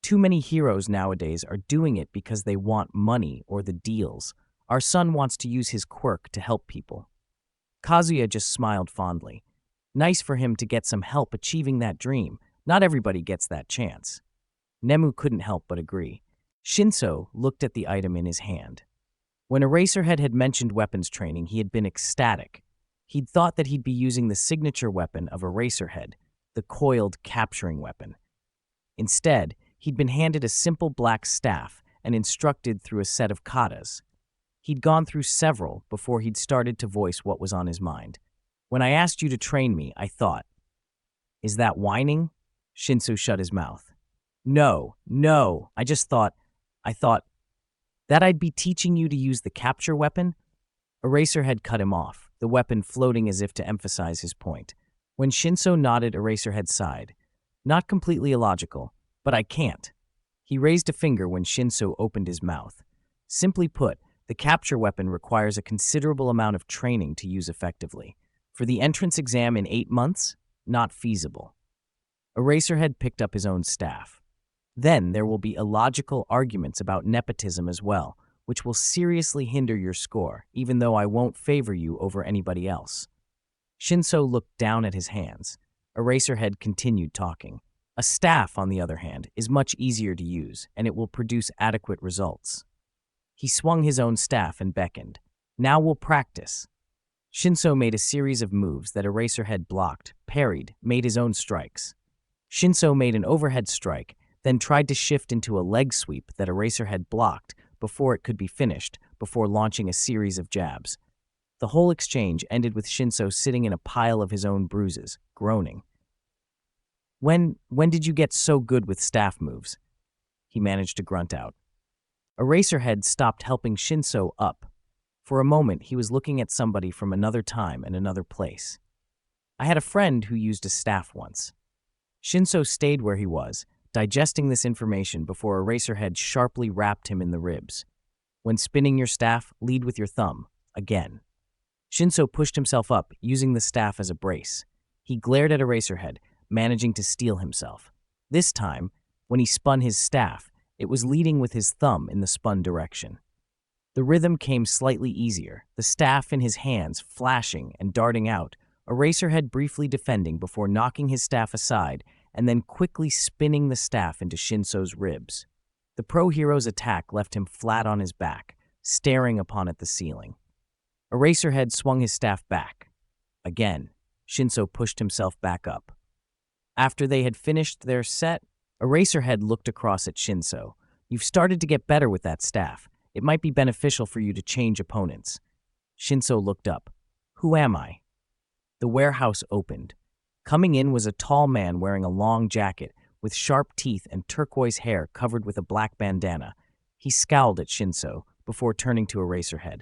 Too many heroes nowadays are doing it because they want money or the deals. Our son wants to use his quirk to help people." Kazuya just smiled fondly. Nice for him to get some help achieving that dream. Not everybody gets that chance. Nemu couldn't help but agree. Shinso looked at the item in his hand. When Eraserhead had mentioned weapons training, he had been ecstatic. He'd thought that he'd be using the signature weapon of Eraserhead, the coiled capturing weapon. Instead, he'd been handed a simple black staff and instructed through a set of katas. He'd gone through several before he'd started to voice what was on his mind. "When I asked you to train me, I thought..." "Is that whining?" Shinso shut his mouth. No, I thought that I'd be teaching you to use the capture weapon." Eraserhead cut him off, the weapon floating as if to emphasize his point. When Shinso nodded, Eraserhead sighed. "Not completely illogical, but I can't." He raised a finger when Shinso opened his mouth. "Simply put, the capture weapon requires a considerable amount of training to use effectively. For the entrance exam in 8 months? Not feasible." Eraserhead picked up his own staff. "Then there will be illogical arguments about nepotism as well, which will seriously hinder your score, even though I won't favor you over anybody else." Shinso looked down at his hands. Eraserhead continued talking. "A staff, on the other hand, is much easier to use, and it will produce adequate results." He swung his own staff and beckoned. "Now we'll practice." Shinso made a series of moves that Eraserhead blocked, parried, made his own strikes. Shinso made an overhead strike, then tried to shift into a leg sweep that Eraserhead blocked before it could be finished, before launching a series of jabs. The whole exchange ended with Shinso sitting in a pile of his own bruises, groaning. When did you get so good with staff moves?" he managed to grunt out. Eraserhead stopped helping Shinso up. For a moment, he was looking at somebody from another time and another place. "I had a friend who used a staff once." Shinso stayed where he was, digesting this information before Eraserhead sharply rapped him in the ribs. "When spinning your staff, lead with your thumb. Again." Shinso pushed himself up, using the staff as a brace. He glared at Eraserhead, managing to steel himself. This time, when he spun his staff, it was leading with his thumb in the spun direction. The rhythm came slightly easier, the staff in his hands flashing and darting out, Eraserhead briefly defending before knocking his staff aside and then quickly spinning the staff into Shinso's ribs. The pro hero's attack left him flat on his back, staring upon at the ceiling. Eraserhead swung his staff back. Again, Shinso pushed himself back up. After they had finished their set, Eraserhead looked across at Shinso. "You've started to get better with that staff. It might be beneficial for you to change opponents." Shinso looked up. "Who am I?" The warehouse opened. Coming in was a tall man wearing a long jacket with sharp teeth and turquoise hair covered with a black bandana. He scowled at Shinso before turning to Eraserhead.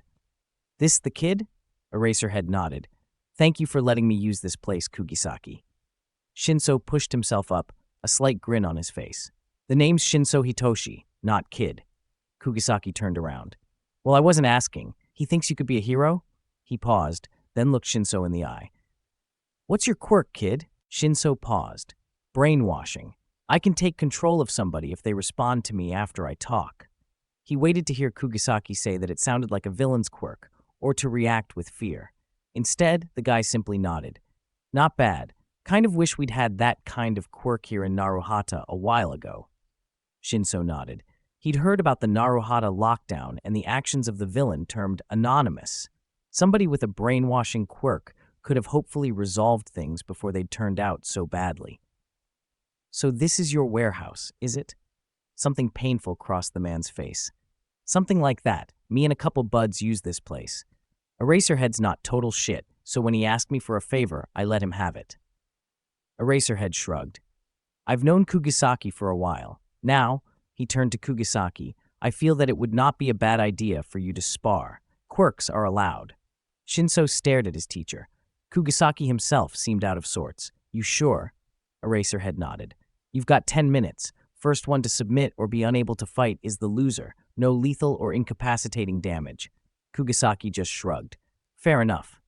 "This the kid?" Eraserhead nodded. "Thank you for letting me use this place, Kugisaki." Shinso pushed himself up, a slight grin on his face. "The name's Shinso Hitoshi, not Kid." Kugisaki turned around. Well, I wasn't asking. He thinks you could be a hero? He paused, then looked Shinso in the eye. What's your quirk, kid? Shinso paused. Brainwashing. I can take control of somebody if they respond to me after I talk. He waited to hear Kugisaki say that it sounded like a villain's quirk, or to react with fear. Instead, the guy simply nodded. Not bad. Kind of wish we'd had that kind of quirk here in Naruhata a while ago. Shinso nodded. He'd heard about the Naruhata lockdown and the actions of the villain termed Anonymous. Somebody with a brainwashing quirk could have hopefully resolved things before they'd turned out so badly. So this is your warehouse, is it? Something painful crossed the man's face. Something like that. Me and a couple buds use this place. Eraserhead's not total shit, so when he asked me for a favor, I let him have it. Eraserhead shrugged. I've known Kugisaki for a while. Now, he turned to Kugisaki, I feel that it would not be a bad idea for you to spar. Quirks are allowed. Shinso stared at his teacher. Kugisaki himself seemed out of sorts. You sure? Eraserhead nodded. You've got 10 minutes. First one to submit or be unable to fight is the loser. No lethal or incapacitating damage. Kugisaki just shrugged. Fair enough.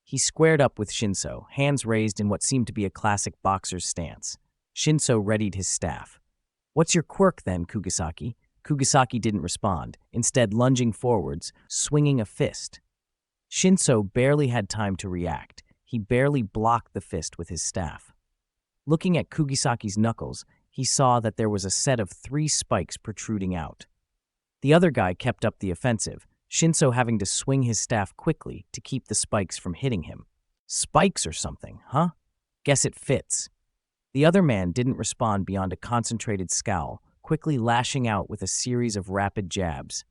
He squared up with Shinso, hands raised in what seemed to be a classic boxer's stance. Shinso readied his staff. What's your quirk then, Kugisaki? Kugisaki didn't respond, instead lunging forwards, swinging a fist. Shinso barely had time to react. He barely blocked the fist with his staff. Looking at Kugisaki's knuckles, he saw that there was a set of 3 spikes protruding out. The other guy kept up the offensive, Shinso having to swing his staff quickly to keep the spikes from hitting him. Spikes or something, huh? Guess it fits. The other man didn't respond beyond a concentrated scowl, quickly lashing out with a series of rapid jabs.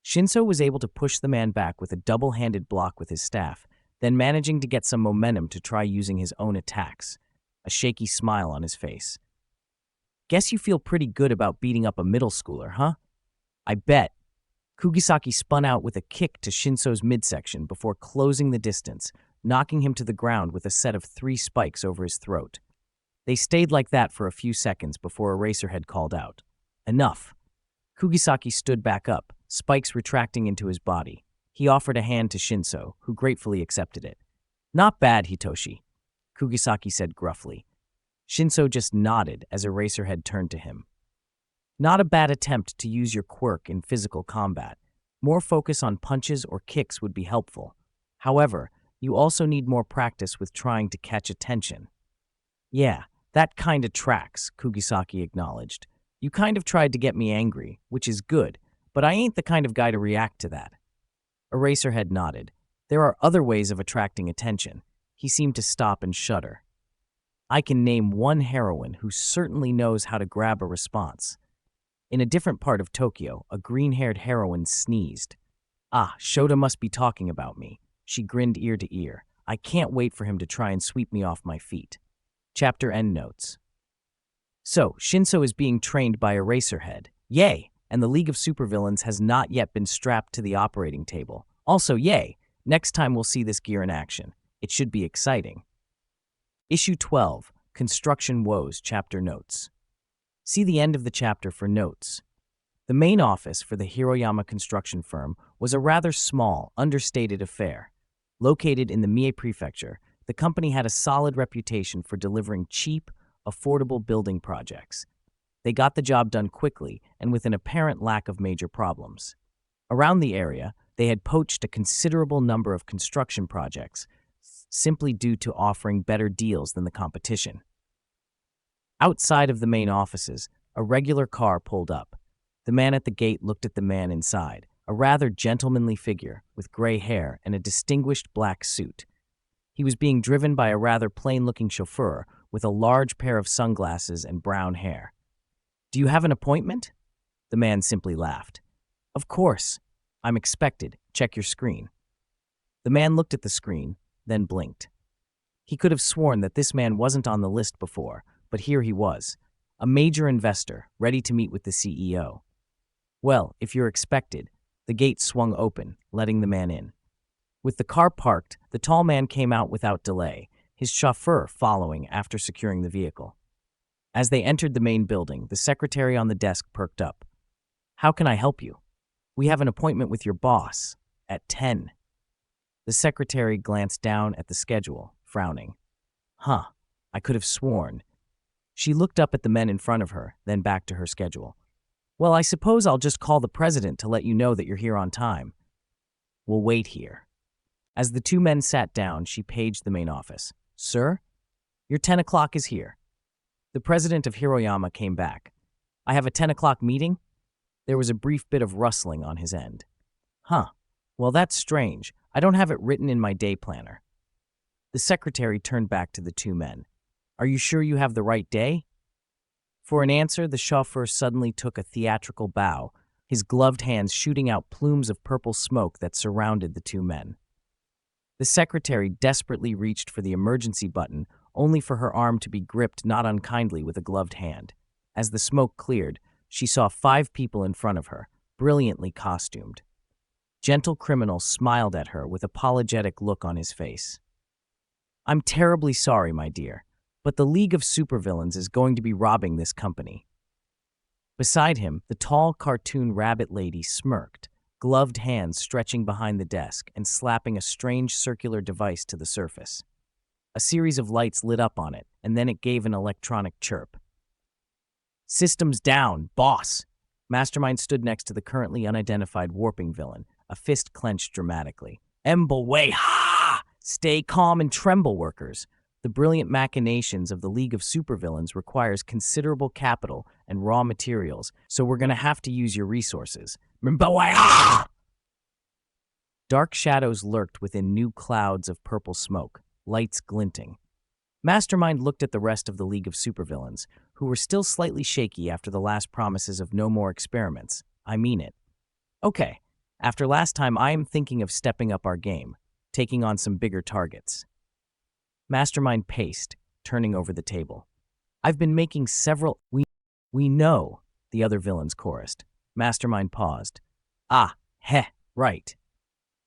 Shinso was able to push the man back with a double-handed block with his staff, then managing to get some momentum to try using his own attacks, a shaky smile on his face. Guess you feel pretty good about beating up a middle schooler, huh? I bet. Kugisaki spun out with a kick to Shinso's midsection before closing the distance, knocking him to the ground with a set of 3 spikes over his throat. They stayed like that for a few seconds before Eraserhead called out. Enough. Kugisaki stood back up, spikes retracting into his body. He offered a hand to Shinso, who gratefully accepted it. Not bad, Hitoshi, Kugisaki said gruffly. Shinso just nodded as Eraserhead turned to him. Not a bad attempt to use your quirk in physical combat. More focus on punches or kicks would be helpful. However, you also need more practice with trying to catch attention. Yeah, that kinda tracks, Kugisaki acknowledged. You kind of tried to get me angry, which is good, but I ain't the kind of guy to react to that. Eraserhead nodded. There are other ways of attracting attention. He seemed to stop and shudder. I can name one heroine who certainly knows how to grab a response. In a different part of Tokyo, a green-haired heroine sneezed. Ah, Shota must be talking about me. She grinned ear to ear. I can't wait for him to try and sweep me off my feet. Chapter endnotes. So, Shinso is being trained by Eraserhead. Yay! And the League of Supervillains has not yet been strapped to the operating table. Also, yay! Next time we'll see this gear in action. It should be exciting. Issue 12, Construction Woes, Chapter Notes. See the end of the chapter for notes. The main office for the Hiroyama construction firm was a rather small, understated affair. Located in the Mie Prefecture, the company had a solid reputation for delivering cheap, affordable building projects. They got the job done quickly and with an apparent lack of major problems. Around the area, they had poached a considerable number of construction projects, simply due to offering better deals than the competition. Outside of the main offices, a regular car pulled up. The man at the gate looked at the man inside, a rather gentlemanly figure with gray hair and a distinguished black suit. He was being driven by a rather plain-looking chauffeur with a large pair of sunglasses and brown hair. Do you have an appointment? The man simply laughed. Of course. I'm expected. Check your screen. The man looked at the screen, then blinked. He could have sworn that this man wasn't on the list before, but here he was, a major investor, ready to meet with the CEO. Well, if you're expected, the gate swung open, letting the man in. With the car parked, the tall man came out without delay, his chauffeur following after securing the vehicle. As they entered the main building, the secretary on the desk perked up. How can I help you? We have an appointment with your boss at 10. The secretary glanced down at the schedule, frowning. Huh, I could have sworn. She looked up at the men in front of her, then back to her schedule. Well, I suppose I'll just call the president to let you know that you're here on time. We'll wait here. As the two men sat down, she paged the main office. Sir, your 10 o'clock is here. The president of Hiroyama came back. I have a 10 o'clock meeting? There was a brief bit of rustling on his end. Huh, well that's strange. I don't have it written in my day planner. The secretary turned back to the two men. Are you sure you have the right day? For an answer, the chauffeur suddenly took a theatrical bow, his gloved hands shooting out plumes of purple smoke that surrounded the two men. The secretary desperately reached for the emergency button, only for her arm to be gripped not unkindly with a gloved hand. As the smoke cleared, she saw 5 people in front of her, brilliantly costumed. Gentle Criminal smiled at her with an apologetic look on his face. I'm terribly sorry, my dear, but the League of Supervillains is going to be robbing this company. Beside him, the tall cartoon rabbit lady smirked, gloved hands stretching behind the desk and slapping a strange circular device to the surface. A series of lights lit up on it, and then it gave an electronic chirp. Systems down, boss! Mastermind stood next to the currently unidentified warping villain, a fist clenched dramatically. Way, ha! Stay calm and tremble, workers. The brilliant machinations of the League of Supervillains requires considerable capital and raw materials, so we're gonna have to use your resources. Way, ha! Dark shadows lurked within new clouds of purple smoke, lights glinting. Mastermind looked at the rest of the League of Supervillains, who were still slightly shaky after the last promises of no more experiments. I mean it. Okay, after last time I am thinking of stepping up our game, taking on some bigger targets. Mastermind paced, turning over the table. I've been making several— We know, the other villains chorused. Mastermind paused. Ah, heh, right.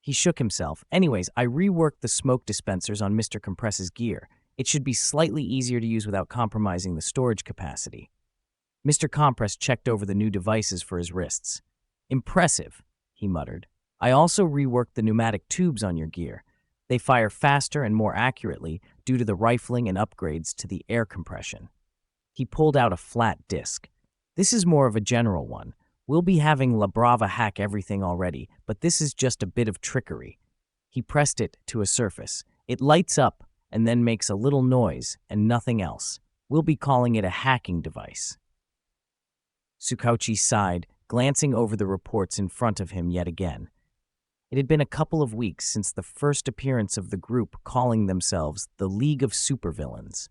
He shook himself. Anyways, I reworked the smoke dispensers on Mr. Compress's gear. It should be slightly easier to use without compromising the storage capacity. Mr. Compress checked over the new devices for his wrists. Impressive, he muttered. I also reworked the pneumatic tubes on your gear. They fire faster and more accurately due to the rifling and upgrades to the air compression. He pulled out a flat disc. This is more of a general one. We'll be having La Brava hack everything already, but this is just a bit of trickery. He pressed it to a surface. It lights up and then makes a little noise and nothing else. We'll be calling it a hacking device. Tsukauchi sighed, glancing over the reports in front of him yet again. It had been a couple of weeks since the first appearance of the group calling themselves the League of Supervillains.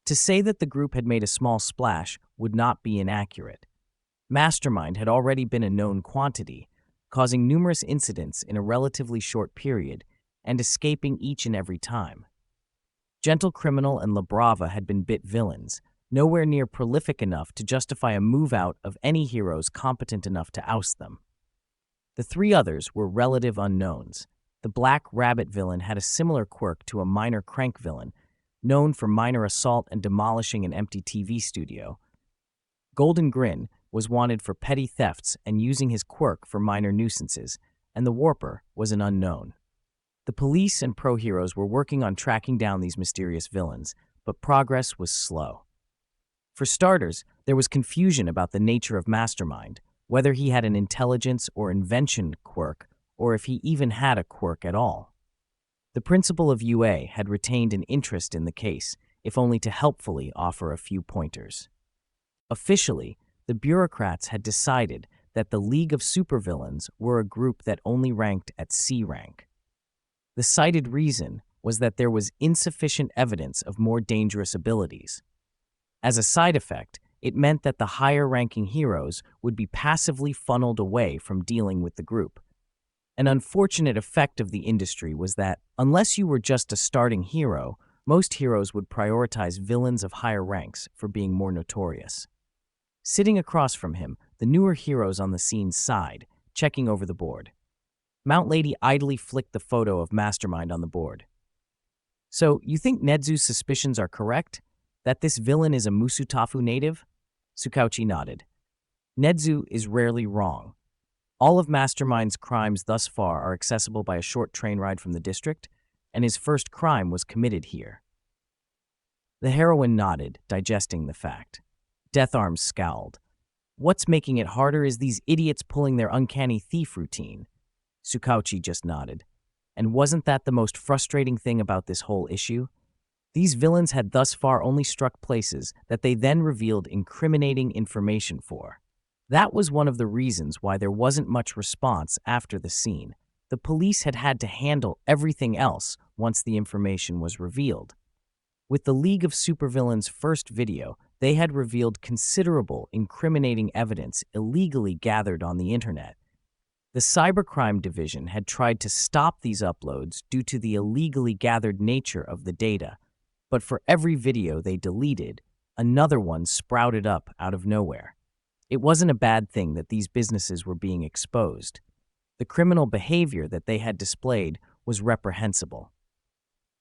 To say that the group had made a small splash would not be inaccurate. Mastermind had already been a known quantity, causing numerous incidents in a relatively short period and escaping each and every time. Gentle Criminal and La Brava had been bit villains, nowhere near prolific enough to justify a move out of any heroes competent enough to oust them. The 3 others were relative unknowns. The Black Rabbit villain had a similar quirk to a minor crank villain, known for minor assault and demolishing an empty TV studio. Golden Grin was wanted for petty thefts and using his quirk for minor nuisances, and the Warper was an unknown. The police and pro-heroes were working on tracking down these mysterious villains, but progress was slow. For starters, there was confusion about the nature of Mastermind, whether he had an intelligence or invention quirk, or if he even had a quirk at all. The principal of UA had retained an interest in the case, if only to helpfully offer a few pointers. Officially, the bureaucrats had decided that the League of Supervillains were a group that only ranked at C rank. The cited reason was that there was insufficient evidence of more dangerous abilities. As a side effect, it meant that the higher-ranking heroes would be passively funneled away from dealing with the group. An unfortunate effect of the industry was that, unless you were just a starting hero, most heroes would prioritize villains of higher ranks for being more notorious. Sitting across from him, the newer heroes on the scene sighed, checking over the board. Mount Lady idly flicked the photo of Mastermind on the board. So, you think Nedzu's suspicions are correct? That this villain is a Musutafu native? Tsukauchi nodded. Nedzu is rarely wrong. All of Mastermind's crimes thus far are accessible by a short train ride from the district, and his first crime was committed here. The heroine nodded, digesting the fact. Death Arms scowled. What's making it harder is these idiots pulling their uncanny thief routine. Tsukauchi just nodded. And wasn't that the most frustrating thing about this whole issue? These villains had thus far only struck places that they then revealed incriminating information for. That was one of the reasons why there wasn't much response after the scene. The police had had to handle everything else once the information was revealed. With the League of Supervillains' first video, they had revealed considerable incriminating evidence illegally gathered on the internet. The Cybercrime Division had tried to stop these uploads due to the illegally gathered nature of the data, but for every video they deleted, another one sprouted up out of nowhere. It wasn't a bad thing that these businesses were being exposed. The criminal behavior that they had displayed was reprehensible.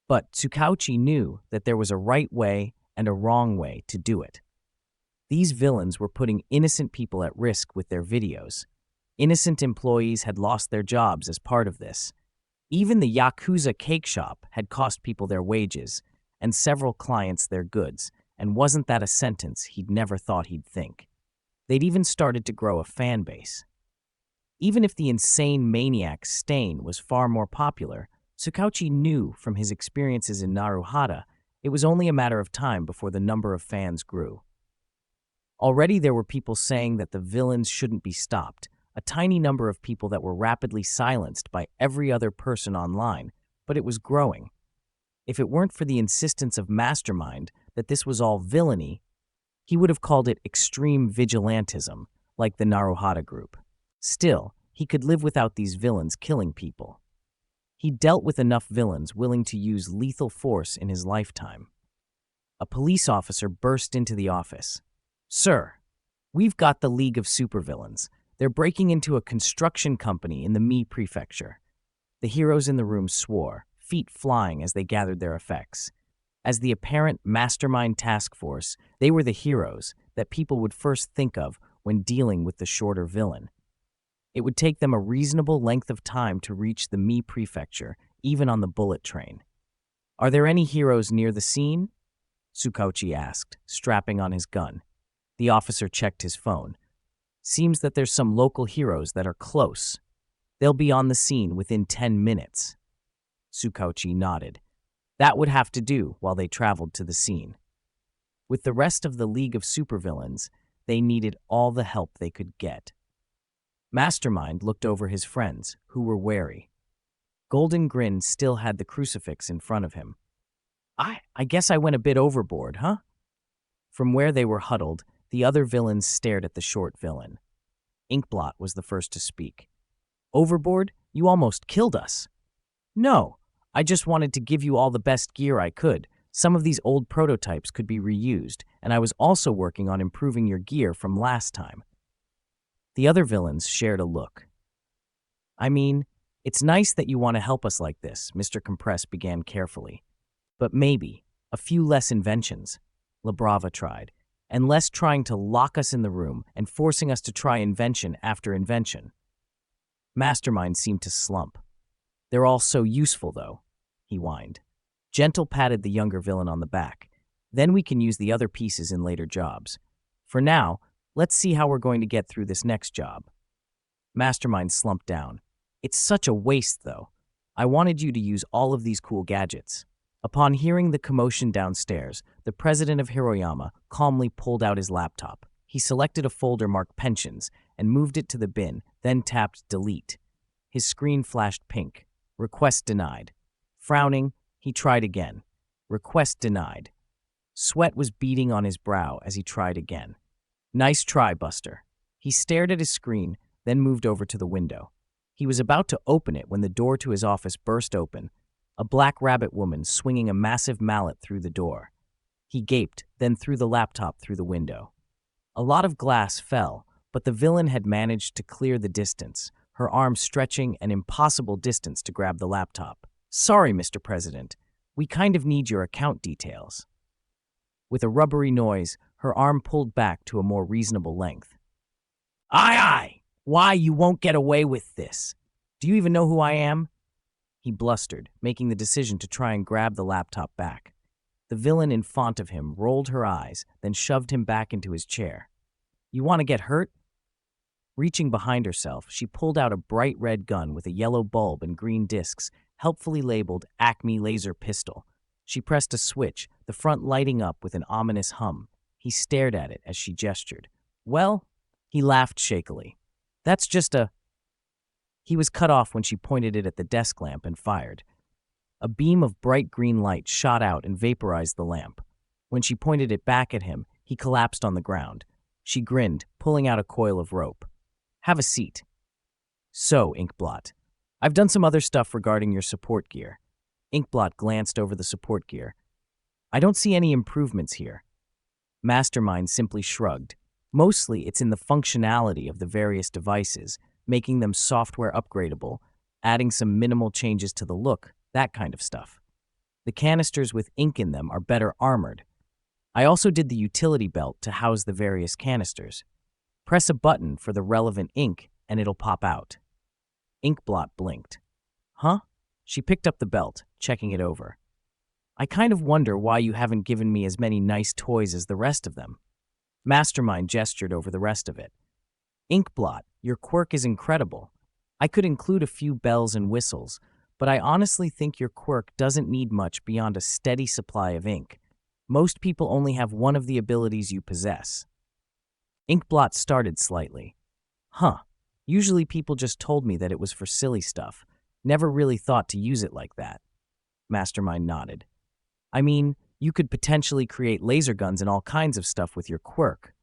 But Tsukauchi knew that there was a right way and a wrong way to do it. These villains were putting innocent people at risk with their videos. Innocent employees had lost their jobs as part of this. Even the Yakuza cake shop had cost people their wages, and several clients their goods, and wasn't that a sentence he'd never thought he'd think? They'd even started to grow a fan base. Even if the insane maniac Stain was far more popular, Tsukauchi knew from his experiences in Naruhata it was only a matter of time before the number of fans grew. Already there were people saying that the villains shouldn't be stopped, a tiny number of people that were rapidly silenced by every other person online, but it was growing. If it weren't for the insistence of Mastermind that this was all villainy, he would have called it extreme vigilantism, like the Naruhata group. Still, he could live without these villains killing people. He dealt with enough villains willing to use lethal force in his lifetime. A police officer burst into the office. "Sir, we've got the League of Supervillains. They're breaking into a construction company in the Mii prefecture." The heroes in the room swore, feet flying as they gathered their effects. As the apparent mastermind task force, they were the heroes that people would first think of when dealing with the shorter villain. It would take them a reasonable length of time to reach the Mii prefecture, even on the bullet train. "Are there any heroes near the scene?" Tsukauchi asked, strapping on his gun. The officer checked his phone. "Seems that there's some local heroes that are close. They'll be on the scene within 10 minutes. Tsukauchi nodded. That would have to do while they traveled to the scene. With the rest of the League of Supervillains, they needed all the help they could get. Mastermind looked over his friends, who were wary. Golden Grin still had the crucifix in front of him. I guess I went a bit overboard, huh? From where they were huddled, the other villains stared at the short villain. Inkblot was the first to speak. Overboard? You almost killed us. No, I just wanted to give you all the best gear I could. Some of these old prototypes could be reused, and I was also working on improving your gear from last time. The other villains shared a look. I mean, it's nice that you want to help us like this, Mr. Compress began carefully. But maybe a few less inventions, Labrava tried, and less trying to lock us in the room and forcing us to try invention after invention. Mastermind seemed to slump. They're all so useful, though, he whined. Gentle patted the younger villain on the back. Then we can use the other pieces in later jobs. For now, let's see how we're going to get through this next job. Mastermind slumped down. It's such a waste, though. I wanted you to use all of these cool gadgets. Upon hearing the commotion downstairs, the president of Hiroyama calmly pulled out his laptop. He selected a folder marked Pensions and moved it to the bin, then tapped Delete. His screen flashed pink. Request denied. Frowning, he tried again. Request denied. Sweat was beading on his brow as he tried again. Nice try, Buster. He stared at his screen, then moved over to the window. He was about to open it when the door to his office burst open, a black rabbit woman swinging a massive mallet through the door. He gaped, then threw the laptop through the window. A lot of glass fell, but the villain had managed to clear the distance, her arm stretching an impossible distance to grab the laptop. Sorry, Mr. President. We kind of need your account details. With a rubbery noise, her arm pulled back to a more reasonable length. Aye, aye! Why you won't get away with this? Do you even know who I am? He blustered, making the decision to try and grab the laptop back. The villain in front of him rolled her eyes, then shoved him back into his chair. You want to get hurt? Reaching behind herself, she pulled out a bright red gun with a yellow bulb and green discs, helpfully labeled Acme Laser Pistol. She pressed a switch, the front lighting up with an ominous hum. He stared at it as she gestured. Well, he laughed shakily. That's just a... He was cut off when she pointed it at the desk lamp and fired. A beam of bright green light shot out and vaporized the lamp. When she pointed it back at him, he collapsed on the ground. She grinned, pulling out a coil of rope. Have a seat. So, Inkblot, I've done some other stuff regarding your support gear. Inkblot glanced over the support gear. I don't see any improvements here. Mastermind simply shrugged. Mostly, it's in the functionality of the various devices, making them software upgradable, adding some minimal changes to the look, that kind of stuff. The canisters with ink in them are better armored. I also did the utility belt to house the various canisters. Press a button for the relevant ink, and it'll pop out. Inkblot blinked. Huh? She picked up the belt, checking it over. I kind of wonder why you haven't given me as many nice toys as the rest of them. Mastermind gestured over the rest of it. Inkblot, your quirk is incredible. I could include a few bells and whistles, but I honestly think your quirk doesn't need much beyond a steady supply of ink. Most people only have one of the abilities you possess. Inkblot started slightly. Huh. Usually people just told me that it was for silly stuff. Never really thought to use it like that. Mastermind nodded. I mean, you could potentially create laser guns and all kinds of stuff with your quirk.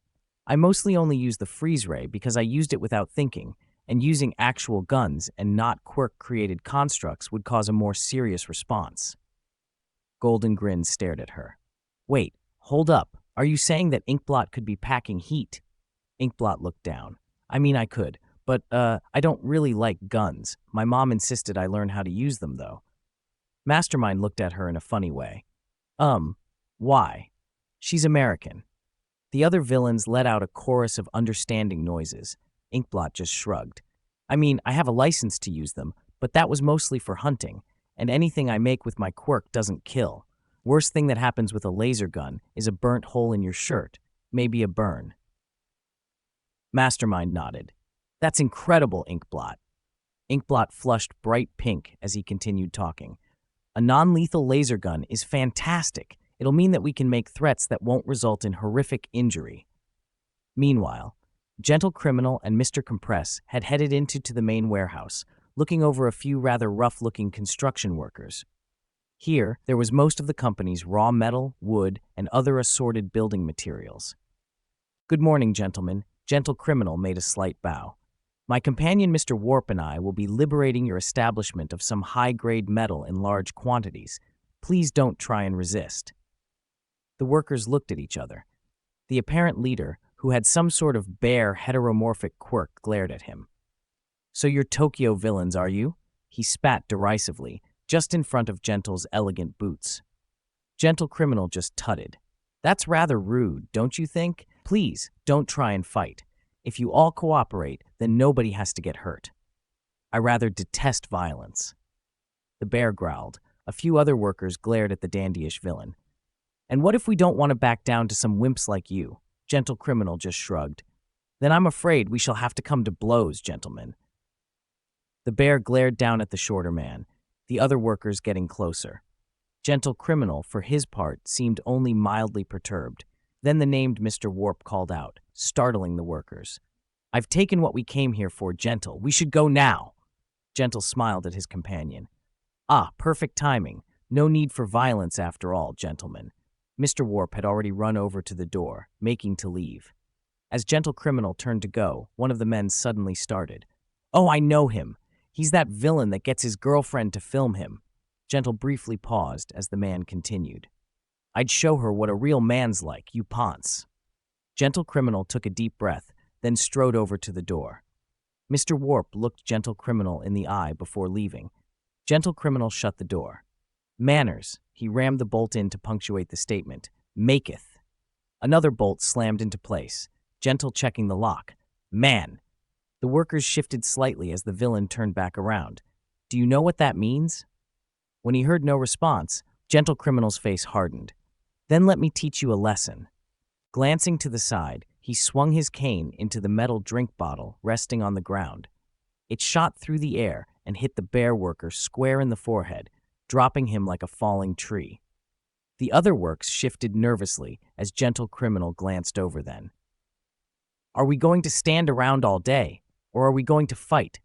I mostly only use the freeze ray because I used it without thinking, and using actual guns and not quirk-created constructs would cause a more serious response. Golden Grin stared at her. Wait, hold up. Are you saying that Inkblot could be packing heat? Inkblot looked down. I mean, I could, but I don't really like guns. My mom insisted I learn how to use them, though. Mastermind looked at her in a funny way. Why? She's American. The other villains let out a chorus of understanding noises. Inkblot just shrugged. I mean, I have a license to use them, but that was mostly for hunting, and anything I make with my quirk doesn't kill. Worst thing that happens with a laser gun is a burnt hole in your shirt, maybe a burn. Mastermind nodded. That's incredible, Inkblot. Inkblot flushed bright pink as he continued talking. A non-lethal laser gun is fantastic. It'll mean that we can make threats that won't result in horrific injury. Meanwhile, Gentle Criminal and Mr. Compress had headed into the main warehouse, looking over a few rather rough-looking construction workers. Here, there was most of the company's raw metal, wood, and other assorted building materials. Good morning, gentlemen. Gentle Criminal made a slight bow. My companion Mr. Warp and I will be liberating your establishment of some high-grade metal in large quantities. Please don't try and resist. The workers looked at each other. The apparent leader, who had some sort of bare, heteromorphic quirk, glared at him. So you're Tokyo villains, are you? He spat derisively, just in front of Gentle's elegant boots. Gentle Criminal just tutted. That's rather rude, don't you think? Please, don't try and fight. If you all cooperate, then nobody has to get hurt. I rather detest violence. The bear growled. A few other workers glared at the dandyish villain. And what if we don't want to back down to some wimps like you? Gentle Criminal just shrugged. Then I'm afraid we shall have to come to blows, gentlemen. The bear glared down at the shorter man, the other workers getting closer. Gentle Criminal, for his part, seemed only mildly perturbed. Then the named Mr. Warp called out, startling the workers. I've taken what we came here for, Gentle. We should go now. Gentle smiled at his companion. Ah, perfect timing. No need for violence after all, gentlemen. Mr. Warp had already run over to the door, making to leave. As Gentle Criminal turned to go, one of the men suddenly started. Oh, I know him. He's that villain that gets his girlfriend to film him. Gentle briefly paused as the man continued. I'd show her what a real man's like, you ponce. Gentle Criminal took a deep breath, then strode over to the door. Mr. Warp looked Gentle Criminal in the eye before leaving. Gentle Criminal shut the door. Manners, he rammed the bolt in to punctuate the statement. Maketh. Another bolt slammed into place, Gentle checking the lock. Man. The workers shifted slightly as the villain turned back around. Do you know what that means? When he heard no response, Gentle Criminal's face hardened. Then let me teach you a lesson. Glancing to the side, he swung his cane into the metal drink bottle resting on the ground. It shot through the air and hit the bear worker square in the forehead, dropping him like a falling tree. The other works shifted nervously as Gentle Criminal glanced over then. Are we going to stand around all day, or are we going to fight?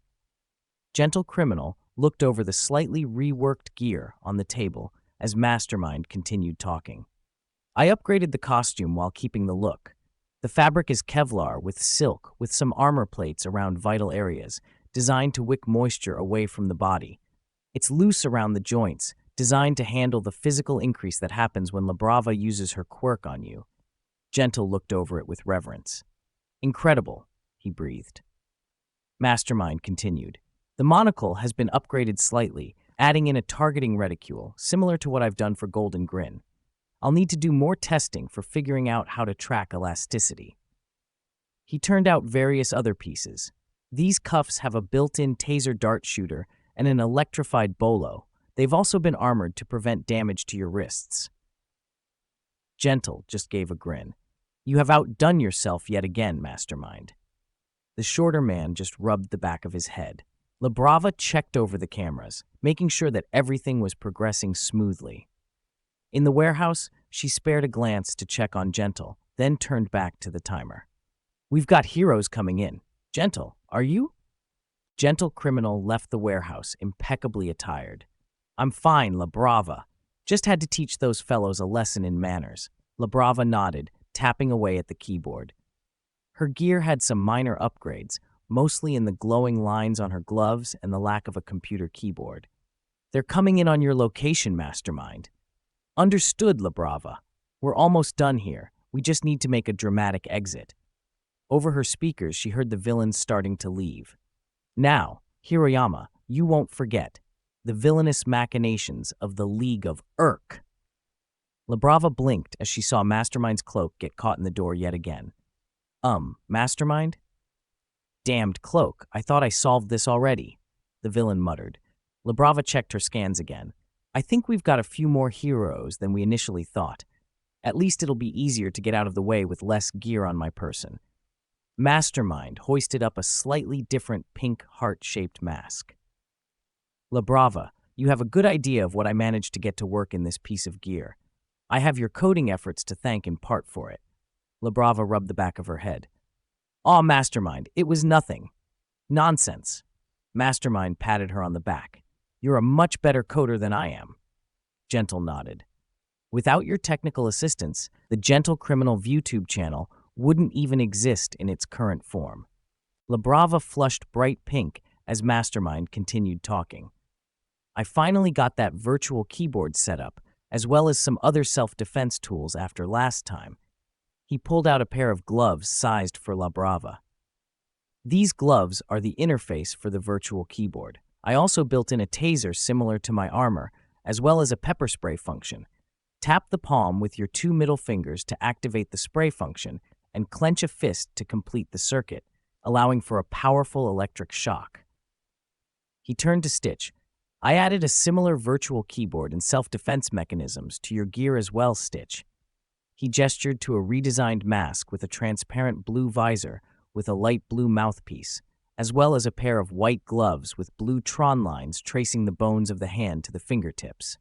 Gentle Criminal looked over the slightly reworked gear on the table as Mastermind continued talking. I upgraded the costume while keeping the look. The fabric is Kevlar with silk with some armor plates around vital areas, designed to wick moisture away from the body. It's loose around the joints, designed to handle the physical increase that happens when La Brava uses her quirk on you. Gentle looked over it with reverence. Incredible, he breathed. Mastermind continued. The monocle has been upgraded slightly, adding in a targeting reticule, similar to what I've done for Golden Grin. I'll need to do more testing for figuring out how to track elasticity. He turned out various other pieces. These cuffs have a built-in taser dart shooter and an electrified bolo. They've also been armored to prevent damage to your wrists. Gentle just gave a grin. You have outdone yourself yet again, Mastermind. The shorter man just rubbed the back of his head. La Brava checked over the cameras, making sure that everything was progressing smoothly. In the warehouse, she spared a glance to check on Gentle, then turned back to the timer. We've got heroes coming in. Gentle, are you? Gentle Criminal left the warehouse, impeccably attired. I'm fine, La Brava. Just had to teach those fellows a lesson in manners. La Brava nodded, tapping away at the keyboard. Her gear had some minor upgrades, mostly in the glowing lines on her gloves and the lack of a computer keyboard. They're coming in on your location, Mastermind. Understood, La Brava. We're almost done here. We just need to make a dramatic exit. Over her speakers, she heard the villains starting to leave. Now, Hiroyama, you won't forget the villainous machinations of the League of Urk. La Brava blinked as she saw Mastermind's cloak get caught in the door yet again. Mastermind? Damned cloak, I thought I solved this already, the villain muttered. La Brava checked her scans again. I think we've got a few more heroes than we initially thought. At least it'll be easier to get out of the way with less gear on my person. Mastermind hoisted up a slightly different pink heart-shaped mask. La Brava, you have a good idea of what I managed to get to work in this piece of gear. I have your coding efforts to thank in part for it. La Brava rubbed the back of her head. Aw, Mastermind, it was nothing. Nonsense. Mastermind patted her on the back. You're a much better coder than I am. Gentle nodded. Without your technical assistance, the Gentle Criminal ViewTube channel wouldn't even exist in its current form. La Brava flushed bright pink as Mastermind continued talking. I finally got that virtual keyboard set up, as well as some other self-defense tools after last time. He pulled out a pair of gloves sized for La Brava. These gloves are the interface for the virtual keyboard. I also built in a taser similar to my armor, as well as a pepper spray function. Tap the palm with your 2 middle fingers to activate the spray function, and clench a fist to complete the circuit, allowing for a powerful electric shock. He turned to Stitch. I added a similar virtual keyboard and self-defense mechanisms to your gear as well, Stitch. He gestured to a redesigned mask with a transparent blue visor with a light blue mouthpiece, as well as a pair of white gloves with blue Tron lines tracing the bones of the hand to the fingertips.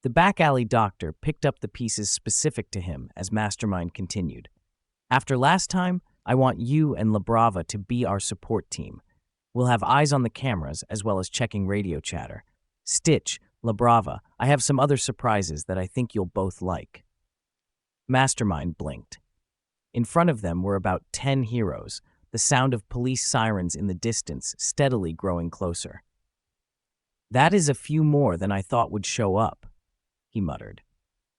The back alley doctor picked up the pieces specific to him as Mastermind continued. After last time, I want you and La Brava to be our support team. We'll have eyes on the cameras as well as checking radio chatter. Stitch, La Brava, I have some other surprises that I think you'll both like. Mastermind blinked. In front of them were about 10 heroes, the sound of police sirens in the distance steadily growing closer. That is a few more than I thought would show up, he muttered.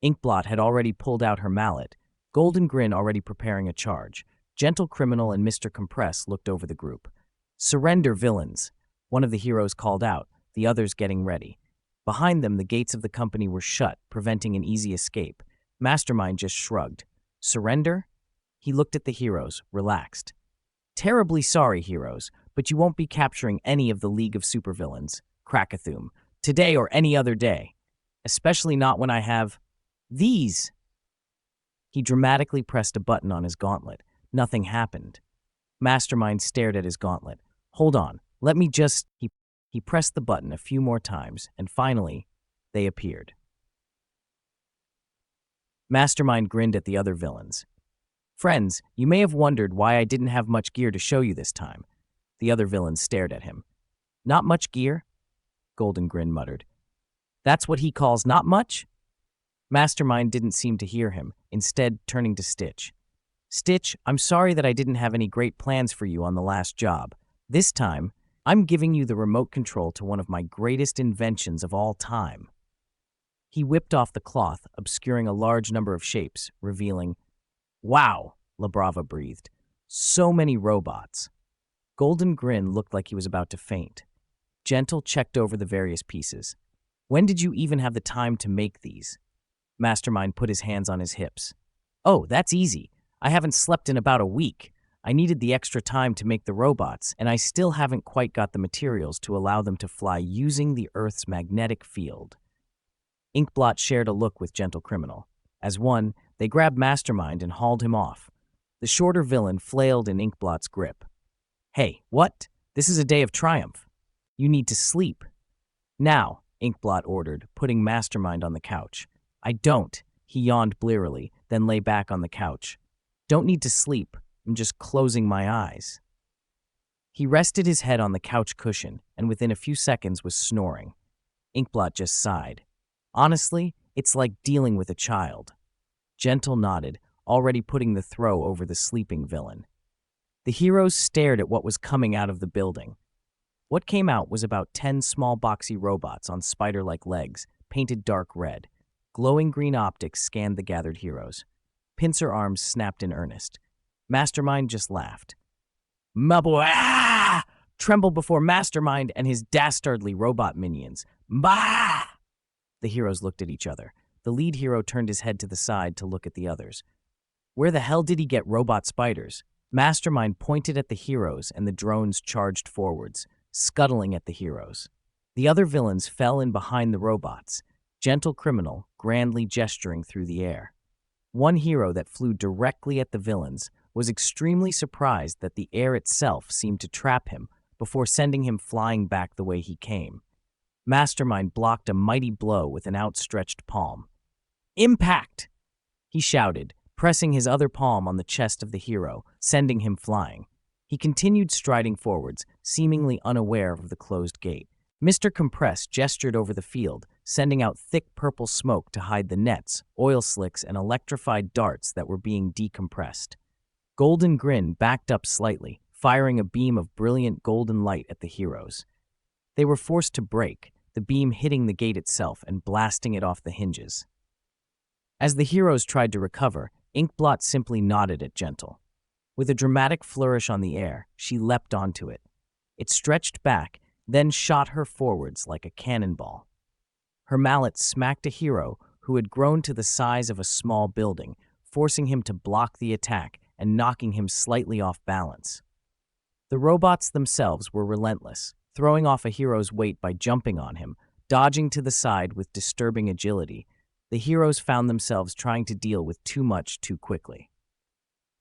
Inkblot had already pulled out her mallet, Golden Grin already preparing a charge. Gentle Criminal and Mr. Compress looked over the group. Surrender, villains, one of the heroes called out, the others getting ready. Behind them, the gates of the company were shut, preventing an easy escape. Mastermind just shrugged. Surrender? He looked at the heroes, relaxed. Terribly sorry, heroes, but you won't be capturing any of the League of Supervillains, Krakathum, today or any other day. Especially not when I have these. He dramatically pressed a button on his gauntlet. Nothing happened. Mastermind stared at his gauntlet. Hold on, let me just... He pressed the button a few more times, and finally, they appeared. Mastermind grinned at the other villains. Friends, you may have wondered why I didn't have much gear to show you this time. The other villains stared at him. Not much gear? Golden Grin muttered. That's what he calls not much? Mastermind didn't seem to hear him, instead turning to Stitch. Stitch, I'm sorry that I didn't have any great plans for you on the last job. This time, I'm giving you the remote control to one of my greatest inventions of all time. He whipped off the cloth, obscuring a large number of shapes, revealing, Wow, Labrava breathed. So many robots. Golden Grin looked like he was about to faint. Gentle checked over the various pieces. When did you even have the time to make these? Mastermind put his hands on his hips. Oh, that's easy. I haven't slept in about a week. I needed the extra time to make the robots, and I still haven't quite got the materials to allow them to fly using the Earth's magnetic field. Inkblot shared a look with Gentle Criminal. As one, they grabbed Mastermind and hauled him off. The shorter villain flailed in Inkblot's grip. Hey, what? This is a day of triumph. You need to sleep. Now, Inkblot ordered, putting Mastermind on the couch. I don't, he yawned blearily, then lay back on the couch. Don't need to sleep. I'm just closing my eyes. He rested his head on the couch cushion, and within a few seconds was snoring. Inkblot just sighed. Honestly, it's like dealing with a child. Gentle nodded, already putting the throw over the sleeping villain. The heroes stared at what was coming out of the building. What came out was about 10 small boxy robots on spider-like legs, painted dark red. Glowing green optics scanned the gathered heroes. Pincer arms snapped in earnest. Mastermind just laughed. Maboy trembled before Mastermind and his dastardly robot minions. Bah! The heroes looked at each other. The lead hero turned his head to the side to look at the others. Where the hell did he get robot spiders? Mastermind pointed at the heroes and the drones charged forwards, scuttling at the heroes. The other villains fell in behind the robots, Gentle Criminal grandly gesturing through the air. One hero that flew directly at the villains was extremely surprised that the air itself seemed to trap him before sending him flying back the way he came. Mastermind blocked a mighty blow with an outstretched palm. Impact! He shouted, pressing his other palm on the chest of the hero, sending him flying. He continued striding forwards, seemingly unaware of the closed gate. Mr. Compress gestured over the field, sending out thick purple smoke to hide the nets, oil slicks, and electrified darts that were being decompressed. Golden Grin backed up slightly, firing a beam of brilliant golden light at the heroes. They were forced to break, the beam hitting the gate itself and blasting it off the hinges. As the heroes tried to recover, Inkblot simply nodded at Gentle. With a dramatic flourish on the air, she leapt onto it. It stretched back, then shot her forwards like a cannonball. Her mallet smacked a hero who had grown to the size of a small building, forcing him to block the attack and knocking him slightly off balance. The robots themselves were relentless, throwing off a hero's weight by jumping on him, dodging to the side with disturbing agility. The heroes found themselves trying to deal with too much too quickly.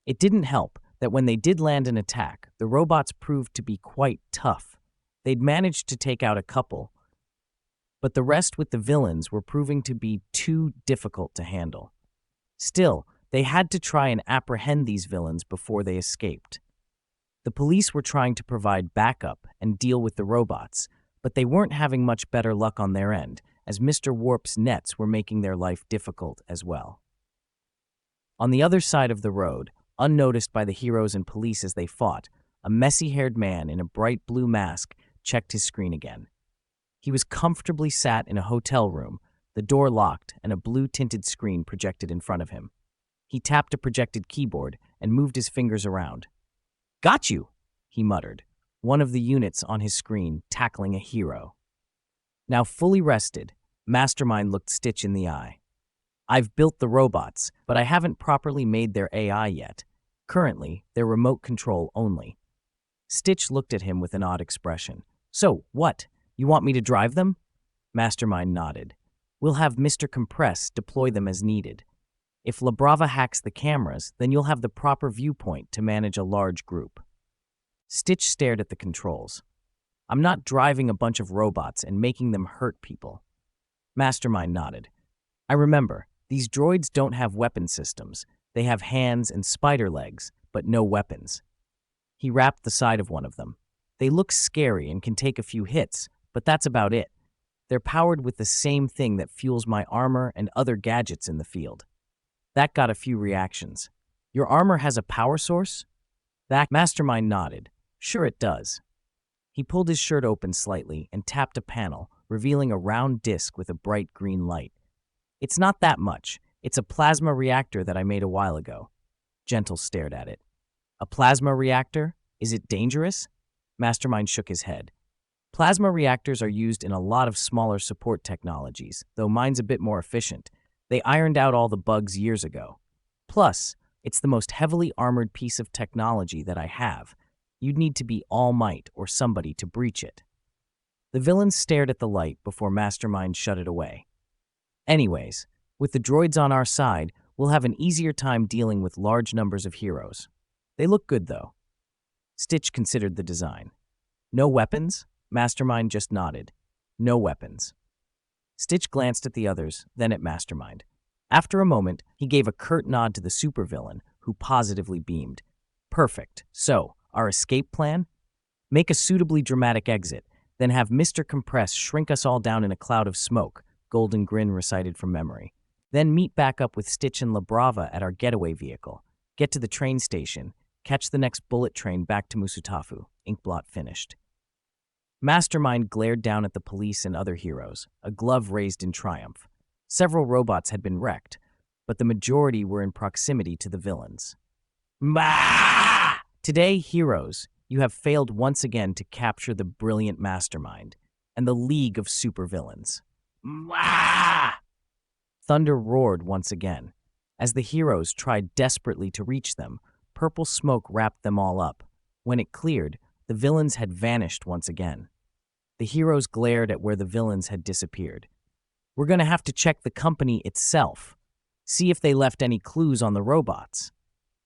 It didn't help that when they did land an attack, the robots proved to be quite tough. They'd managed to take out a couple, but the rest with the villains were proving to be too difficult to handle. Still, they had to try and apprehend these villains before they escaped. The police were trying to provide backup and deal with the robots, but they weren't having much better luck on their end, as Mr. Warp's nets were making their life difficult as well. On the other side of the road, unnoticed by the heroes and police as they fought, a messy-haired man in a bright blue mask checked his screen again. He was comfortably sat in a hotel room, the door locked and a blue-tinted screen projected in front of him. He tapped a projected keyboard and moved his fingers around. "Got you," he muttered, one of the units on his screen tackling a hero. Now fully rested, Mastermind looked Stitch in the eye. "I've built the robots, but I haven't properly made their AI yet. Currently, they're remote control only. Stitch looked at him with an odd expression. So, what? You want me to drive them? Mastermind nodded. We'll have Mr. Compress deploy them as needed. If La Brava hacks the cameras, then you'll have the proper viewpoint to manage a large group. Stitch stared at the controls. I'm not driving a bunch of robots and making them hurt people. Mastermind nodded. I remember, these droids don't have weapon systems. They have hands and spider legs, but no weapons. He rapped the side of one of them. They look scary and can take a few hits, but that's about it. They're powered with the same thing that fuels my armor and other gadgets in the field. That got a few reactions. Your armor has a power source? That Mastermind nodded. Sure it does. He pulled his shirt open slightly and tapped a panel, revealing a round disc with a bright green light. It's not that much. It's a plasma reactor that I made a while ago. Gentle stared at it. A plasma reactor? Is it dangerous? Mastermind shook his head. Plasma reactors are used in a lot of smaller support technologies, though mine's a bit more efficient. They ironed out all the bugs years ago. Plus, it's the most heavily armored piece of technology that I have. You'd need to be All Might or somebody to breach it. The villains stared at the light before Mastermind shut it away. Anyways, with the droids on our side, we'll have an easier time dealing with large numbers of heroes. They look good, though. Stitch considered the design. No weapons? Mastermind just nodded. No weapons. Stitch glanced at the others, then at Mastermind. After a moment, he gave a curt nod to the supervillain, who positively beamed. Perfect. So, our escape plan? Make a suitably dramatic exit, then have Mr. Compress shrink us all down in a cloud of smoke, Golden Grin recited from memory. Then meet back up with Stitch and La Brava at our getaway vehicle. Get to the train station, catch the next bullet train back to Musutafu. Inkblot finished. Mastermind glared down at the police and other heroes, a glove raised in triumph. Several robots had been wrecked, but the majority were in proximity to the villains. Bah! Today, heroes, you have failed once again to capture the brilliant Mastermind and the League of Supervillains. Bah! Thunder roared once again. As the heroes tried desperately to reach them, purple smoke wrapped them all up. When it cleared, the villains had vanished once again. The heroes glared at where the villains had disappeared. We're going to have to check the company itself. See if they left any clues on the robots.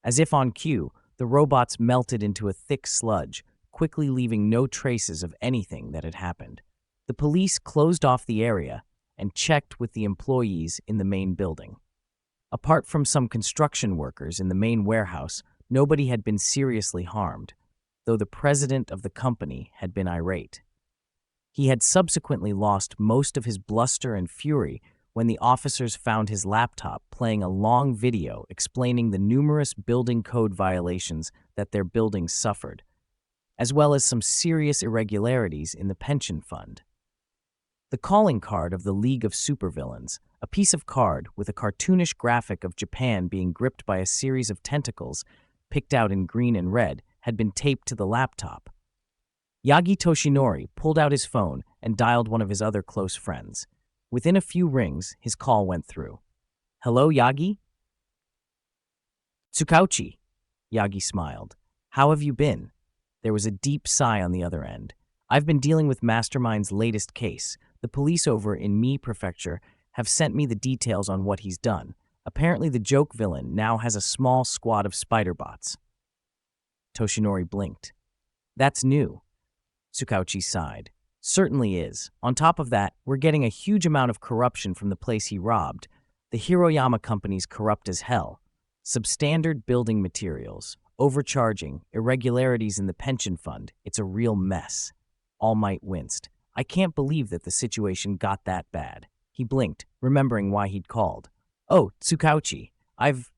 As if on cue, the robots melted into a thick sludge, quickly leaving no traces of anything that had happened. The police closed off the area and checked with the employees in the main building. Apart from some construction workers in the main warehouse, nobody had been seriously harmed, though the president of the company had been irate. He had subsequently lost most of his bluster and fury when the officers found his laptop playing a long video explaining the numerous building code violations that their buildings suffered, as well as some serious irregularities in the pension fund. The calling card of the League of Supervillains, a piece of card with a cartoonish graphic of Japan being gripped by a series of tentacles picked out in green and red, had been taped to the laptop. Yagi Toshinori pulled out his phone and dialed one of his other close friends. Within a few rings, his call went through. Hello, Yagi? Tsukauchi, Yagi smiled. How have you been? There was a deep sigh on the other end. I've been dealing with Mastermind's latest case. The police over in Mie Prefecture have sent me the details on what he's done. Apparently the joke villain now has a small squad of spider bots. Toshinori blinked. That's new. Tsukauchi sighed. Certainly is. On top of that, we're getting a huge amount of corruption from the place he robbed. The Hiroyama company's corrupt as hell. Substandard building materials, overcharging, irregularities in the pension fund. It's a real mess. All Might winced. I can't believe that the situation got that bad. He blinked, remembering why he'd called. Oh, Tsukauchi, I've,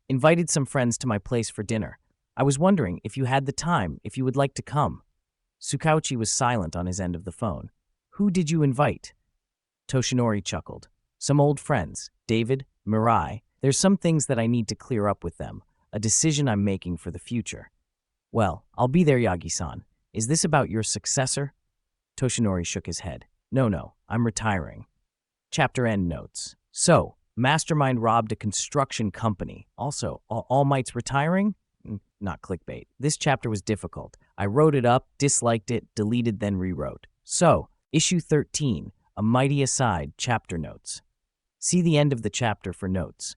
invited some friends to my place for dinner. I was wondering if you had the time, if you would like to come. Tsukauchi was silent on his end of the phone. Who did you invite? Toshinori chuckled. Some old friends, David, Mirai. There's some things that I need to clear up with them, a decision I'm making for the future. Well, I'll be there, Yagi-san. Is this about your successor? Toshinori shook his head. No, I'm retiring. Chapter end notes. So, Mastermind robbed a construction company. Also, All Might's retiring? Not clickbait. This chapter was difficult. I wrote it up, disliked it, deleted, then rewrote. So, issue 13, A Mighty Aside, chapter notes. See the end of the chapter for notes.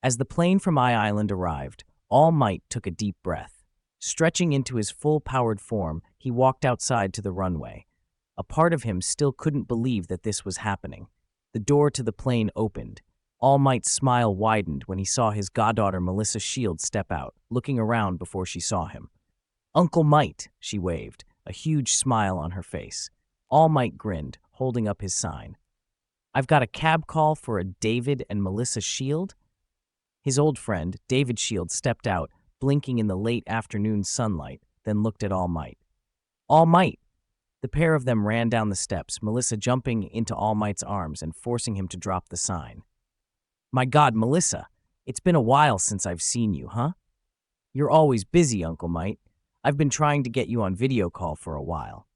As the plane from Island arrived, All Might took a deep breath. Stretching into his full-powered form, he walked outside to the runway. A part of him still couldn't believe that this was happening. The door to the plane opened. All Might's smile widened when he saw his goddaughter Melissa Shield step out, looking around before she saw him. "Uncle Might," she waved, a huge smile on her face. All Might grinned, holding up his sign. "I've got a cab call for a David and Melissa Shield?" His old friend, David Shield, stepped out, blinking in the late afternoon sunlight, then looked at All Might. "All Might!" The pair of them ran down the steps, Melissa jumping into All Might's arms and forcing him to drop the sign. "My God, Melissa, it's been a while since I've seen you, huh?" "You're always busy, Uncle Might. I've been trying to get you on video call for a while."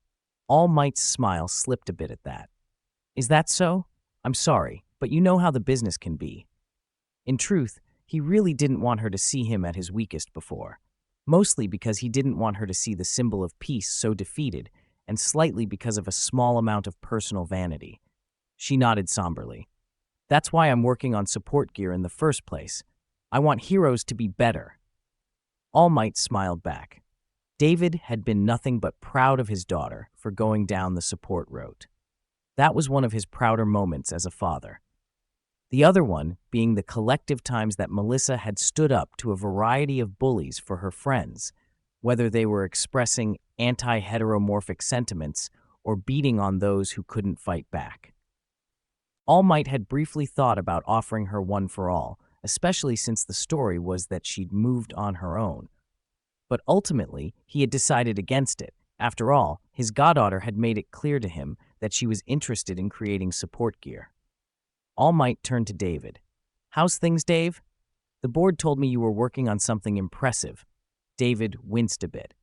All Might's smile slipped a bit at that. "Is that so? I'm sorry, but you know how the business can be." In truth, he really didn't want her to see him at his weakest before, mostly because he didn't want her to see the symbol of peace so defeated, and slightly because of a small amount of personal vanity. She nodded somberly. "That's why I'm working on support gear in the first place. I want heroes to be better." All Might smiled back. David had been nothing but proud of his daughter for going down the support route. That was one of his prouder moments as a father. The other one being the collective times that Melissa had stood up to a variety of bullies for her friends, whether they were expressing anti-heteromorphic sentiments or beating on those who couldn't fight back. All Might had briefly thought about offering her one for all, especially since the story was that she'd moved on her own. But ultimately, he had decided against it. After all, his goddaughter had made it clear to him that she was interested in creating support gear. All Might turned to David. "How's things, Dave? The board told me you were working on something impressive." David winced a bit.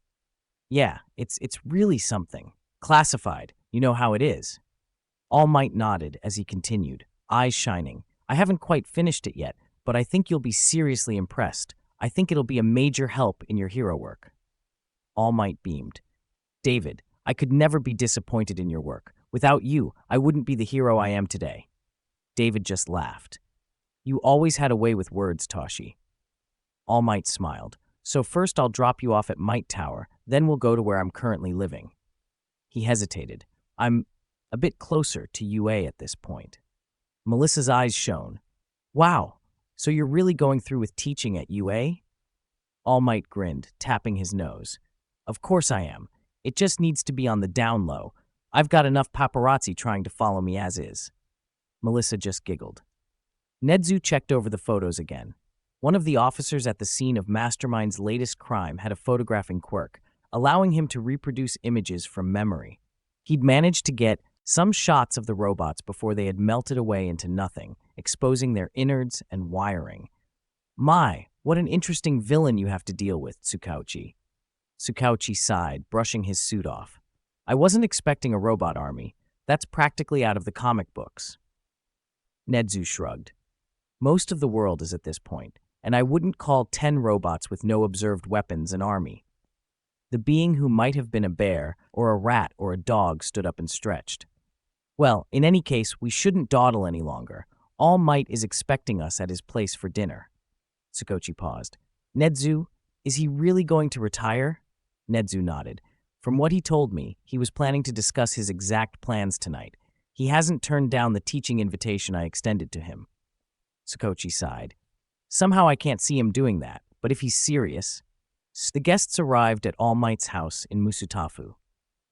"Yeah, it's really something. Classified. You know how it is." All Might nodded as he continued, eyes shining. "I haven't quite finished it yet, but I think you'll be seriously impressed. I think it'll be a major help in your hero work." All Might beamed. "David, I could never be disappointed in your work. Without you, I wouldn't be the hero I am today." David just laughed. "You always had a way with words, Toshi." All Might smiled. "So first I'll drop you off at Might Tower, then we'll go to where I'm currently living." He hesitated. "I'm a bit closer to UA at this point." Melissa's eyes shone. "Wow, so you're really going through with teaching at UA?" All Might grinned, tapping his nose. "Of course I am. It just needs to be on the down low. I've got enough paparazzi trying to follow me as is." Melissa just giggled. Nedzu checked over the photos again. One of the officers at the scene of Mastermind's latest crime had a photographing quirk, allowing him to reproduce images from memory. He'd managed to get some shots of the robots before they had melted away into nothing, exposing their innards and wiring. "My, what an interesting villain you have to deal with, Tsukauchi." Tsukauchi sighed, brushing his suit off. "I wasn't expecting a robot army. That's practically out of the comic books." Nedzu shrugged. "Most of the world is at this point, and I wouldn't call 10 robots with no observed weapons an army." The being who might have been a bear or a rat or a dog stood up and stretched. "Well, in any case, we shouldn't dawdle any longer. All Might is expecting us at his place for dinner." Tsukochi paused. "Nedzu, is he really going to retire?" Nedzu nodded. "From what he told me, he was planning to discuss his exact plans tonight. He hasn't turned down the teaching invitation I extended to him." Tsukochi sighed. "Somehow I can't see him doing that, but if he's serious." The guests arrived at All Might's house in Musutafu.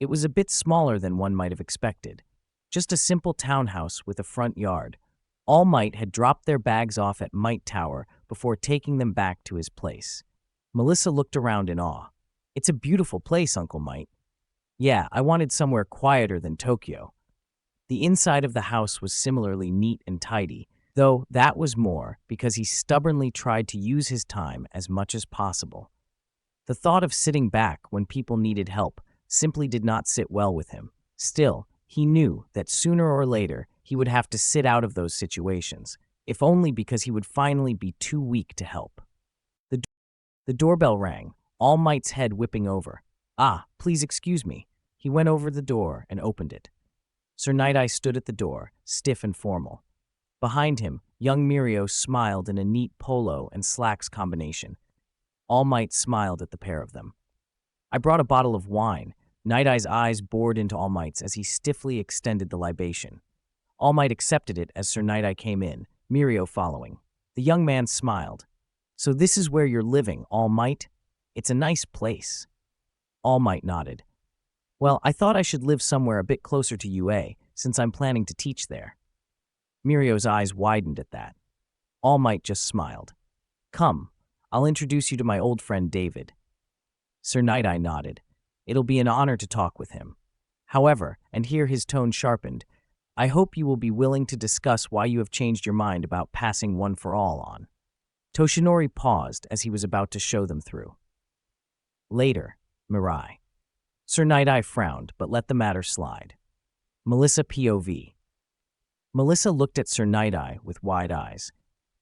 It was a bit smaller than one might have expected. Just a simple townhouse with a front yard. All Might had dropped their bags off at Might Tower before taking them back to his place. Melissa looked around in awe. "It's a beautiful place, Uncle Might." "Yeah, I wanted somewhere quieter than Tokyo." The inside of the house was similarly neat and tidy, though that was more because he stubbornly tried to use his time as much as possible. The thought of sitting back when people needed help simply did not sit well with him. Still, he knew that sooner or later he would have to sit out of those situations, if only because he would finally be too weak to help. The doorbell rang, All Might's head whipping over. Ah, please excuse me. He went over the door and opened it. Sir Night-Eye stood at the door, stiff and formal. Behind him, young Mirio smiled in a neat polo and slacks combination. All Might smiled at the pair of them. I brought a bottle of wine. Night-Eye's eyes bored into All Might's as he stiffly extended the libation. All Might accepted it as Sir Night-Eye came in, Mirio following. The young man smiled. So this is where you're living, All Might? It's a nice place. All Might nodded. Well, I thought I should live somewhere a bit closer to UA, since I'm planning to teach there. Mirio's eyes widened at that. All Might just smiled. Come, I'll introduce you to my old friend David. Sir Night-Eye nodded. It'll be an honor to talk with him. However, and here his tone sharpened, I hope you will be willing to discuss why you have changed your mind about passing One for All on. Toshinori paused as he was about to show them through. Later, Mirai. Sir Night-Eye frowned, but let the matter slide. Melissa POV. Melissa looked at Sir Night-Eye with wide eyes.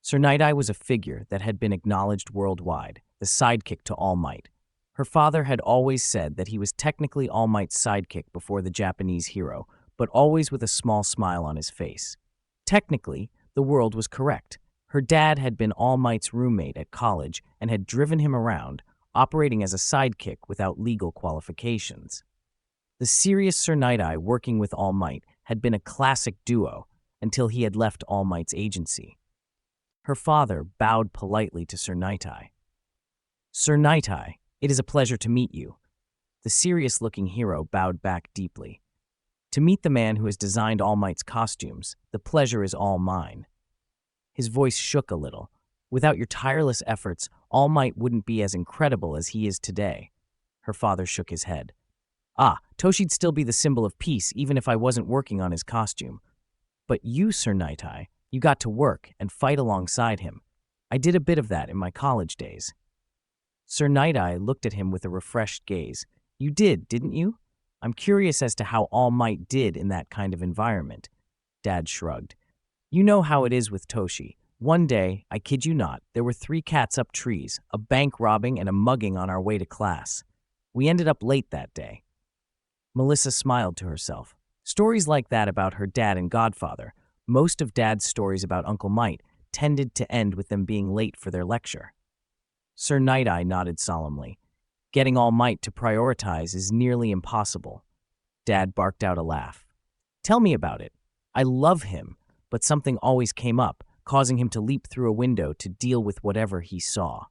Sir Night-Eye was a figure that had been acknowledged worldwide, the sidekick to All Might. Her father had always said that he was technically All Might's sidekick before the Japanese hero, but always with a small smile on his face. Technically, the world was correct. Her dad had been All Might's roommate at college and had driven him around, operating as a sidekick without legal qualifications. The serious Sir Night-Eye working with All Might had been a classic duo until he had left All Might's agency. Her father bowed politely to Sir Night-Eye. Sir Night-Eye, it is a pleasure to meet you. The serious-looking hero bowed back deeply. To meet the man who has designed All Might's costumes, the pleasure is all mine. His voice shook a little. Without your tireless efforts, All Might wouldn't be as incredible as he is today. Her father shook his head. Ah, Toshi'd still be the symbol of peace even if I wasn't working on his costume. But you, Sir Night-Eye, you got to work and fight alongside him. I did a bit of that in my college days. Sir Night-Eye looked at him with a refreshed gaze. You did, didn't you? I'm curious as to how All Might did in that kind of environment. Dad shrugged. You know how it is with Toshi. One day, I kid you not, there were 3 cats up trees, a bank robbing and a mugging on our way to class. We ended up late that day. Melissa smiled to herself. Stories like that about her dad and godfather, most of Dad's stories about Uncle Might, tended to end with them being late for their lecture. Sir Night-Eye nodded solemnly. Getting All Might to prioritize is nearly impossible. Dad barked out a laugh. Tell me about it. I love him, but something always came up, causing him to leap through a window to deal with whatever he saw.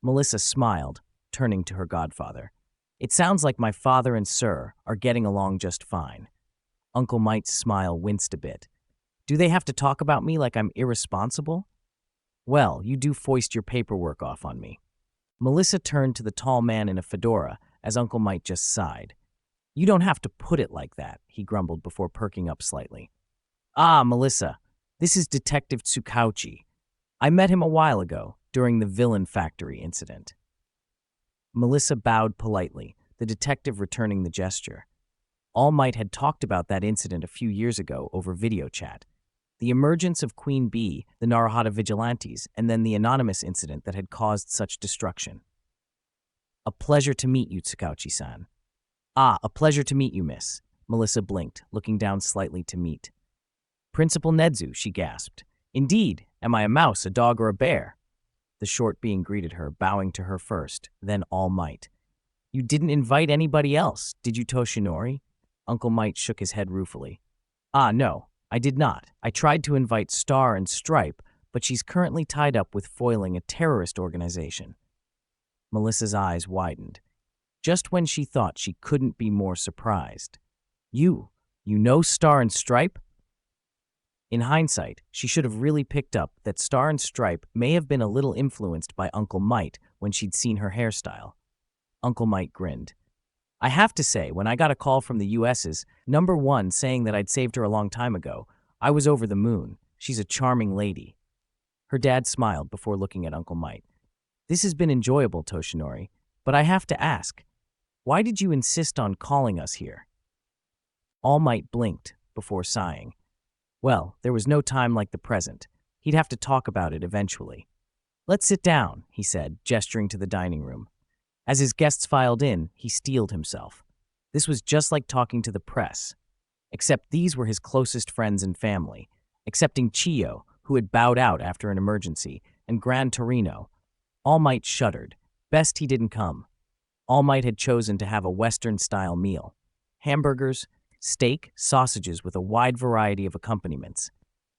Melissa smiled, turning to her godfather. It sounds like my father and Sir are getting along just fine. Uncle Might's smile winced a bit. Do they have to talk about me like I'm irresponsible? Well, you do foist your paperwork off on me. Melissa turned to the tall man in a fedora as Uncle Might just sighed. You don't have to put it like that, he grumbled before perking up slightly. Ah, Melissa, this is Detective Tsukauchi. I met him a while ago, during the Villain Factory incident. Melissa bowed politely, the detective returning the gesture. All Might had talked about that incident a few years ago over video chat. The emergence of Queen Bee, the Naruhata vigilantes, and then the anonymous incident that had caused such destruction. A pleasure to meet you, Tsukauchi-san. Ah, a pleasure to meet you, miss. Melissa blinked, looking down slightly to meet. Principal Nedzu, she gasped. Indeed, am I a mouse, a dog, or a bear? The short being greeted her, bowing to her first, then All Might. You didn't invite anybody else, did you, Toshinori? Uncle Might shook his head ruefully. Ah, no, I did not. I tried to invite Star and Stripe, but she's currently tied up with foiling a terrorist organization. Melissa's eyes widened. Just when she thought she couldn't be more surprised. You know Star and Stripe? In hindsight, she should have really picked up that Star and Stripe may have been a little influenced by Uncle Might when she'd seen her hairstyle. Uncle Might grinned. I have to say, when I got a call from the US's #1 saying that I'd saved her a long time ago, I was over the moon. She's a charming lady. Her dad smiled before looking at Uncle Might. This has been enjoyable, Toshinori, but I have to ask, why did you insist on calling us here? All Might blinked before sighing. Well, there was no time like the present. He'd have to talk about it eventually. Let's sit down, he said, gesturing to the dining room. As his guests filed in, he steeled himself. This was just like talking to the press. Except these were his closest friends and family, excepting Chio, who had bowed out after an emergency, and Gran Torino. All Might shuddered. Best he didn't come. All Might had chosen to have a Western-style meal. Hamburgers, steak, sausages with a wide variety of accompaniments.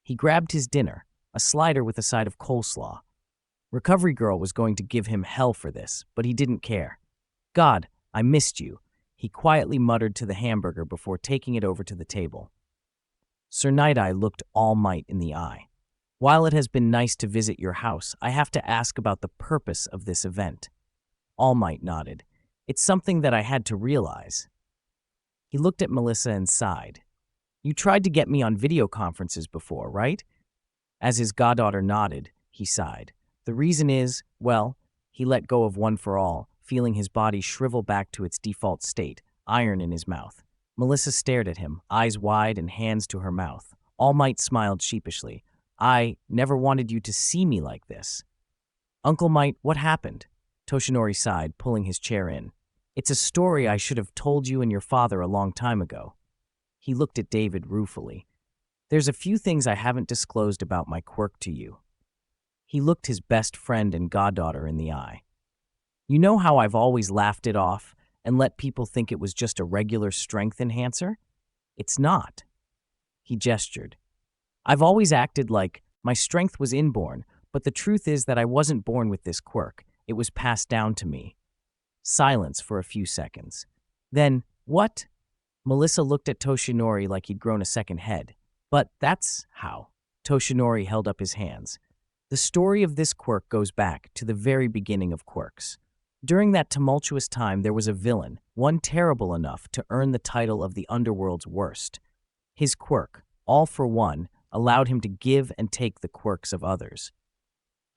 He grabbed his dinner, a slider with a side of coleslaw. Recovery Girl was going to give him hell for this, but he didn't care. God, I missed you, he quietly muttered to the hamburger before taking it over to the table. Sir Night-Eye looked All Might in the eye. While it has been nice to visit your house, I have to ask about the purpose of this event. All Might nodded. It's something that I had to realize. He looked at Melissa and sighed. You tried to get me on video conferences before, right? As his goddaughter nodded, he sighed. The reason is, well, he let go of One for All, feeling his body shrivel back to its default state, iron in his mouth. Melissa stared at him, eyes wide and hands to her mouth. All Might smiled sheepishly. I never wanted you to see me like this. Uncle Might, what happened? Toshinori sighed, pulling his chair in. It's a story I should have told you and your father a long time ago. He looked at David ruefully. There's a few things I haven't disclosed about my quirk to you. He looked his best friend and goddaughter in the eye. You know how I've always laughed it off and let people think it was just a regular strength enhancer? It's not. He gestured. I've always acted like my strength was inborn, but the truth is that I wasn't born with this quirk. It was passed down to me. Silence for a few seconds. Then, what? Melissa looked at Toshinori like he'd grown a second head. But that's how. Toshinori held up his hands. The story of this quirk goes back to the very beginning of quirks. During that tumultuous time, there was a villain, one terrible enough to earn the title of the underworld's worst. His quirk, All for One, allowed him to give and take the quirks of others.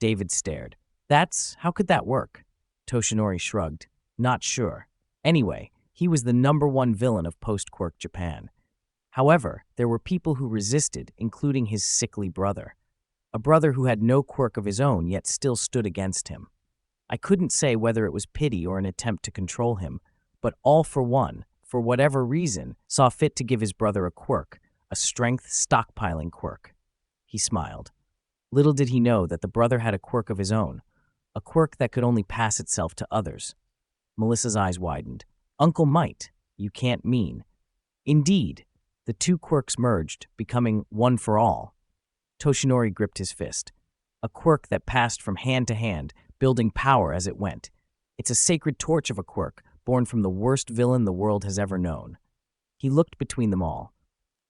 David stared. How could that work? Toshinori shrugged. Not sure. Anyway, he was the #1 villain of post-quirk Japan. However, there were people who resisted, including his sickly brother. A brother who had no quirk of his own yet still stood against him. I couldn't say whether it was pity or an attempt to control him, but All for One, for whatever reason, saw fit to give his brother a quirk, a strength stockpiling quirk. He smiled. Little did he know that the brother had a quirk of his own, a quirk that could only pass itself to others. Melissa's eyes widened. Uncle Might, you can't mean. Indeed, the two quirks merged, becoming One for All. Toshinori gripped his fist. A quirk that passed from hand to hand, building power as it went. It's a sacred torch of a quirk, born from the worst villain the world has ever known. He looked between them all.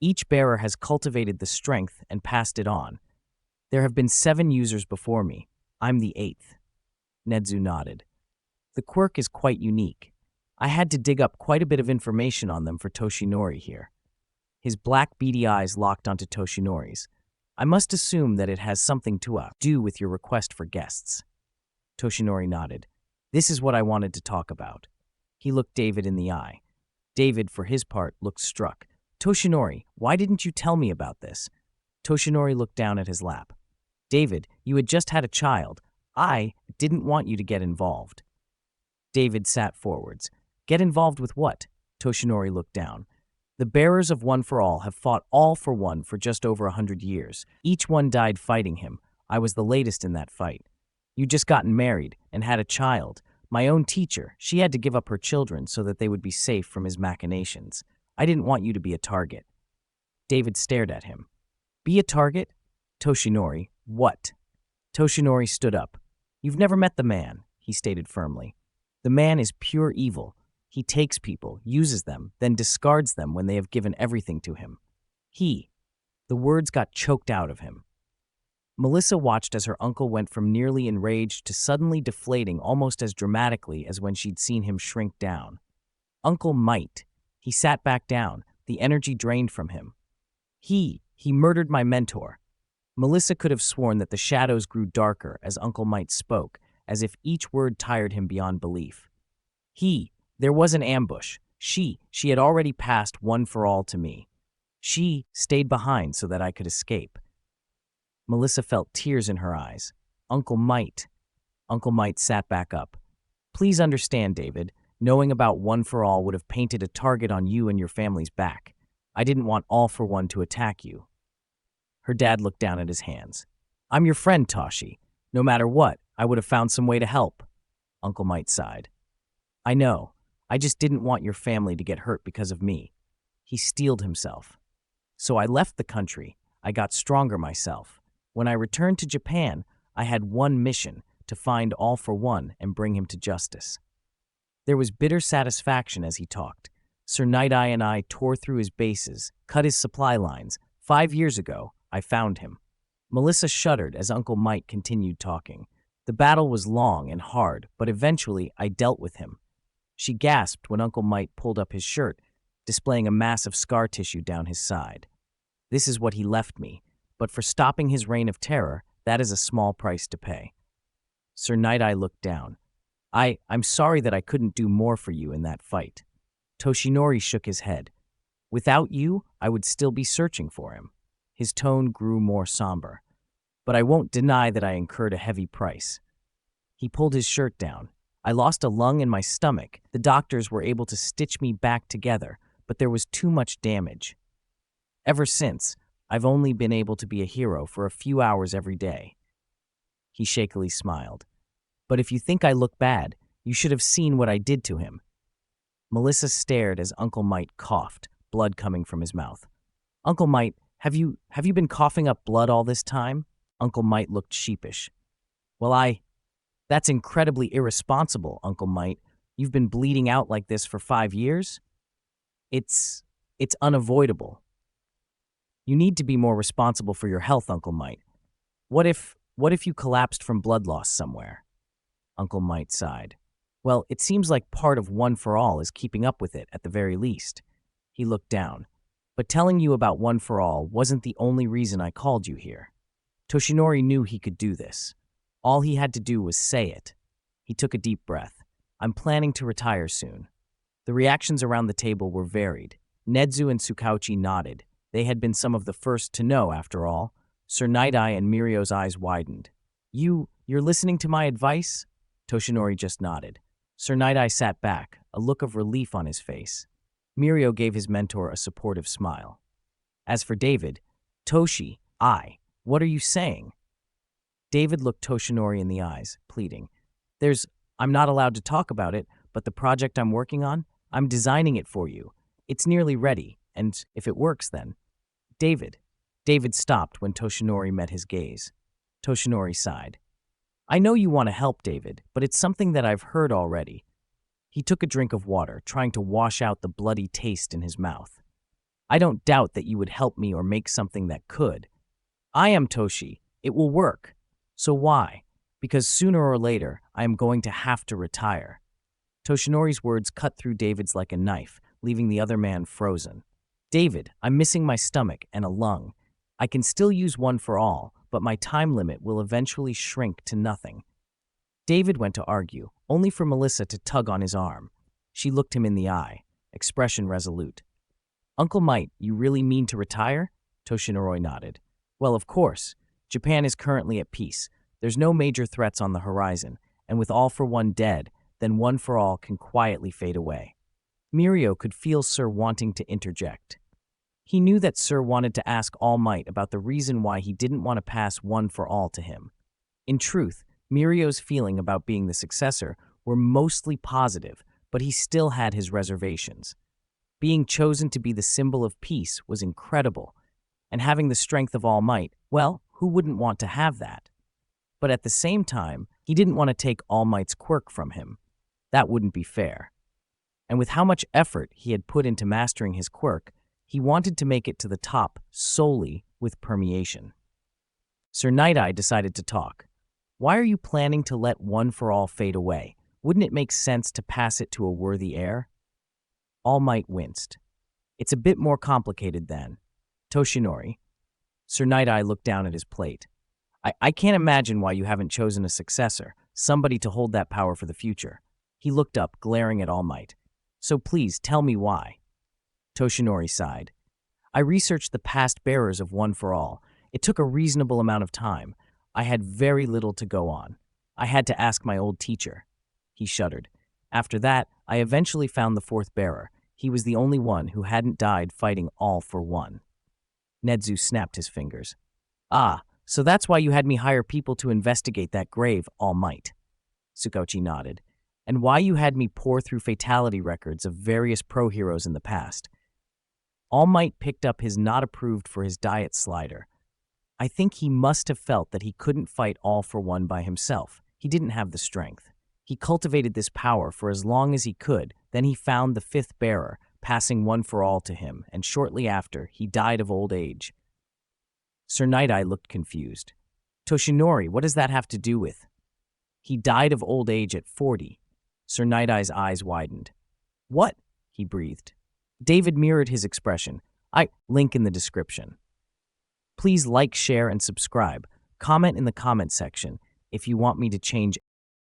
Each bearer has cultivated the strength and passed it on. There have been 7 users before me. I'm the 8th. Nedzu nodded. The quirk is quite unique. I had to dig up quite a bit of information on them for Toshinori here. His black beady eyes locked onto Toshinori's. I must assume that it has something to do with your request for guests. Toshinori nodded. This is what I wanted to talk about. He looked David in the eye. David, for his part, looked struck. Toshinori, why didn't you tell me about this? Toshinori looked down at his lap. David, you had just had a child. I didn't want you to get involved. David sat forwards. Get involved with what? Toshinori looked down. The bearers of One for All have fought All for One for just over 100 years. Each one died fighting him. I was the latest in that fight. You'd just gotten married and had a child. My own teacher, she had to give up her children so that they would be safe from his machinations. I didn't want you to be a target. David stared at him. Be a target? Toshinori, what? Toshinori stood up. You've never met the man, he stated firmly. The man is pure evil. He takes people, uses them, then discards them when they have given everything to him. The words got choked out of him. Melissa watched as her uncle went from nearly enraged to suddenly deflating almost as dramatically as when she'd seen him shrink down. Uncle Might. He sat back down, the energy drained from him. He murdered my mentor. Melissa could have sworn that the shadows grew darker as Uncle Might spoke, as if each word tired him beyond belief. There was an ambush. She had already passed One for All to me. She stayed behind so that I could escape. Melissa felt tears in her eyes. Uncle Might sat back up. Please understand, David, knowing about One for All would have painted a target on you and your family's back. I didn't want All for One to attack you. Her dad looked down at his hands. I'm your friend, Toshi. No matter what, I would have found some way to help. Uncle Mike sighed. I know. I just didn't want your family to get hurt because of me. He steeled himself. So I left the country. I got stronger myself. When I returned to Japan, I had one mission, to find All for One and bring him to justice. There was bitter satisfaction as he talked. Sir Night-Eye and I tore through his bases, cut his supply lines. 5 years ago, I found him. Melissa shuddered as Uncle Mike continued talking. The battle was long and hard, but eventually I dealt with him. She gasped when Uncle Mike pulled up his shirt, displaying a mass of scar tissue down his side. This is what he left me, but for stopping his reign of terror, that is a small price to pay. Sir Night-Eye looked down. I'm sorry that I couldn't do more for you in that fight. Toshinori shook his head. Without you, I would still be searching for him. His tone grew more somber. But I won't deny that I incurred a heavy price. He pulled his shirt down. I lost a lung in my stomach. The doctors were able to stitch me back together, but there was too much damage. Ever since, I've only been able to be a hero for a few hours every day. He shakily smiled. But if you think I look bad, you should have seen what I did to him. Melissa stared as Uncle Mike coughed, blood coming from his mouth. Uncle Mike, have you been coughing up blood all this time? Uncle Mike looked sheepish. Well, that's incredibly irresponsible, Uncle Mike. You've been bleeding out like this for 5 years? It's unavoidable. You need to be more responsible for your health, Uncle Mike. What if you collapsed from blood loss somewhere? Uncle Mike sighed. Well, it seems like part of One for All is keeping up with it, at the very least. He looked down. But telling you about One for All wasn't the only reason I called you here. Toshinori knew he could do this. All he had to do was say it. He took a deep breath. I'm planning to retire soon. The reactions around the table were varied. Nedzu and Tsukauchi nodded. They had been some of the first to know, after all. Sir Night-Eye and Mirio's eyes widened. You're listening to my advice? Toshinori just nodded. Sir Night-Eye sat back, a look of relief on his face. Mirio gave his mentor a supportive smile. As for David, Toshi, what are you saying? David looked Toshinori in the eyes, pleading. I'm not allowed to talk about it, but the project I'm working on, I'm designing it for you. It's nearly ready, and if it works then. David stopped when Toshinori met his gaze. Toshinori sighed. I know you want to help, David, but it's something that I've heard already. He took a drink of water, trying to wash out the bloody taste in his mouth. I don't doubt that you would help me or make something that could. I am Toshi. It will work. So why? Because sooner or later, I am going to have to retire. Toshinori's words cut through David's like a knife, leaving the other man frozen. David, I'm missing my stomach and a lung. I can still use One for All, but my time limit will eventually shrink to nothing. David went to argue, only for Melissa to tug on his arm. She looked him in the eye, expression resolute. Uncle Mike, you really mean to retire? Toshinori nodded. Well, of course. Japan is currently at peace. There's no major threats on the horizon, and with All for One dead, then One for All can quietly fade away. Mirio could feel Sir wanting to interject. He knew that Sir wanted to ask All Might about the reason why he didn't want to pass One for All to him. In truth, Mirio's feeling about being the successor were mostly positive, but he still had his reservations. Being chosen to be the symbol of peace was incredible, and having the strength of All Might, well, who wouldn't want to have that? But at the same time, he didn't want to take All Might's quirk from him. That wouldn't be fair. And with how much effort he had put into mastering his quirk, he wanted to make it to the top solely with permeation. Sir Night-Eye decided to talk. Why are you planning to let One for All fade away? Wouldn't it make sense to pass it to a worthy heir? All Might winced. It's a bit more complicated than. Toshinori. Sir Night-Eye looked down at his plate. I can't imagine why you haven't chosen a successor, somebody to hold that power for the future. He looked up, glaring at All Might. So please, tell me why. Toshinori sighed. I researched the past bearers of One for All. It took a reasonable amount of time. I had very little to go on. I had to ask my old teacher. He shuddered. After that, I eventually found the fourth bearer. He was the only one who hadn't died fighting all for one. Nedzu snapped his fingers. Ah, so that's why you had me hire people to investigate that grave, All Might. Tsukauchi nodded. And why you had me pore through fatality records of various pro-heroes in the past. All Might picked up his not approved for his diet slider. I think he must have felt that he couldn't fight all for one by himself. He didn't have the strength. He cultivated this power for as long as he could, then he found the fifth bearer, passing one for all to him, and shortly after, he died of old age. Sir Night-Eye looked confused. Toshinori, what does that have to do with? He died of old age at 40. Sir Night-Eye's eyes widened. What? He breathed. David mirrored his expression. Link in the description. Please like, share, and subscribe. Comment in the comment section if you want me to change